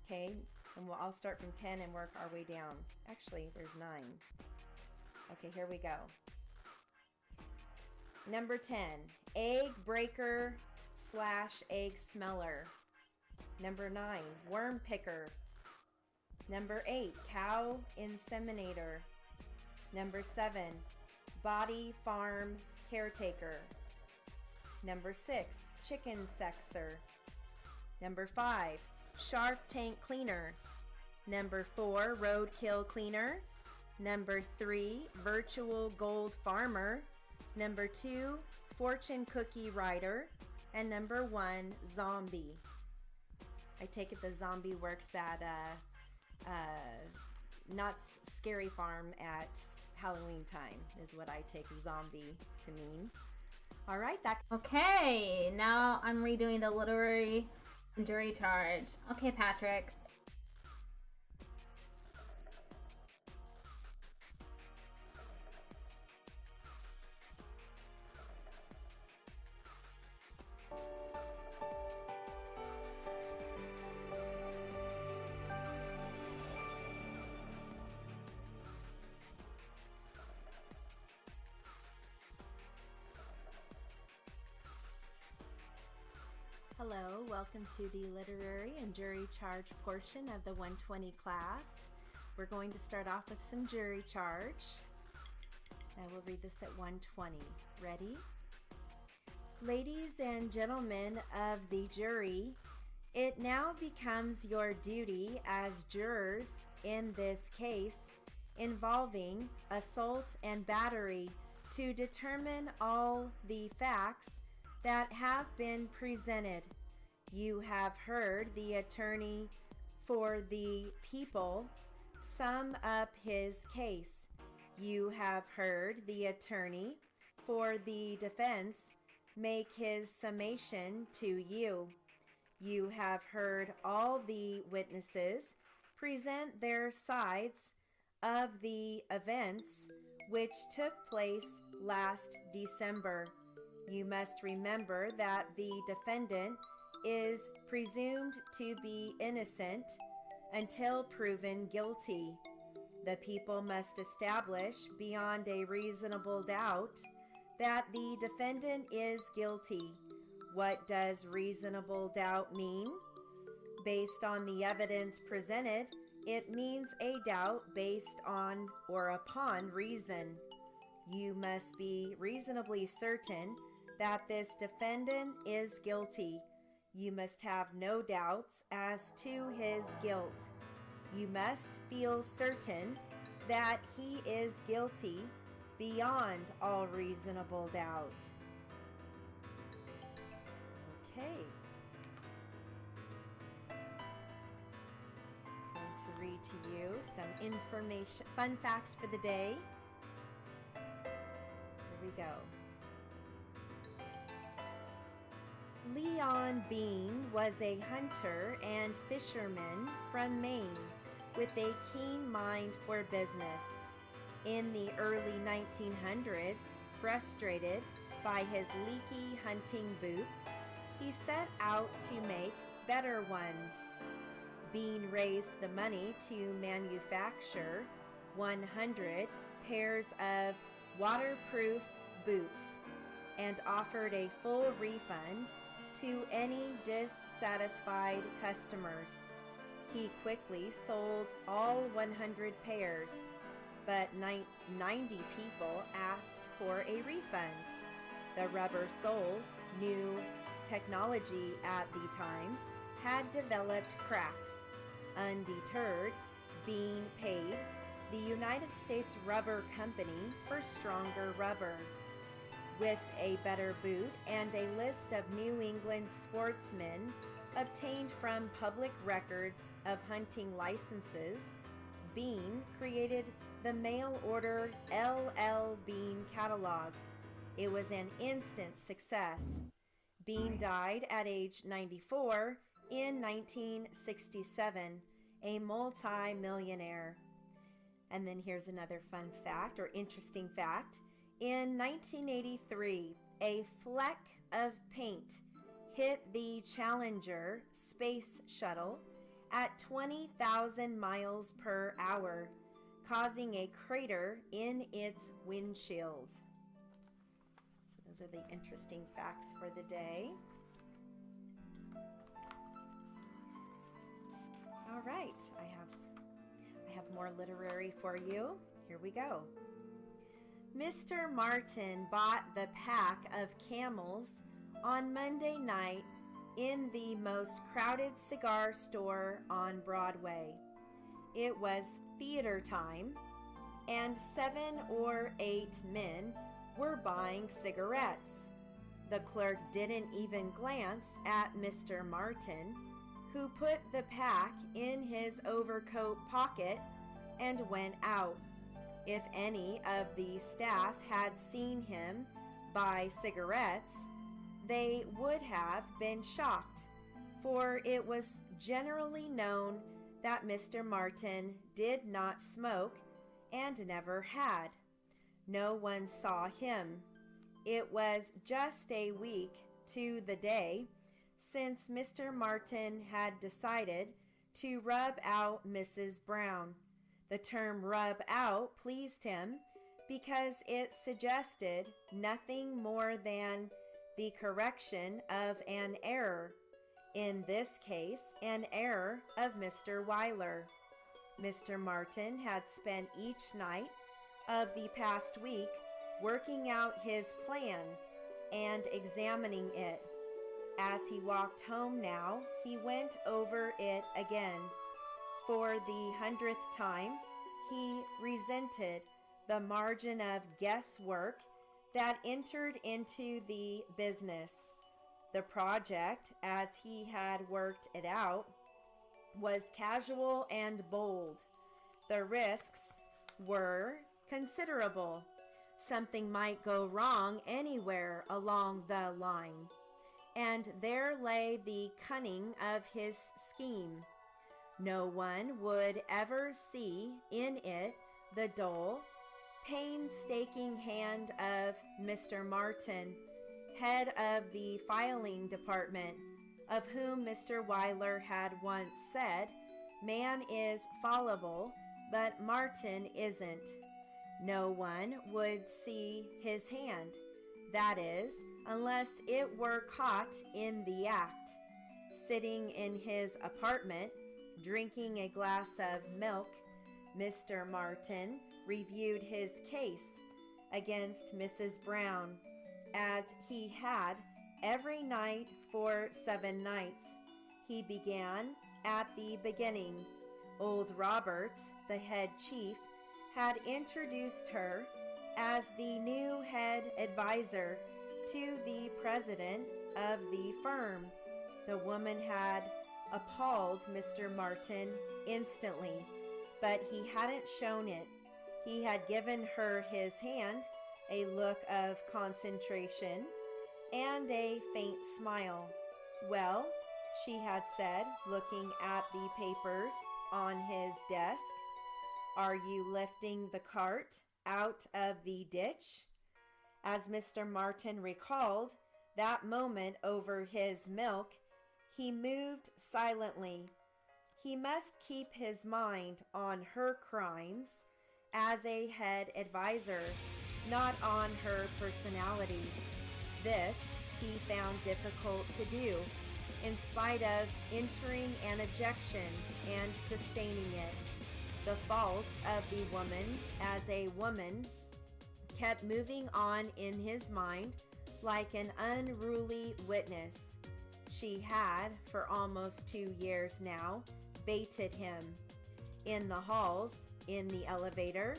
Okay, and I'll start from 10 and work our way down. Actually, there's 9. Okay, here we go. Number 10, egg breaker / egg smeller. Number 9, worm picker. Number 8, cow inseminator. Number 7, body farm caretaker. Number 6, chicken sexer. Number 5, Shark Tank cleaner. Number 4, roadkill cleaner. Number 3, virtual gold farmer. Number 2, fortune cookie writer. And number 1, zombie. I take it the zombie works at Knott's Scary Farm at Halloween time is what I take zombie to mean. All right, that. Okay, now I'm redoing the literary and jury charge. Okay, Patrick. Hello, welcome to the literary and jury charge portion of the 120 class. We're going to start off with some jury charge. I will read this at 120. Ready? Ladies and gentlemen of the jury, it now becomes your duty as jurors in this case involving assault and battery to determine all the facts that have been presented. You have heard the attorney for the people sum up his case. You have heard the attorney for the defense make his summation to you. You have heard all the witnesses present their sides of the events which took place last December. You must remember that the defendant is presumed to be innocent until proven guilty. The people must establish beyond a reasonable doubt that the defendant is guilty. What does reasonable doubt mean? Based on the evidence presented, it means a doubt based on or upon reason. you must be reasonably certain that this defendant is guilty. You must have no doubts as to his guilt. You must feel certain that he is guilty beyond all reasonable doubt. Okay. I'm going to read to you some information, fun facts for the day. Here we go. Leon Bean was a hunter and fisherman from Maine with a keen mind for business. In the early 1900s, frustrated by his leaky hunting boots, he set out to make better ones. Bean raised the money to manufacture 100 pairs of waterproof boots and offered a full refund to any dissatisfied customers. He quickly sold all 100 pairs, but 90 people asked for a refund. The rubber soles, new technology at the time, had developed cracks. Undeterred, Bean paid the United States Rubber Company for stronger rubber. With a better boot and a list of New England sportsmen obtained from public records of hunting licenses, Bean created the mail-order L.L. Bean catalog. It was an instant success. Bean died at age 94 in 1967, a multi-millionaire. And then here's another fun fact or interesting fact. In 1983, a fleck of paint hit the Challenger space shuttle at 20,000 miles per hour, causing a crater in its windshield. So those are the interesting facts for the day. All right, I have more literary for you. Here we go. Mr. Martin bought the pack of Camels on Monday night in the most crowded cigar store on Broadway. It was theater time, and 7 or 8 men were buying cigarettes. The clerk didn't even glance at Mr. Martin, who put the pack in his overcoat pocket and went out. If any of the staff had seen him buy cigarettes, they would have been shocked, for it was generally known that Mr. Martin did not smoke and never had. No one saw him. It was just a week to the day since Mr. Martin had decided to rub out Mrs. Brown. The term rub out pleased him because it suggested nothing more than the correction of an error. In this case, an error of Mr. Weiler. Mr. Martin had spent each night of the past week working out his plan and examining it. As he walked home now, he went over it again. For the 100th time, he resented the margin of guesswork that entered into the business. The project, as he had worked it out, was casual and bold. The risks were considerable. Something might go wrong anywhere along the line. And there lay the cunning of his scheme. No one would ever see in it the dull, painstaking hand of Mr. Martin, head of the filing department, of whom Mr. Weiler had once said, "Man is fallible, but Martin isn't." No one would see his hand, that is, unless it were caught in the act. Sitting in his apartment, drinking a glass of milk, Mr. Martin reviewed his case. against Mrs. Brown, as he had every night for 7 nights. He began at the beginning. Old Roberts, the head chief, had introduced her as the new head advisor to the president of the firm. The woman had appalled Mr. Martin instantly, but he hadn't shown it. He had given her his hand, a look of concentration, and a faint smile. "Well," she had said, looking at the papers on his desk, "are you lifting the cart out of the ditch?" As Mr. Martin recalled that moment over his milk, he moved silently. He must keep his mind on her crimes as a head advisor, not on her personality. This he found difficult to do, in spite of entering an objection and sustaining it. The faults of the woman as a woman kept moving on in his mind like an unruly witness. She had, for almost 2 years now, baited him. In the halls, in the elevator,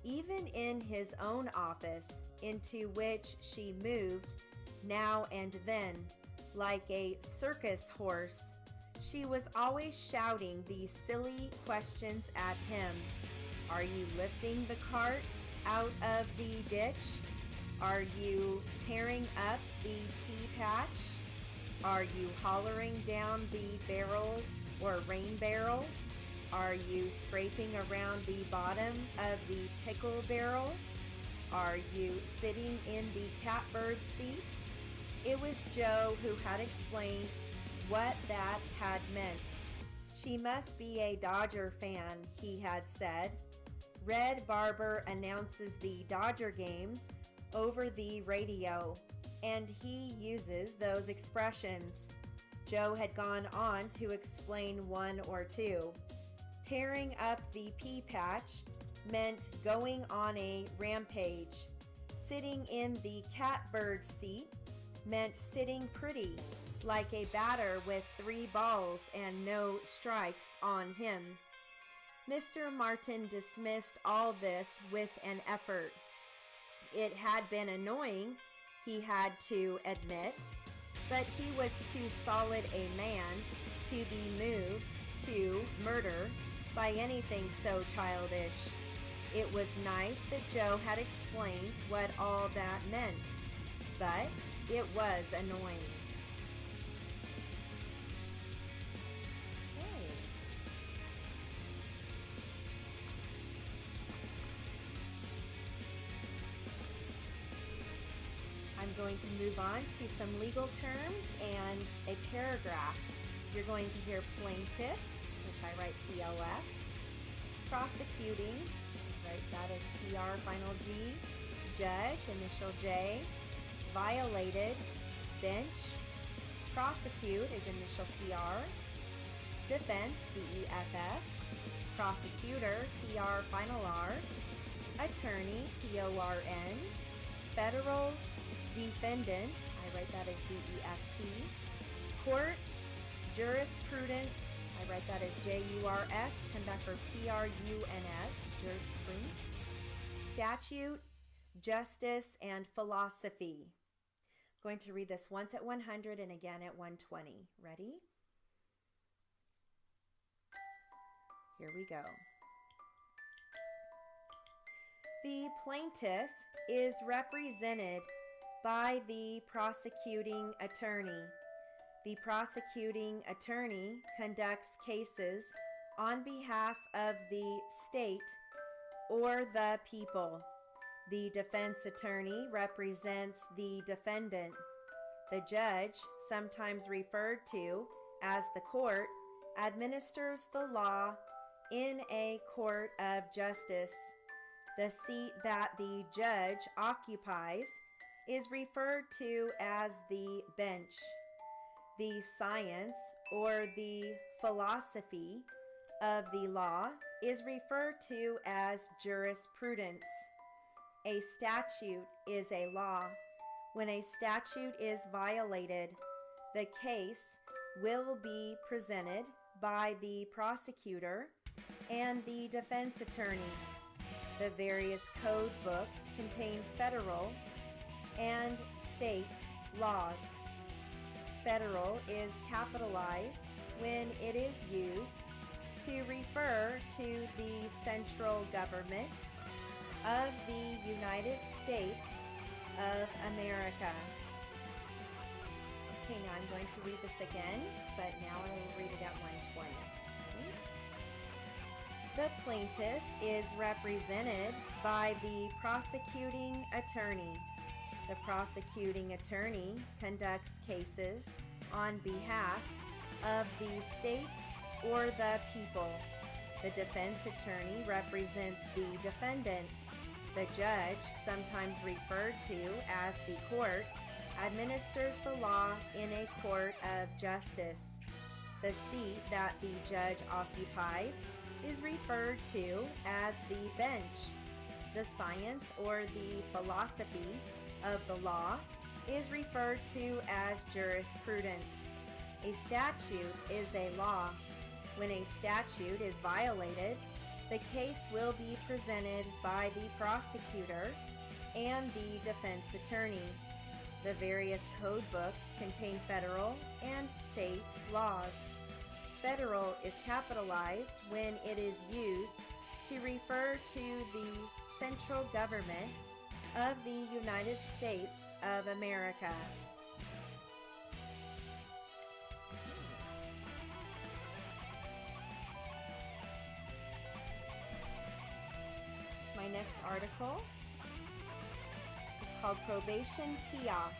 even in his own office, into which she moved now and then, like a circus horse, she was always shouting these silly questions at him. "Are you lifting the cart out of the ditch? Are you tearing up the pea patch? Are you hollering down the barrel or rain barrel? Are you scraping around the bottom of the pickle barrel? Are you sitting in the catbird seat?" It was Joe who had explained what that had meant. "She must be a Dodger fan," he had said. "Red Barber announces the Dodger games over the radio, and he uses those expressions." Joe had gone on to explain one or two. Tearing up the pea patch meant going on a rampage. Sitting in the catbird seat meant sitting pretty, like a batter with 3 balls and no strikes on him. Mr. Martin dismissed all this with an effort. It had been annoying, he had to admit, but he was too solid a man to be moved to murder by anything so childish. It was nice that Joe had explained what all that meant, but it was annoying. Okay. I'm going to move on to some legal terms and a paragraph. You're going to hear plaintiff, which I write PLF, prosecuting, right, that is PR final G, judge, initial J, violated, bench, prosecute is initial PR, defense, DEFS, prosecutor, PR final R, attorney, TORN, federal defendant, I write that as DEFT, court, jurisprudence, I write that as JURS, conductor PRUNS, jurisprudence, statute, justice, and philosophy. I'm going to read this once at 100 and again at 120. Ready? Here we go. The plaintiff is represented by the prosecuting attorney. The prosecuting attorney conducts cases on behalf of the state or the people. The defense attorney represents the defendant. The judge, sometimes referred to as the court, administers the law in a court of justice. The seat that the judge occupies is referred to as the bench. The science or the philosophy of the law is referred to as jurisprudence. A statute is a law. When a statute is violated, the case will be presented by the prosecutor and the defense attorney. The various code books contain federal and state laws. Federal is capitalized when it is used to refer to the central government of the United States of America. Okay, now I'm going to read this again, but now I will read it at 120. The plaintiff is represented by the prosecuting attorney. The prosecuting attorney conducts cases on behalf of the state or the people. The defense attorney represents the defendant. The judge, sometimes referred to as the court, administers the law in a court of justice. The seat that the judge occupies is referred to as the bench. The science or the philosophy of the law is referred to as jurisprudence. A statute is a law. When a statute is violated, the case will be presented by the prosecutor and the defense attorney. The various code books contain federal and state laws. Federal is capitalized when it is used to refer to the central government of the United States of America. My next article is called Probation Kiosks,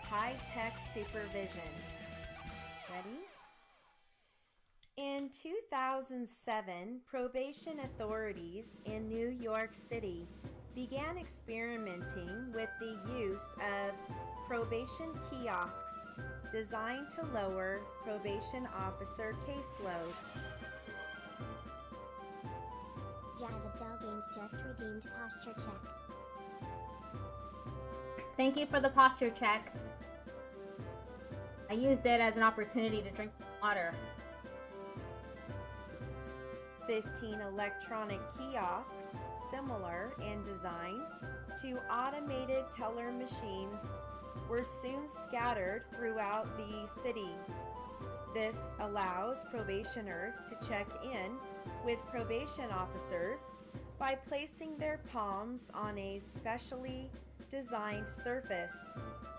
High-Tech Supervision. Ready? In 2007, probation authorities in New York City began experimenting with the use of probation kiosks designed to lower probation officer caseload. Jazz Abdel Games just redeemed posture check. Thank you for the posture check. I used it as an opportunity to drink some water. 15 electronic kiosks, similar in design to automated teller machines, were soon scattered throughout the city. This allows probationers to check in with probation officers by placing their palms on a specially designed surface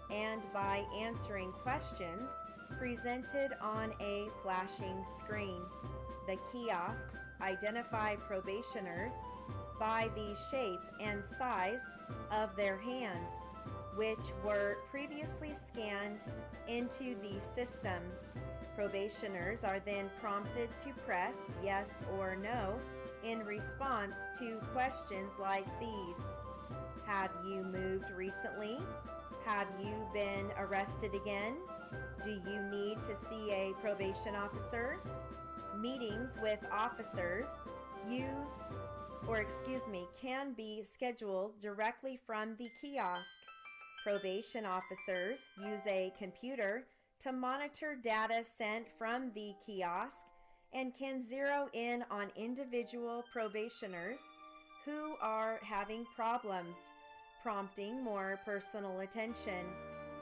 and by answering questions presented on a flashing screen. The kiosks identify probationers by the shape and size of their hands, which were previously scanned into the system. Probationers are then prompted to press yes or no in response to questions like these. Have you moved recently? Have you been arrested again? Do you need to see a probation officer? Meetings with officers can be scheduled directly from the kiosk. Probation officers use a computer to monitor data sent from the kiosk and can zero in on individual probationers who are having problems, prompting more personal attention.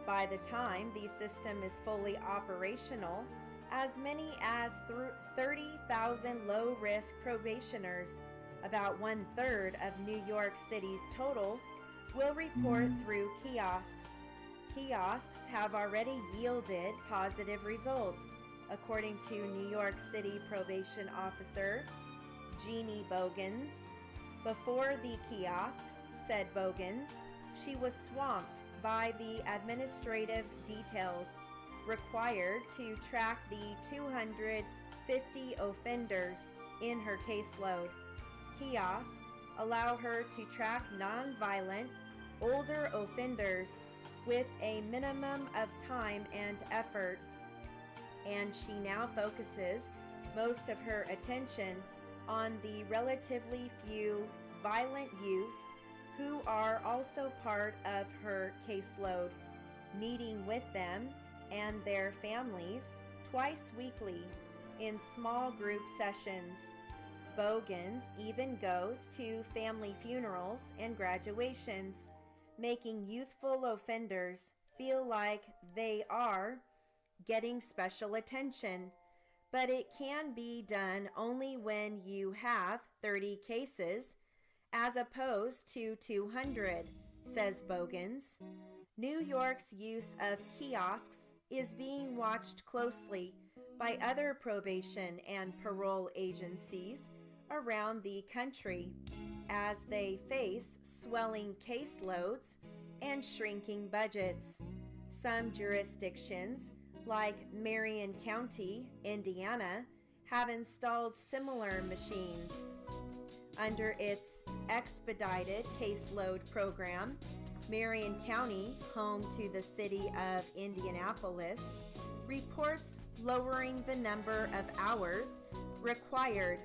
By the time the system is fully operational, as many as 30,000 low-risk probationers, about 1/3 of New York City's total, will report through kiosks. Kiosks have already yielded positive results, according to New York City probation officer Jeannie Bogans. Before the kiosk, said Bogans, she was swamped by the administrative details required to track the 250 offenders in her caseload. Kiosks allow her to track nonviolent, older offenders with a minimum of time and effort, and she now focuses most of her attention on the relatively few violent youths who are also part of her caseload, meeting with them and their families twice weekly in small group sessions. Bogans even goes to family funerals and graduations, making youthful offenders feel like they are getting special attention. But it can be done only when you have 30 cases as opposed to 200, says Bogans. New York's use of kiosks is being watched closely by other probation and parole agencies around the country as they face swelling caseloads and shrinking budgets. Some jurisdictions, like Marion County, Indiana, have installed similar machines. Under its expedited caseload program, Marion County, home to the city of Indianapolis, reports lowering the number of hours required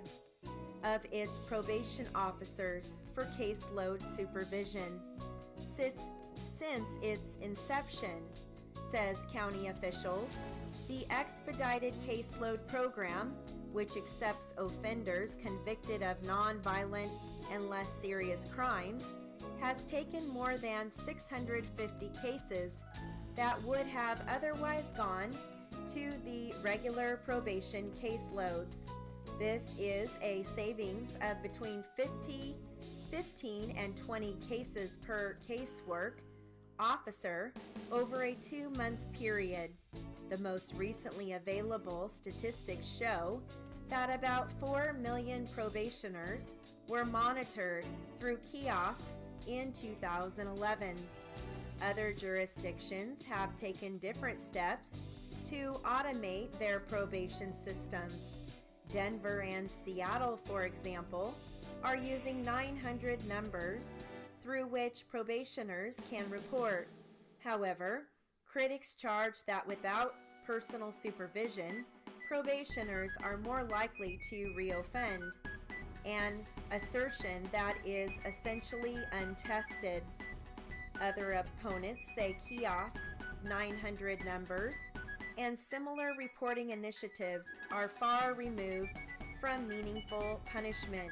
of its probation officers for caseload supervision. Since its inception, says county officials, the expedited caseload program, which accepts offenders convicted of nonviolent and less serious crimes, has taken more than 650 cases that would have otherwise gone to the regular probation caseloads. This is a savings of between 15 and 20 cases per casework officer over a 2-month period. The most recently available statistics show that about 4 million probationers were monitored through kiosks in 2011. Other jurisdictions have taken different steps to automate their probation systems. Denver and Seattle, for example, are using 900 numbers through which probationers can report. However, critics charge that without personal supervision, probationers are more likely to reoffend, an assertion that is essentially untested. Other opponents say kiosks, 900 numbers, and similar reporting initiatives are far removed from meaningful punishment,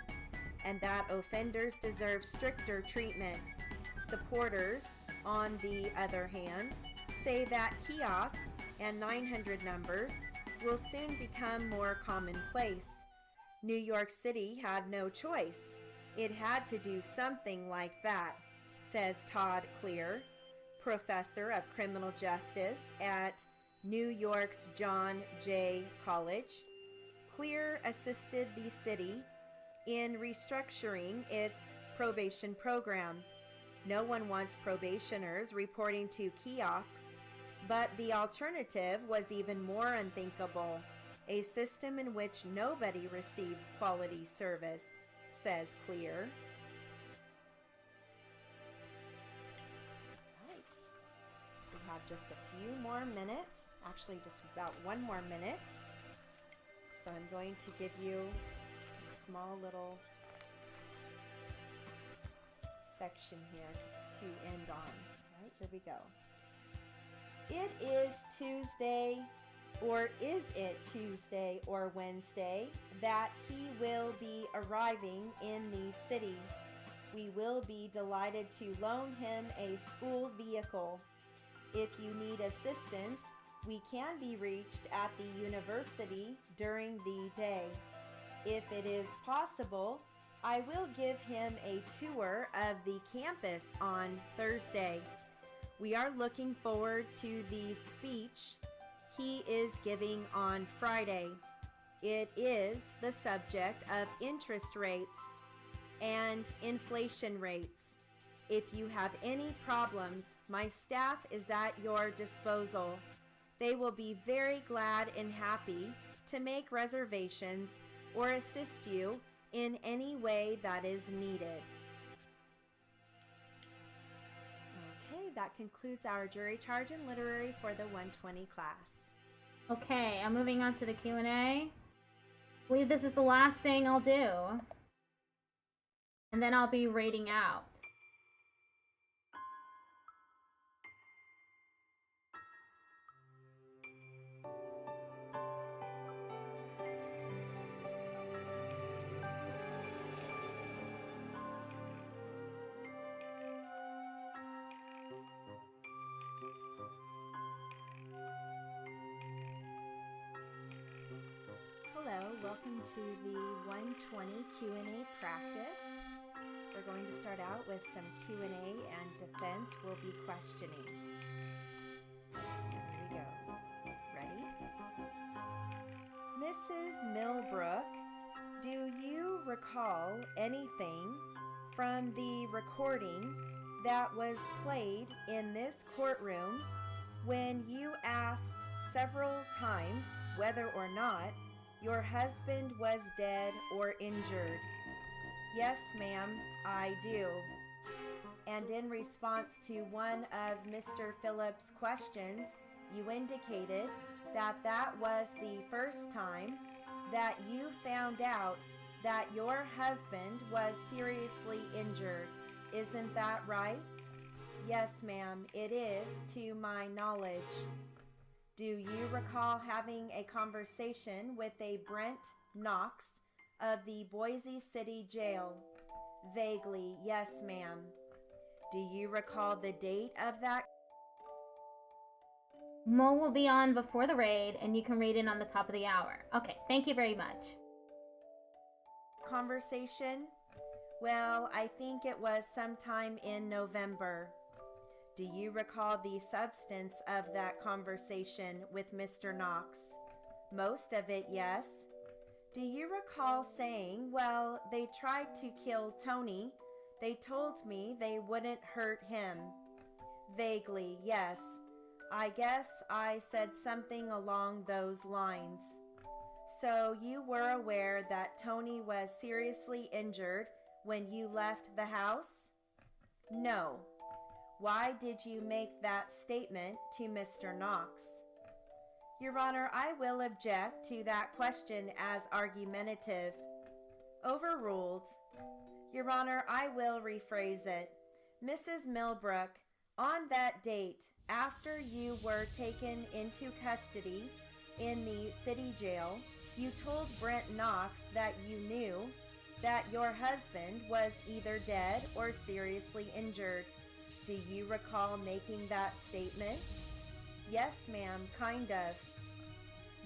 and that offenders deserve stricter treatment. Supporters, on the other hand, say that kiosks and 900 numbers will soon become more commonplace. New York City had no choice. It had to do something like that, says Todd Clear, professor of criminal justice at New York's John Jay College. Clear assisted the city in restructuring its probation program. No one wants probationers reporting to kiosks, but the alternative was even more unthinkable, a system in which nobody receives quality service, says Clear. Right. We have just a few more minutes, actually just about one more minute. So I'm going to give you a small little section here to end on. All right, here we go. It is Tuesday, or is it Tuesday or Wednesday, that he will be arriving in the city. We will be delighted to loan him a school vehicle. If you need assistance, we can be reached at the university during the day. If it is possible, I will give him a tour of the campus on Thursday. We are looking forward to the speech he is giving on Friday. It is the subject of interest rates and inflation rates. If you have any problems, my staff is at your disposal. They will be very glad and happy to make reservations or assist you in any way that is needed. Okay, that concludes our jury charge and literary for the 120 class. Okay, I'm moving on to the Q&A. I believe this is the last thing I'll do. And then I'll be rating out. Hello, welcome to the 120 Q&A practice. We're going to start out with some Q&A and defense will be questioning. Here we go. Ready? Mrs. Millbrook, do you recall anything from the recording that was played in this courtroom when you asked several times whether or not your husband was dead or injured? Yes, ma'am, I do. And in response to one of Mr. Phillips' questions, you indicated that that was the first time that you found out that your husband was seriously injured. Isn't that right? Yes, ma'am, it is to my knowledge. Do you recall having a conversation with a Brent Knox of the Boise City Jail? Vaguely, yes, ma'am. Do you recall the date of that? Mo will be on before the raid, and you can read it on the top of the hour. Okay, thank you very much. Conversation? Well, I think it was sometime in November. Do you recall the substance of that conversation with Mr. Knox? Most of it, yes. Do you recall saying, well, they tried to kill Tony. They told me they wouldn't hurt him? Vaguely, yes. I guess I said something along those lines. So you were aware that Tony was seriously injured when you left the house? No. Why did you make that statement to Mr. Knox? Your Honor, I will object to that question as argumentative. Overruled. Your Honor, I will rephrase it. Mrs. Millbrook, on that date, after you were taken into custody in the city jail, you told Brent Knox that you knew that your husband was either dead or seriously injured. Do you recall making that statement? Yes, ma'am, kind of.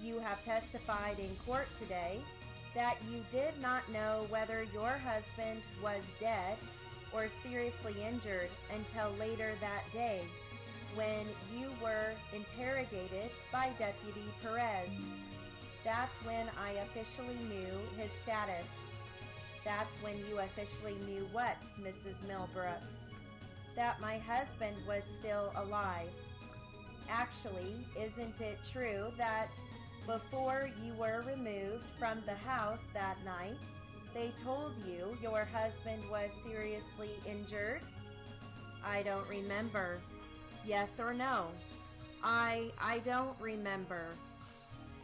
You have testified in court today that you did not know whether your husband was dead or seriously injured until later that day when you were interrogated by Deputy Perez. That's when I officially knew his status. That's when you officially knew what, Mrs. Millbrook? That my husband was still alive. Actually, isn't it true that before you were removed from the house that night, they told you your husband was seriously injured? I don't remember. Yes or no? I don't remember.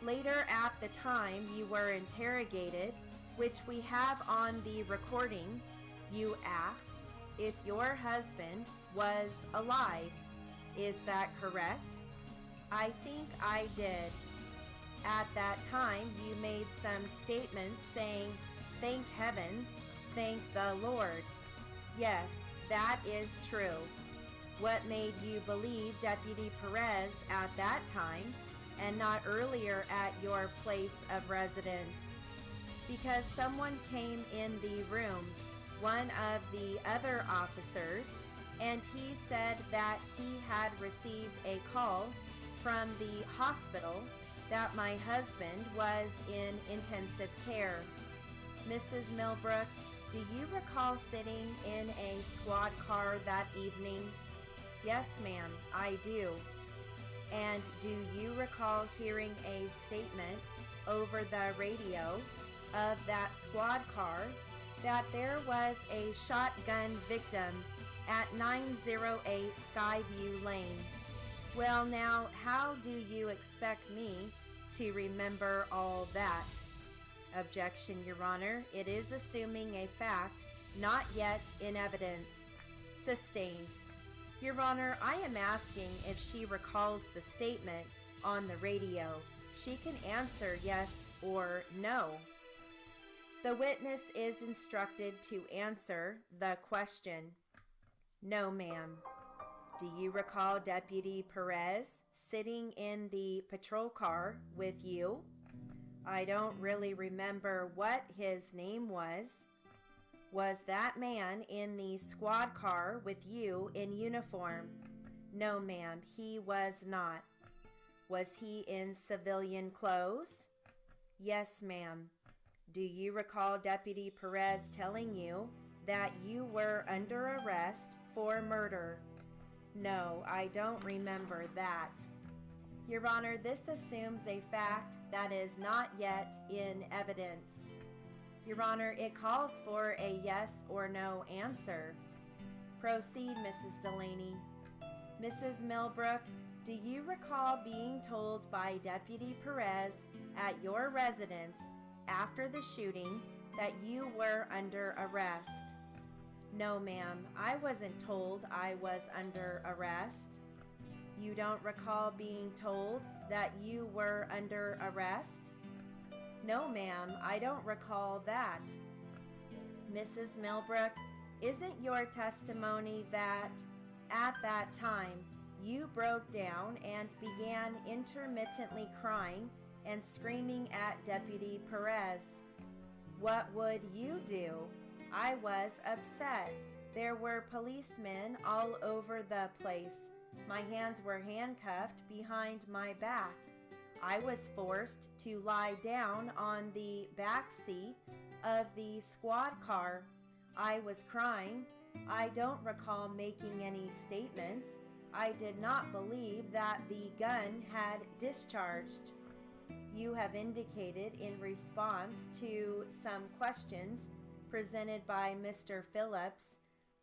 Later at the time you were interrogated, which we have on the recording, you asked if your husband was alive. Is that correct? I think I did. At that time, you made some statements saying, thank heavens, thank the Lord. Yes, that is true. What made you believe Deputy Perez at that time and not earlier at your place of residence? Because someone came in the room, one of the other officers, and he said that he had received a call from the hospital that my husband was in intensive care. Mrs. Millbrook, do you recall sitting in a squad car that evening? Yes, ma'am, I do. And do you recall hearing a statement over the radio of that squad car that there was a shotgun victim at 908 Skyview Lane? Well, now, how do you expect me to remember all that? Objection, Your Honor. It is assuming a fact not yet in evidence. Sustained. Your Honor, I am asking if she recalls the statement on the radio. She can answer yes or no. The witness is instructed to answer the question. No, ma'am. Do you recall Deputy Perez sitting in the patrol car with you? I don't really remember what his name was. Was that man in the squad car with you in uniform? No, ma'am, he was not. Was he in civilian clothes? Yes, ma'am. Do you recall Deputy Perez telling you that you were under arrest for murder? No, I don't remember that. Your Honor, this assumes a fact that is not yet in evidence. Your Honor, it calls for a yes or no answer. Proceed, Mrs. Delaney. Mrs. Millbrook, do you recall being told by Deputy Perez at your residence after the shooting that you were under arrest? No, ma'am, I wasn't told I was under arrest. You don't recall being told that you were under arrest? No, ma'am, I don't recall that. Mrs. Millbrook, isn't your testimony that at that time you broke down and began intermittently crying and screaming at Deputy Perez? What would you do? I was upset. There were policemen all over the place. My hands were handcuffed behind my back. I was forced to lie down on the back seat of the squad car. I was crying. I don't recall making any statements. I did not believe that the gun had discharged. You have indicated in response to some questions presented by Mr. Phillips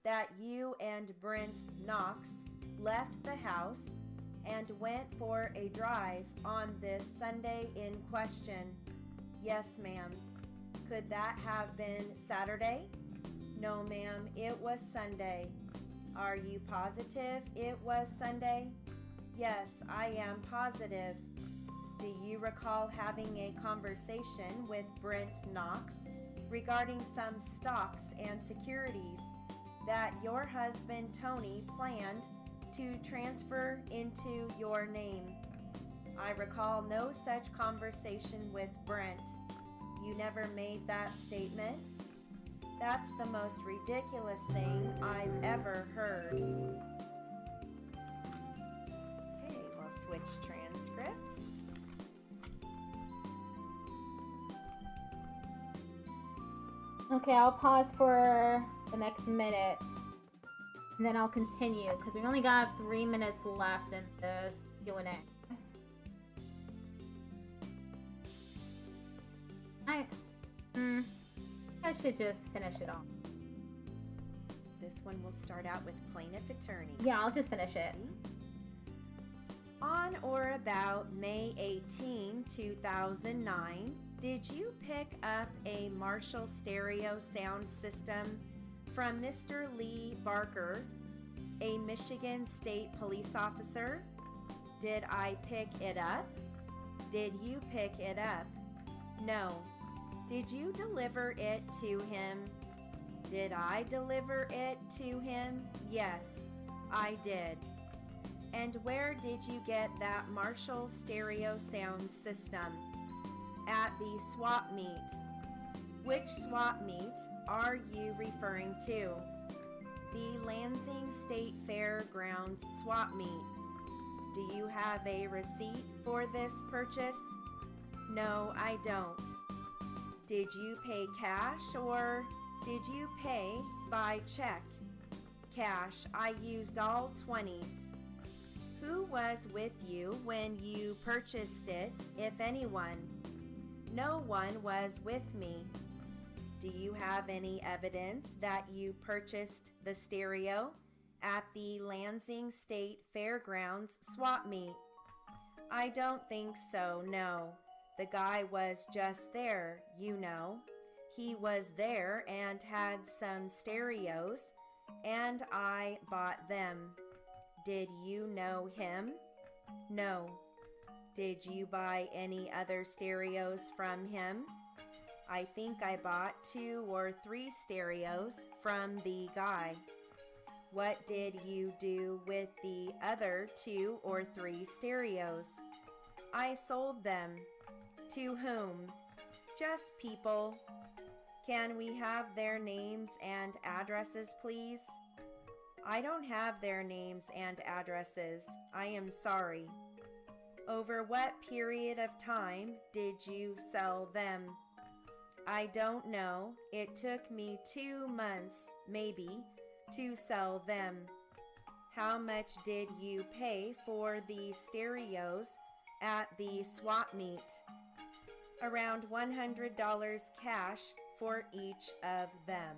that you and Brent Knox left the house and went for a drive on this Sunday in question. Yes, ma'am. Could that have been Saturday? No, ma'am, it was Sunday. Are you positive it was Sunday? Yes, I am positive. Do you recall having a conversation with Brent Knox regarding some stocks and securities that your husband Tony planned to transfer into your name? I recall no such conversation with Brent. You never made that statement? That's the most ridiculous thing I've ever heard. Okay, we'll switch transcripts. Okay, I'll pause for the next minute. And then I'll continue, because we only got 3 minutes left in this Q&A. I should just finish it off. This one will start out with plaintiff attorney. Yeah, I'll just finish it. On or about May 18, 2009, did you pick up a Marshall stereo sound system from Mr. Lee Barker, a Michigan State police officer? Did I pick it up? Did you pick it up? No. Did you deliver it to him? Did I deliver it to him? Yes, I did. And where did you get that Marshall stereo sound system? At the swap meet. Which swap meet are you referring to? The Lansing State Fairgrounds swap meet. Do you have a receipt for this purchase? No, I don't. Did you pay cash or did you pay by check? Cash. I used all 20s. Who was with you when you purchased it, if anyone? No one was with me. Do you have any evidence that you purchased the stereo at the Lansing State Fairgrounds swap meet? I don't think so, no. The guy was just there, you know. He was there and had some stereos, and I bought them. Did you know him? No. Did you buy any other stereos from him? I think I bought 2 or 3 stereos from the guy. What did you do with the other 2 or 3 stereos? I sold them. To whom? Just people. Can we have their names and addresses, please? I don't have their names and addresses. I am sorry. Over what period of time did you sell them? I don't know. It took me 2 months, maybe, to sell them. How much did you pay for the stereos at the swap meet? Around $100 cash for each of them.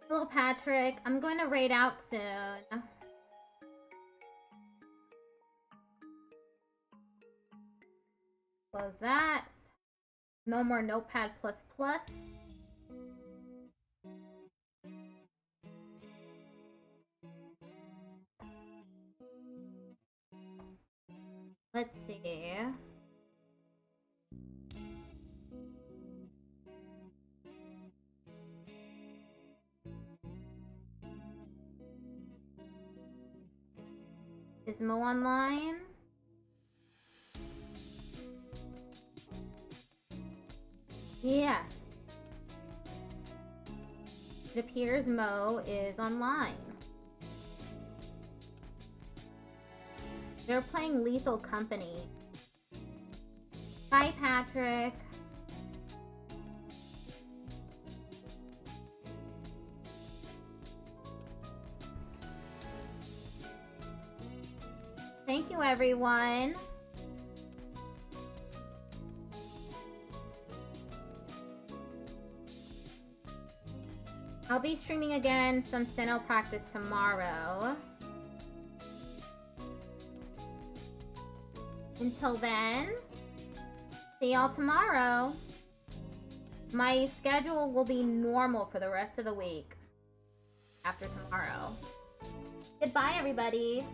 Hello, Patrick. I'm going to raid out soon. Close that. No more Notepad++. Let's see. Is Mo online? Yes. It appears Mo is online. They're playing Lethal Company. Bye, Patrick. Thank you, everyone. I'll be streaming again some steno practice tomorrow. Until then, see y'all tomorrow. My schedule will be normal for the rest of the week after tomorrow. Goodbye, everybody.